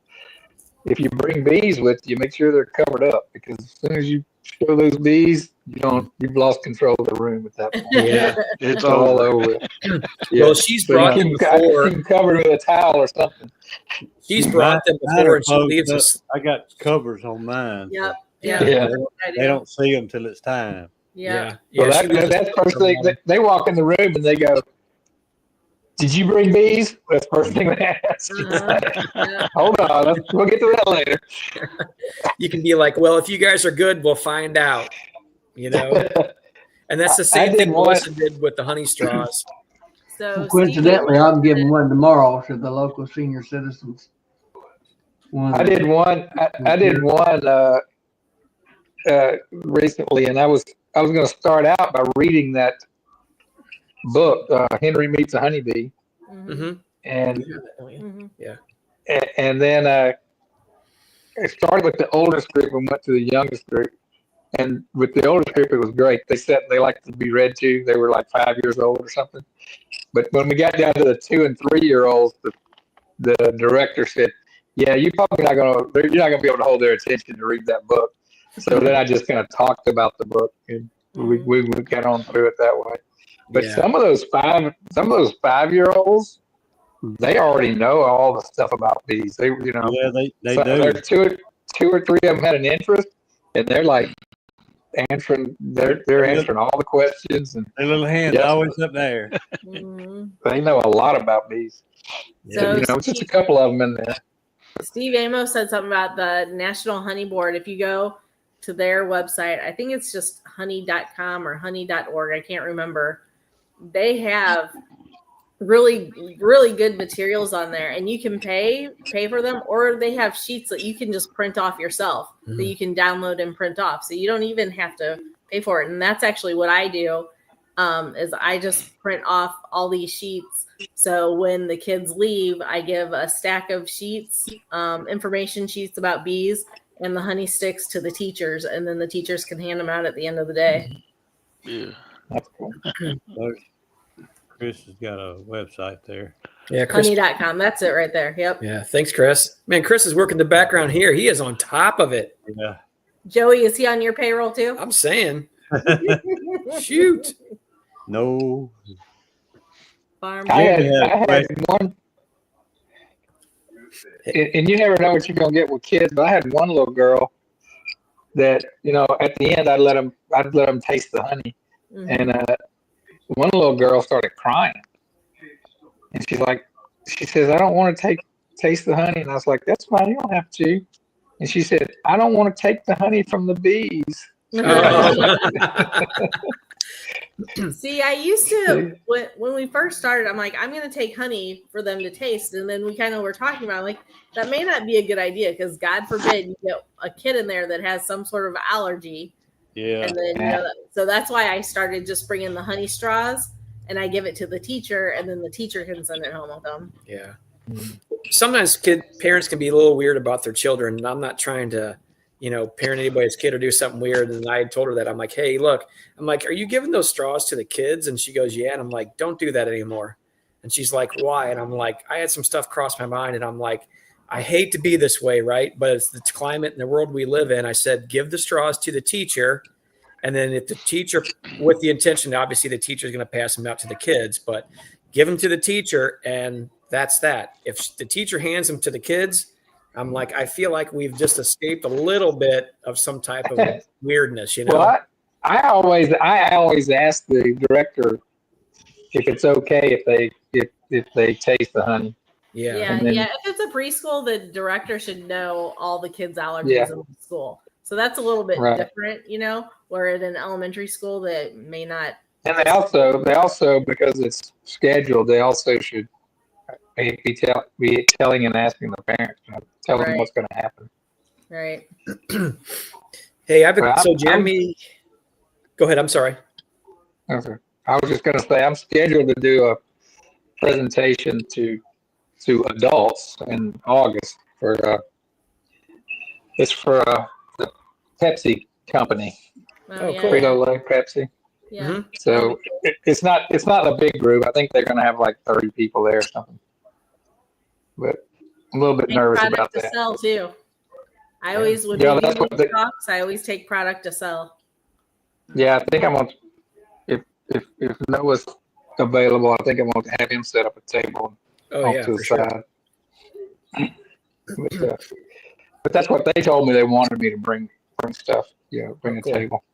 If you bring bees with you, make sure they're covered up, because as soon as you show those bees, you've lost control of the room at that point. Yeah, it's all over. Yeah. Well, she's brought them before. Keep covered with a towel or something. She's brought them before, and she leaves us. I got covers on mine. Yep. Yeah. They don't see them till it's time. Yeah. Well, that's first thing. They walk in the room and they go, "Did you bring bees?" That's the first thing they ask. Hold on, we'll get to that later. You can be like, "Well, if you guys are good, we'll find out." And that's the same thing Melissa did with the honey straws. So coincidentally, I'm giving one tomorrow to the local senior citizens. I did one. I did one recently, and I was going to start out by reading that book, Henry Meets a Honeybee, and and then I started with the oldest group and went to the youngest group. And with the oldest group, it was great. They liked to be read to. They were like 5 years old or something. But when we got down to the 2 and 3 year olds, the director said, "Yeah, you're not going to be able to hold their attention to read that book." So then I just kind of talked about the book, and we got on through it that way. But some of those 5 year olds, they already know all the stuff about bees. They do. There's two or three of them had an interest, and they're like answering. They're answering all the questions, and their little hands always up there. They know a lot about bees. So just a couple of them in there. Steve Amos said something about the National Honey Board. If you go to their website, I think it's just honey.com or honey.org. I can't remember. They have really, really good materials on there, and you can pay for them, or they have sheets that you can just print off yourself that you can download and print off. So you don't even have to pay for it. And that's actually what I do, is I just print off all these sheets. So when the kids leave, I give a stack of sheets, information sheets about bees, and the honey sticks to the teachers, and then the teachers can hand them out at the end of the day. Yeah. That's cool. Chris has got a website there. Yeah, Chris. Honey.com. That's it right there. Yep. Yeah. Thanks, Chris. Man, Chris is working the background here. He is on top of it. Yeah. Joey, is he on your payroll too? I'm saying. Shoot. No. Farm. I had one. And you never know what you're going to get with kids, but I had one little girl that, at the end, I'd let them taste the honey. And one little girl started crying. And she says, "I don't want to taste the honey." And I was like, "That's fine, you don't have to." And she said, "I don't want to take the honey from the bees." See, I used to, when we first started, I'm like, I'm going to take honey for them to taste. And then we kind of were talking about, like, that may not be a good idea, because God forbid you get a kid in there that has some sort of allergy. Yeah. And then, so that's why I started just bringing the honey straws, and I give it to the teacher, and then the teacher can send it home with them. Yeah. sometimes parents can be a little weird about their children, and I'm not trying to, parent anybody's kid or do something weird. And I told her that. I'm like, hey, look, I'm like, are you giving those straws to the kids? And she goes, yeah. And I'm like, don't do that anymore. And she's like, why? And I'm like, I had some stuff cross my mind, and I'm like, I hate to be this way, right? But it's the climate and the world we live in. I said, give the straws to the teacher. And then if the teacher, with the intention, obviously the teacher is going to pass them out to the kids, but give them to the teacher, and that's that. If the teacher hands them to the kids, I'm like, I feel like we've just escaped a little bit of some type of weirdness, Well, I always ask the director if it's okay if they taste the honey. Yeah. If it's a preschool, the director should know all the kids' allergies in the school. So that's a little bit different, where at an elementary school that may not. And they also because it's scheduled, they also should be telling and asking the parents, tell them what's going to happen. Right. Hey, Jeremy, go ahead. I'm sorry. Okay. I was just going to say I'm scheduled to do a presentation to adults in August for it's for the Pepsi company. Cool. Frito-Lay Pepsi. Yeah. Mm-hmm. So it's not a big group. I think they're going to have like 30 people there or something. But I'm a little bit nervous about that. To sell too. I always would. Talks. I always take product to sell. Yeah, I think I'm on. If Noah's available, I think I'm going to have him set up a table to the side. Sure. But that's what they told me. They wanted me to bring stuff. Bring a table.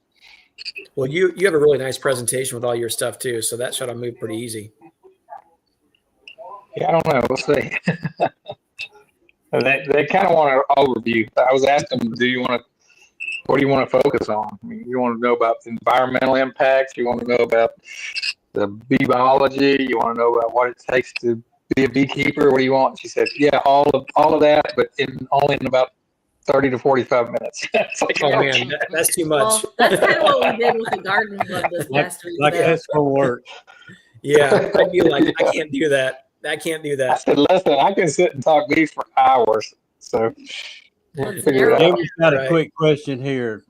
Well, you have a really nice presentation with all your stuff too, so that should move pretty easy. Yeah, I don't know. We'll see. They kind of want an overview. I was asking them, what do you want to focus on? I mean, you want to know about the environmental impacts? You want to know about the bee biology? You want to know about what it takes to be a beekeeper? What do you want? She said, yeah, all of that, but only in about 30 to 45 minutes. Like, oh man, that's too much. Well, that's kind of what we did with the garden club this past week. Like that's for work. Yeah, I'd be like, I can't do that. I said, listen, I can sit and talk bees for hours. So we'll figure it out. Jamie's got a quick question here.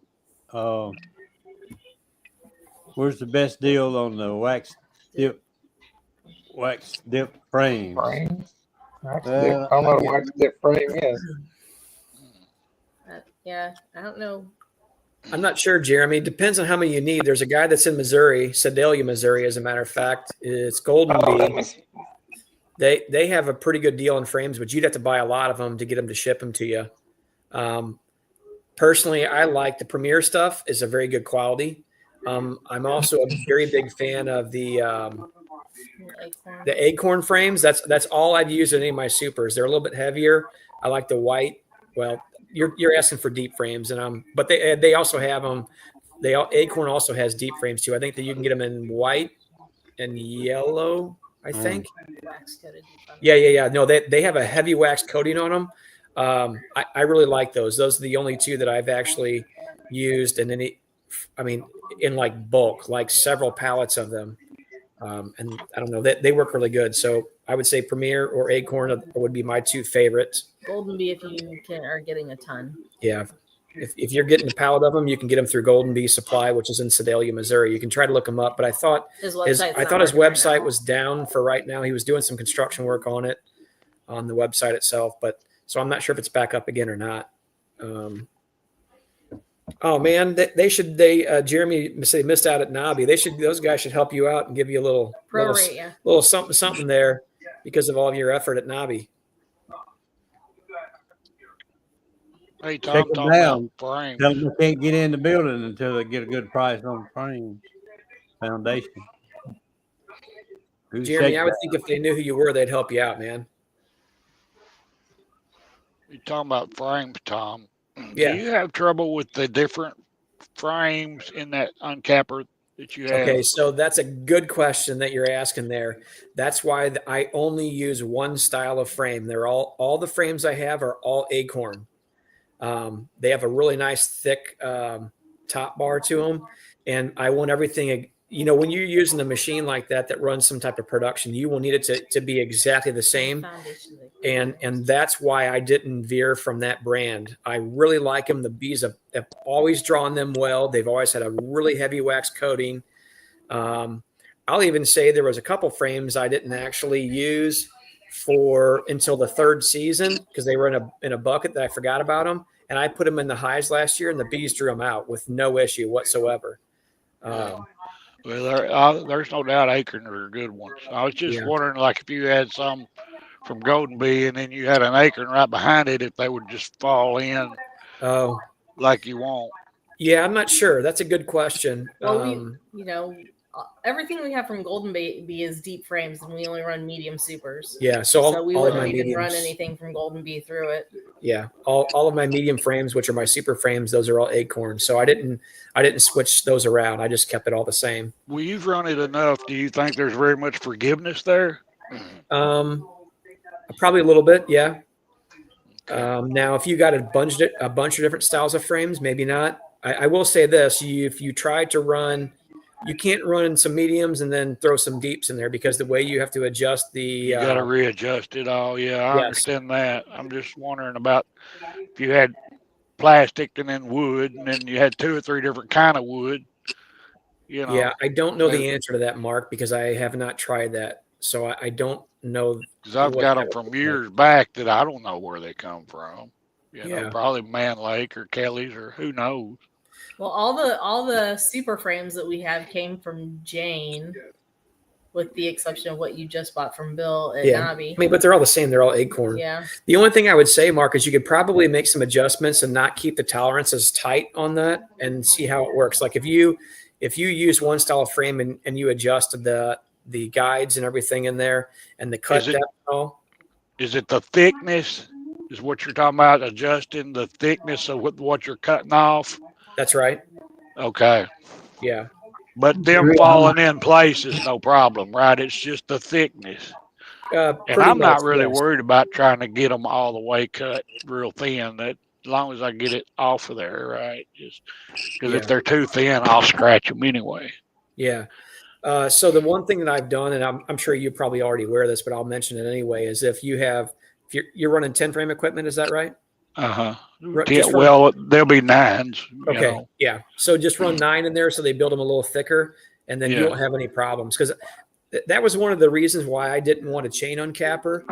Where's the best deal on the wax dip frames? I don't know what wax dip frame is. Yeah, I don't know. I'm not sure, Jeremy. Depends on how many you need. There's a guy that's in Missouri, Sedalia, Missouri, as a matter of fact. It's Golden Bee. They have a pretty good deal on frames, but you'd have to buy a lot of them to get them to ship them to you. Personally, I like the Premier stuff. It's a very good quality. I'm also a very big fan of the Acorn frames. That's all I've used in any of my supers. They're a little bit heavier. I like the white. Well, you're asking for deep frames, but they also have them. Acorn also has deep frames too. I think that you can get them in white and yellow. I think. Yeah. No, they have a heavy wax coating on them. I really like those. Those are the only two that I've actually used, and in like bulk, like several pallets of them. And I don't know, they work really good. So I would say Premier or Acorn would be my two favorites. Golden Bee, if you are getting a ton. Yeah. If you're getting a pallet of them, you can get them through Golden Bee Supply, which is in Sedalia, Missouri. You can try to look them up, but I thought his website was down for right now. He was doing some construction work on it, on the website itself, so I'm not sure if it's back up again or not. Oh man, Jeremy said he missed out at Nobby. Those guys should help you out and give you a little something there because of all of your effort at Nobby. Hey, Check them down. Frames. Tell them they can't get in the building until they get a good price on frames. Foundation. Jeremy, I would think if they knew who you were, they'd help you out, man. You're talking about frames, Tom. Yeah. Do you have trouble with the different frames in that uncapper that you have? Okay, so that's a good question that you're asking there. That's why I only use one style of frame. They're all the frames I have are all Acorn. They have a really nice thick top bar to them, and I want everything when you're using a machine like that runs some type of production, you will need it to be exactly the same. And that's why I didn't veer from that brand. I really like them. The bees have always drawn them well. They've always had a really heavy wax coating. I'll even say there was a couple frames I didn't actually use until the third season because they were in a bucket that I forgot about them. And I put them in the hives last year and the bees drew them out with no issue whatsoever. Well, there's no doubt acorn are good ones. I was just wondering, like, if you had some from Golden Bee and then you had an acorn right behind it, if they would just fall in like you want. Yeah, I'm not sure. That's a good question. Well, everything we have from Golden Bee is deep frames, and we only run medium supers. Yeah, so we wouldn't even run anything from Golden Bee through it. Yeah, all of my medium frames, which are my super frames, those are all acorn. So I didn't switch those around. I just kept it all the same. Well, you've run it enough. Do you think there's very much forgiveness there? Probably a little bit, yeah. Now, if you got a bunch of different styles of frames, maybe not. I will say this: if you try to run. You can't run some mediums and then throw some deeps in there because the way you have to adjust you got to readjust it all. Yeah, I understand that. I'm just wondering about if you had plastic and then wood, and then you had 2 or 3 different kind of wood. Yeah, I don't know the answer to that, Mark, because I have not tried that, so I don't know. Because I've got them from years back that I don't know where they come from. Probably Man Lake or Kelly's or who knows. Well, all the super frames that we have came from Jane, with the exception of what you just bought from Bill at Nobby. I mean, but they're all the same. They're all acorn. Yeah. The only thing I would say, Mark, is you could probably make some adjustments and not keep the tolerances tight on that and see how it works. Like if you use one style of frame and you adjusted the guides and everything in there and the cut depth and all. Is it the thickness? Is what you're talking about? Adjusting the thickness of what you're cutting off? That's right. Okay. Yeah. But them falling in place is no problem, right? It's just the thickness. And I'm not really worried about trying to get them all the way cut real thin. That as long as I get it off of there, right? Just because if they're too thin, I'll scratch them anyway. Yeah. So the one thing that I've done, and I'm sure you probably already aware of this, but I'll mention it anyway, is if you're running 10 frame equipment, is that right? Well, there'll be 9s. Okay. Yeah. So just run 9 in there so they build them a little thicker, and then you won't have any problems. Because that was one of the reasons why I didn't want a chain uncapper.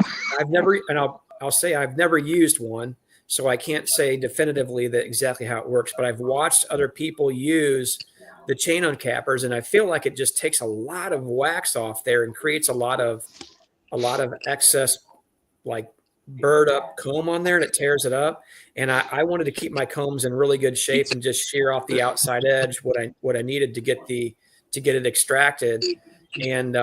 I'll say I've never used one, so I can't say definitively that exactly how it works. But I've watched other people use the chain uncappers, and I feel like it just takes a lot of wax off there and creates a lot of excess, like, bird up comb on there, and it tears it up. And I wanted to keep my combs in really good shape and just shear off the outside edge what I needed to get it extracted. And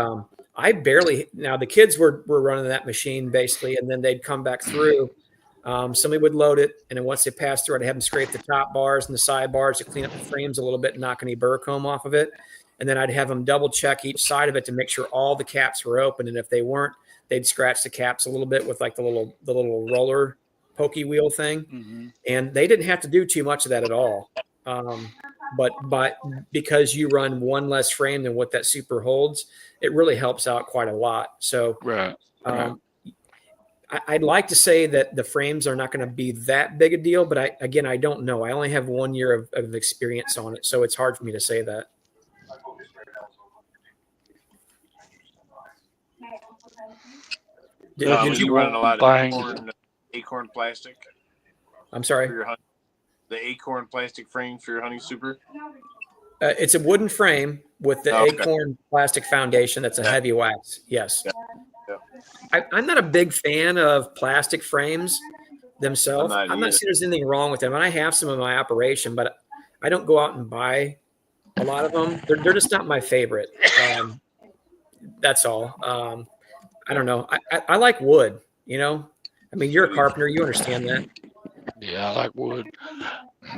I barely, now the kids were running that machine basically, and then they'd come back through. Somebody would load it, and then once they passed through, I'd have them scrape the top bars and the side bars to clean up the frames a little bit and knock any burr comb off of it. And then I'd have them double check each side of it to make sure all the caps were open. And if they weren't, they'd scratch the caps a little bit with like the little roller pokey wheel thing. Mm-hmm. And they didn't have to do too much of that at all. But because you run one less frame than what that super holds, it really helps out quite a lot. So I'd like to say that the frames are not going to be that big a deal, but I don't know. I only have 1 year of experience on it, so it's hard for me to say that. Did you run a lot of acorn plastic? I'm sorry? The acorn plastic frame for your honey super? It's a wooden frame with the acorn plastic foundation. That's a heavy wax. Yes. Yeah. I'm not a big fan of plastic frames themselves. I'm not saying there's anything wrong with them. And I have some in my operation, but I don't go out and buy a lot of them. They're just not my favorite. That's all. I don't know. I like wood, I mean, you're a carpenter. You understand that. Yeah, I like wood.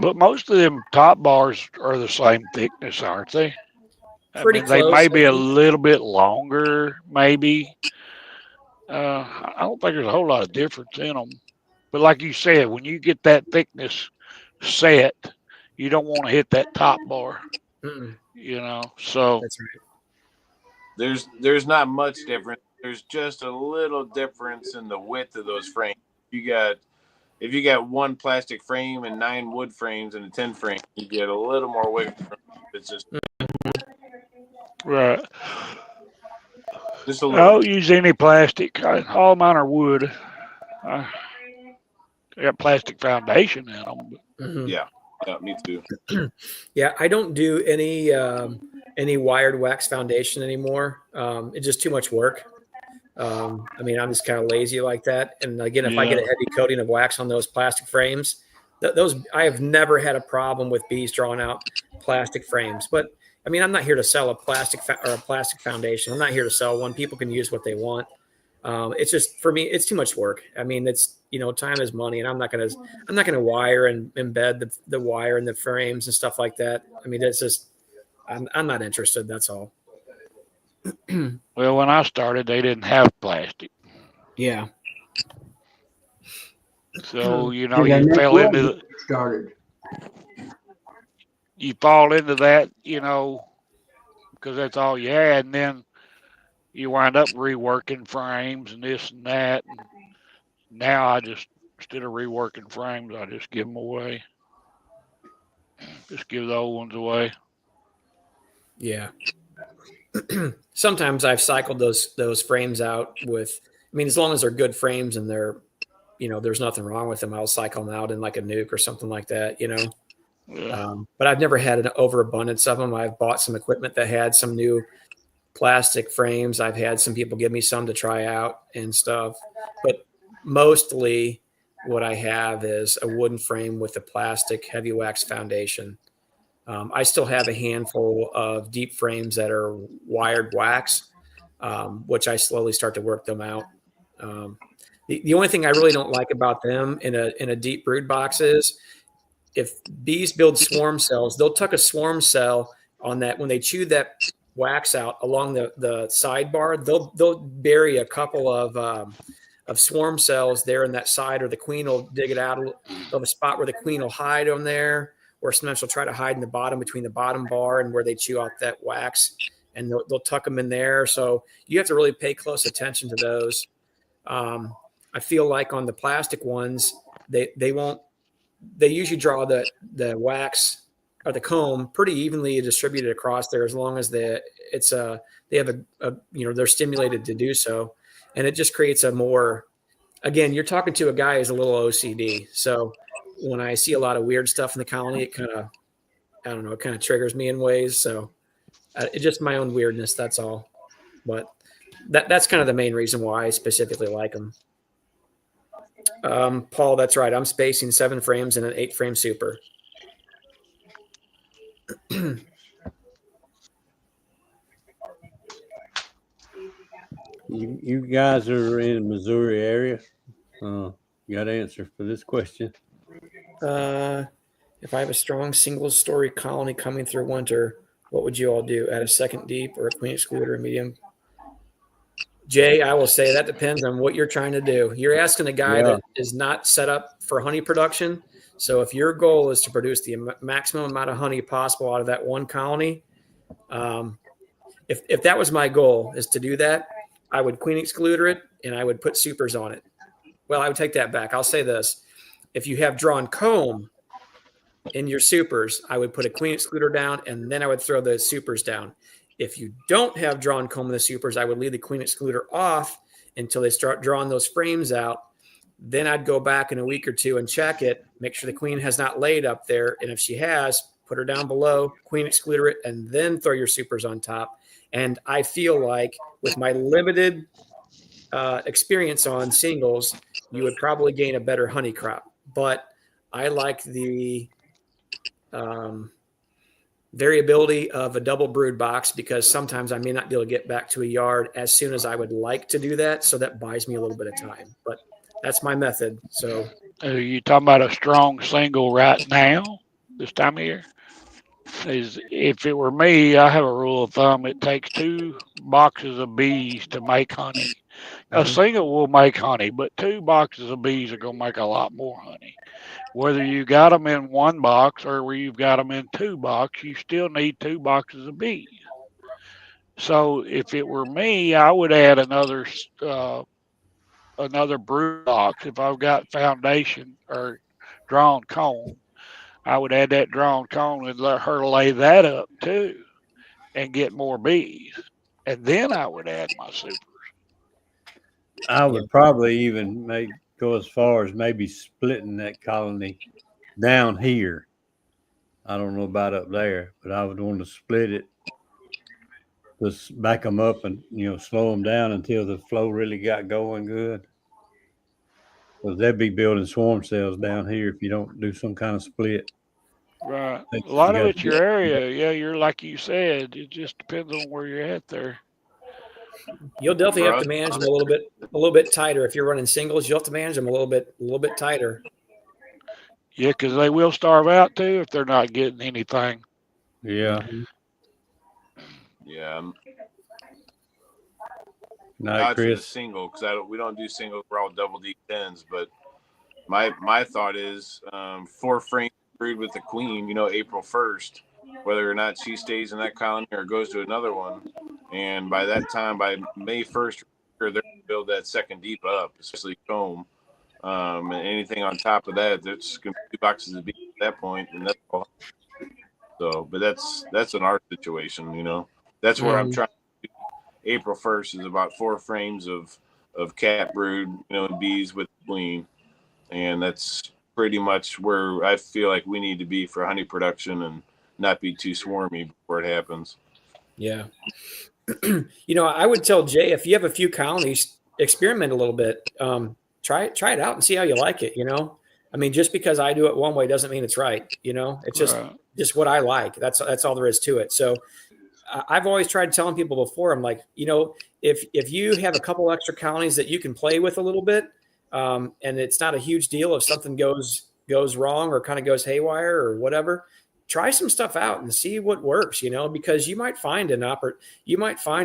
But most of them top bars are the same thickness, aren't they? Pretty close. They may be a little bit longer, maybe. I don't think there's a whole lot of difference in them. But like you said, when you get that thickness set, you don't want to hit that top bar. Mm-mm. So That's right. There's not much difference. There's just a little difference in the width of those frames. If you got one plastic frame and 9 wood frames and a 10 frame, you get a little more wiggle room. It's just right. a I little. don't use any plastic. All mine are wood. I got plastic foundation in them. Mhm. Yeah, me too. Yeah, I don't do any wired wax foundation anymore. It's just too much work. I mean, I'm just kind of lazy like that. And again, if I get a heavy coating of wax on those plastic frames, those I have never had a problem with bees drawing out plastic frames. But I mean, I'm not here to sell a plastic or a plastic foundation. I'm not here to sell one. People can use what they want. It's just for me, it's too much work. I mean, it's time is money, and I'm not gonna wire and embed the wire in the frames and stuff like that. I mean, it's just I'm not interested. That's all. Well, when I started, they didn't have plastic. Yeah. So, Yeah, you fell into started. you fall into that, because that's all you had, and then you wind up reworking frames and this and that. And now I just, instead of reworking frames, I just give them away. Just give the old ones away. Yeah. Sometimes I've cycled those frames out with, I mean, as long as they're good frames and they're, there's nothing wrong with them, I'll cycle them out in like a nuke or something like that, Yeah. But I've never had an overabundance of them. I've bought some equipment that had some new plastic frames. I've had some people give me some to try out and stuff, but mostly what I have is a wooden frame with a plastic heavy wax foundation. I still have a handful of deep frames that are wired wax, which I slowly start to work them out. The only thing I really don't like about them in a deep brood box is if bees build swarm cells, they'll tuck a swarm cell on that. When they chew that wax out along the sidebar, they'll bury a couple of swarm cells there in that side, or the queen will dig it out. They'll have a spot where the queen will hide on there, or sometimes she'll try to hide in the bottom between the bottom bar and where they chew out that wax, and they'll tuck them in there. So you have to really pay close attention to those. I feel like on the plastic ones, they usually draw the wax or the comb pretty evenly distributed across there, as long as they have they're stimulated to do so. And it just creates a more, again, you're talking to a guy who's a little OCD. So when I see a lot of weird stuff in the colony, it kind of triggers me in ways. So it's just my own weirdness. That's all. But that's kind of the main reason why I specifically like them. Paul, that's right. I'm spacing 7 frames in an 8-frame super. You guys are in the Missouri area. You got an answer for this question? If I have a strong single-story colony coming through winter, what would you all do? Add a second deep or a queen excluder, medium? Jay, I will say that depends on what you're trying to do. You're asking a guy that is not set up for honey production. So if your goal is to produce the maximum amount of honey possible out of that one colony, if that was my goal, is to do that, I would queen excluder it and I would put supers on it. Well, I would take that back. I'll say this. If you have drawn comb in your supers, I would put a queen excluder down and then I would throw the supers down. If you don't have drawn comb in the supers, I would leave the queen excluder off until they start drawing those frames out. Then I'd go back in a week or two and check it, make sure the queen has not laid up there. And if she has, put her down below, queen excluder it, and then throw your supers on top. And I feel like with my limited experience on singles, you would probably gain a better honey crop. But I like the variability of a double brood box, because sometimes I may not be able to get back to a yard as soon as I would like to do that. So that buys me a little bit of time, but that's my method. So are you talking about a strong single right now, this time of year? If it were me, I have a rule of thumb. It takes 2 boxes of bees to make honey. A single will make honey, but 2 boxes of bees are going to make a lot more honey. Whether you got them in 1 box or where you've got them in 2 boxes, you still need 2 boxes of bees. So if it were me, I would add another brood box. If I've got foundation or drawn comb, I would add that drawn comb and let her lay that up too and get more bees. And then I would add my super. I would probably even go as far as maybe splitting that colony down here. I don't know about up there, but I would want to split it, just back them up and slow them down until the flow really got going good. Because they'd be building swarm cells down here if you don't do some kind of split. Right. A lot of it's your area. Yeah, you're like you said. It just depends on where you're at there. You'll definitely have to manage them a little bit tighter. If you're running singles, you'll have to manage them a little bit tighter. Yeah, because they will starve out too if they're not getting anything. Yeah. Yeah. Not Chris. Single because we don't do single. We're all double D 10s. But my thought is 4 frames brood with the queen. April 1st, whether or not she stays in that colony or goes to another one. And by that time, by May 1st, they're going to build that second deep up, especially comb. And anything on top of that, there's going to be 2 boxes of bees at that point, and that's all. So, but that's in our situation, That's where I'm trying. April 1st is about 4 frames of cat brood, and bees with queen, and that's pretty much where I feel like we need to be for honey production and not be too swarmy before it happens. Yeah. I would tell Jay, if you have a few colonies, experiment a little bit. Try it out and see how you like it. I mean, just because I do it one way doesn't mean it's right. It's just what I like. That's all there is to it. So I've always tried telling people before, I'm like, if you have a couple extra colonies that you can play with a little bit, and it's not a huge deal if something goes wrong or kind of goes haywire or whatever, try some stuff out and see what works, because you might find a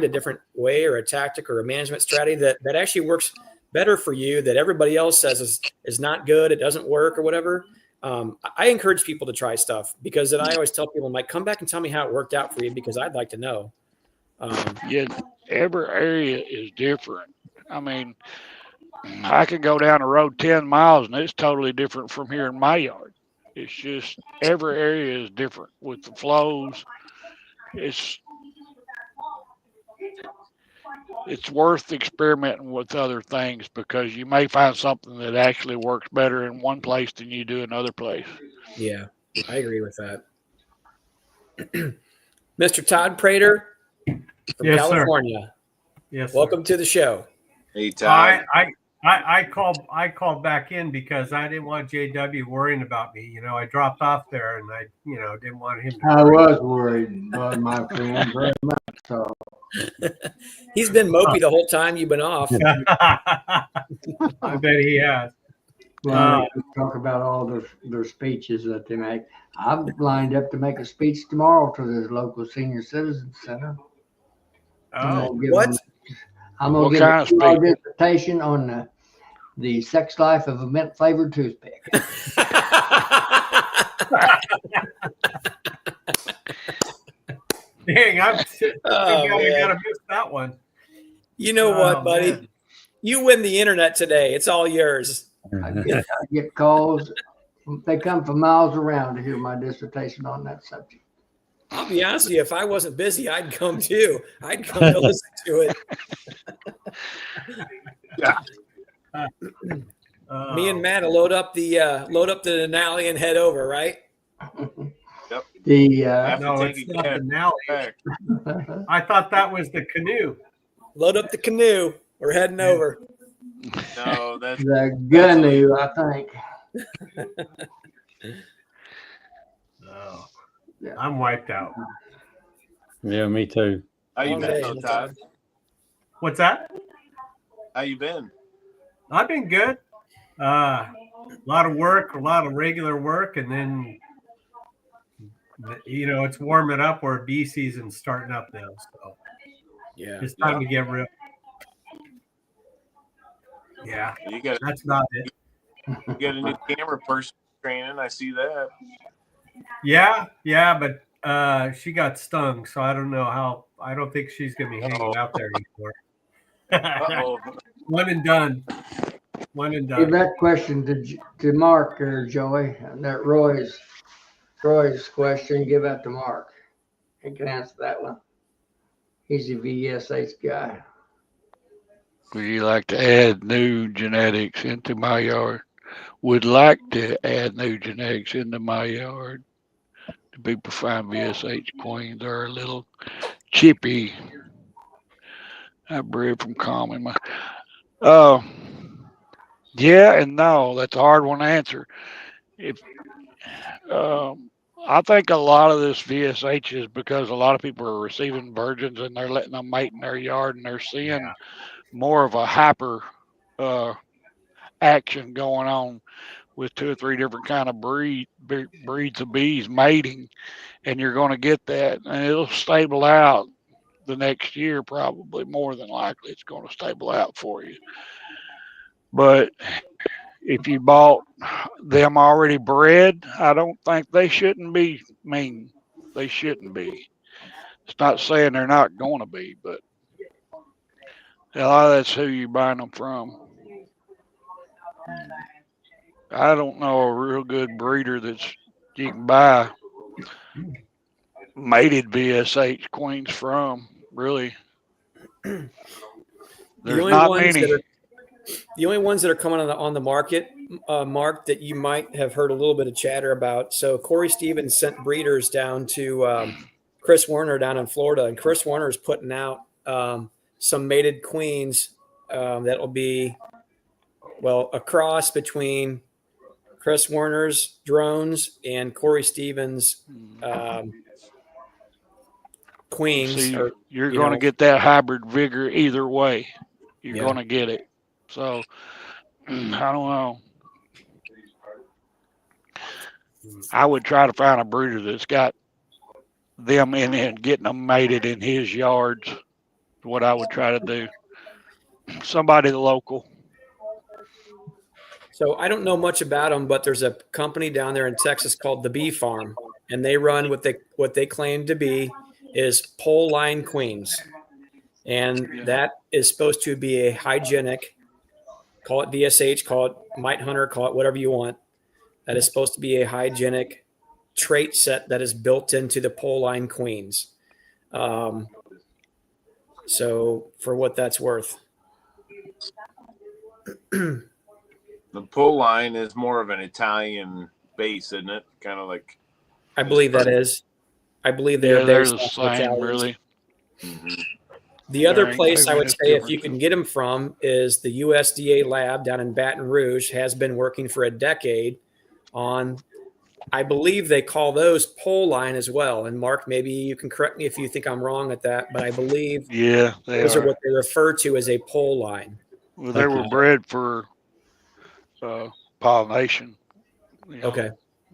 different way or a tactic or a management strategy that actually works better for you that everybody else says is not good. It doesn't work or whatever. I encourage people to try stuff because then I always tell people, I'm like, come back and tell me how it worked out for you because I'd like to know. Yeah, every area is different. I mean, I can go down the road 10 miles and it's totally different from here in my yard. It's just every area is different with the flows. It's worth experimenting with other things because you may find something that actually works better in one place than you do another place. Yeah, I agree with that. Mr. Todd Prater from California. Sir. Yes. Welcome to the show. Hey, Todd. I called back in because I didn't want JW worrying about me. I dropped off there and I didn't want him to I was worried about my friend very much. So he's been mopey the whole time you've been off. I bet he has. Well, talk about all their speeches that they make. I'm lined up to make a speech tomorrow to the local senior citizen center. Oh, what? I'm going to give a small dissertation on the sex life of a mint flavored toothpick. Dang, I gotta miss that one. You know what, buddy? Man. You win the internet today. It's all yours. I get calls. They come from miles around to hear my dissertation on that subject. I'll be honest with you, if I wasn't busy, I'd come too. I'd come to listen to it. Yeah. Me and Matt will load up the Denali and head over, right? Yep. No, it's not the Denali. I thought that was the canoe. Load up the canoe. We're heading over. No, that's the canoe, I think. Oh. Yeah. I'm wiped out. Yeah, me too. How you been, Todd? What's that? How you been? I've been good. A lot of work, a lot of regular work, and then it's warming up where bee season's starting up now. So yeah, it's time to get real. Yeah, You got that's about it. you got a new camera person training. I see that. Yeah, but she got stung, so I don't know how. I don't think she's gonna be hanging out there anymore. Uh-oh. One and done. One and Give done. that question to Mark or Joey. And that Roy's question, give that to Mark. He can answer that one. He's a VSH guy. Would you like to add new genetics into my yard? Would like to add new genetics into my yard. The big fine VSH queens are a little chippy. I bred from common. Yeah and no. That's a hard one to answer. If I think a lot of this VSH is because a lot of people are receiving virgins and they're letting them mate in their yard, and they're seeing more of a hyper action going on with 2 or 3 different kind of breeds of bees mating, and you're going to get that, and it'll stable out the next year. Probably more than likely it's going to stable out for you. But if you bought them already bred, I don't think they shouldn't be mean. They shouldn't be. It's not saying they're not going to be, but a lot of that's who you're buying them from. I don't know a real good breeder that's you can buy mated VSH queens from, really. There's not many. The only ones that are coming on the market, Mark, that you might have heard a little bit of chatter about. So Corey Stevens sent breeders down to Chris Werner down in Florida, and Chris Werner is putting out some mated queens that will be, well, a cross between Chris Werner's drones and Corey Stevens queens. See, you're going to get that hybrid vigor either way. You're going to get it. So, I don't know. I would try to find a breeder that's got them in and getting them mated in his yards. What I would try to do. Somebody local. So I don't know much about them, but there's a company down there in Texas called the Bee Farm, and they run what they claim to be is pole line queens, and that is supposed to be a hygienic. Call it VSH, call it Mite Hunter, call it whatever you want. That is supposed to be a hygienic trait set that is built into the pole line queens. So for what that's worth. The pole line is more of an Italian base, isn't it? Kind of like. I believe that is. I believe they're the same, really. Mm-hmm. The other place I would say if you can get them from is the USDA lab down in Baton Rouge. Has been working for a decade on, I believe they call those pole line as well. And Mark, maybe you can correct me if you think I'm wrong at that, but I believe those are what they refer to as a pole line. Well, they were bred for pollination. Okay.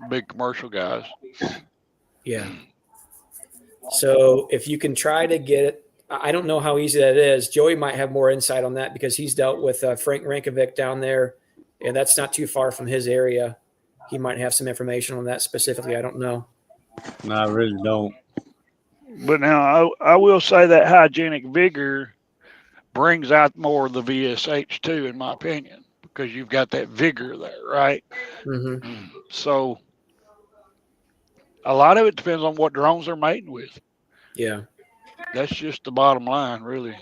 Big commercial guys. Yeah. So if you can try to get it, I don't know how easy that is. Joey might have more insight on that because he's dealt with Frank Rankovic down there, and that's not too far from his area. He might have some information on that specifically. I don't know. No, I really don't. But now I will say that hygienic vigor brings out more of the VSH too, in my opinion, because you've got that vigor there, right? Mm-hmm. So a lot of it depends on what drones they're mating with. Yeah. That's just the bottom line, really.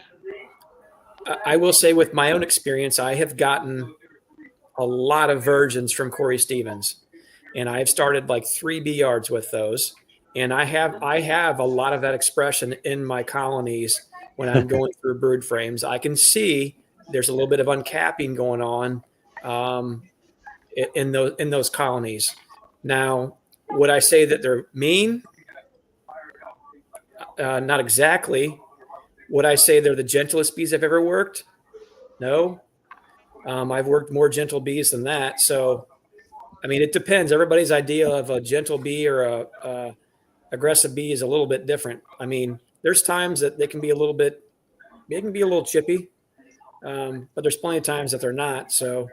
I will say with my own experience, I have gotten a lot of virgins from Corey Stevens, and I've started like 3 bee yards with those. And I have a lot of that expression in my colonies when I'm going through brood frames. I can see there's a little bit of uncapping going on in those colonies. Now, would I say that they're mean? Not exactly. Would I say they're the gentlest bees I've ever worked? No. I've worked more gentle bees than that. So, I mean, it depends. Everybody's idea of a gentle bee or a aggressive bee is a little bit different. I mean, there's times that they can be a little chippy. But there's plenty of times that they're not. So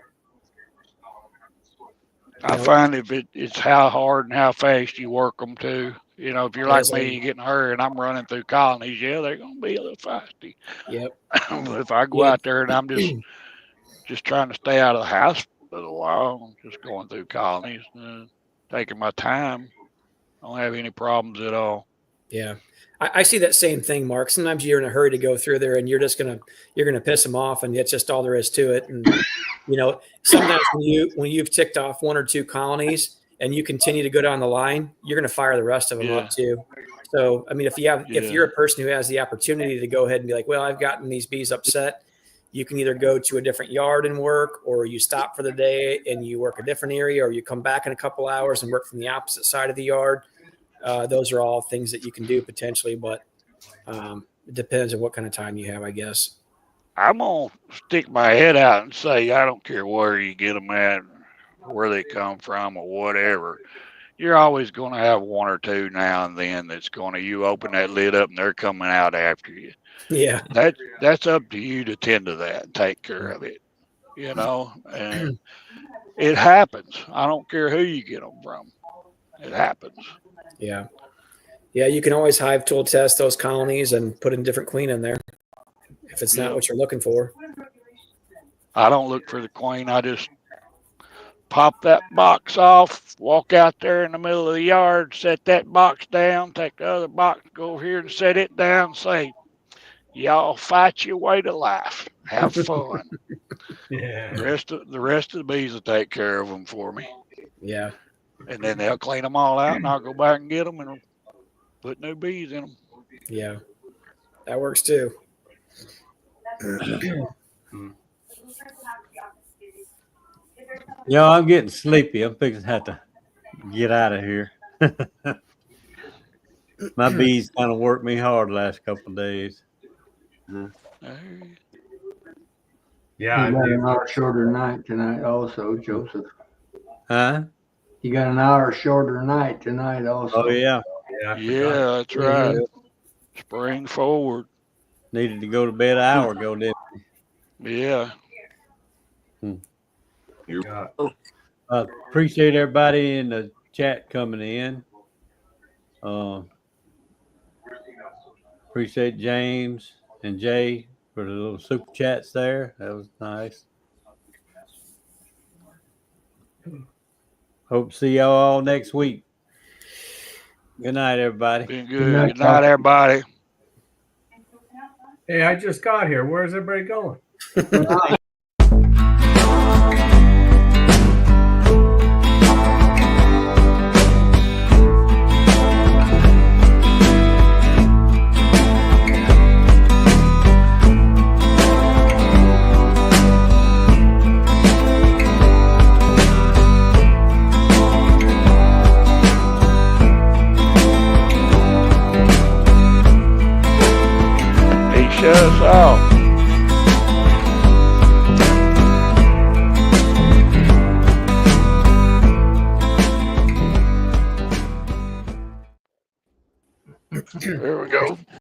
I find it's how hard and how fast you work them too. You know, if you're like me, you get in a hurry and I'm running through colonies, yeah, they're going to be a little feisty. Yep. But if I go out there and I'm just trying to stay out of the house for a little while, just going through colonies, taking my time, I don't have any problems at all. Yeah. I see that same thing, Mark. Sometimes you're in a hurry to go through there and you're going to piss them off, and it's just all there is to it. And, you know, sometimes when you've ticked off 1 or 2 colonies and you continue to go down the line, you're going to fire the rest of them up too. So, I mean, if you're a person who has the opportunity to go ahead and be like, well, I've gotten these bees upset, you can either go to a different yard and work, or you stop for the day and you work a different area, or you come back in a couple hours and work from the opposite side of the yard. Those are all things that you can do potentially, but it depends on what kind of time you have, I guess. I'm going to stick my head out and say, I don't care where you get them at, where they come from or whatever. You're always going to have 1 or 2 now and then that's going to, you open that lid up and they're coming out after you. Yeah. That's up to you to tend to that and take care of it, you know, and it happens. I don't care who you get them from. It happens. Yeah. Yeah. You can always hive tool test those colonies and put a different queen in there if it's not what you're looking for. I don't look for the queen. I just pop that box off, walk out there in the middle of the yard, set that box down, take the other box, go over here and set it down, say, y'all fight your way to life. Have fun. Yeah. The rest of the bees will take care of them for me. Yeah. And then they'll clean them all out, and I'll go back and get them and put new bees in them. Yeah, that works too. Yo, I'm getting sleepy. I'm fixing to have to get out of here. My bees kind of worked me hard the last couple of days. Yeah, you got an hour shorter night tonight also, Joseph. Huh? You got an hour shorter night tonight also. Oh, yeah. Yeah, that's right. Spring forward. Needed to go to bed an hour ago, didn't we? Yeah. Appreciate everybody in the chat coming in. Appreciate James and Jay for the little super chats there. That was nice. Hope to see y'all all next week. Good night, everybody. Been good. Good night, everybody. Hey, I just got here. Where's everybody going? Shut us off. There we go.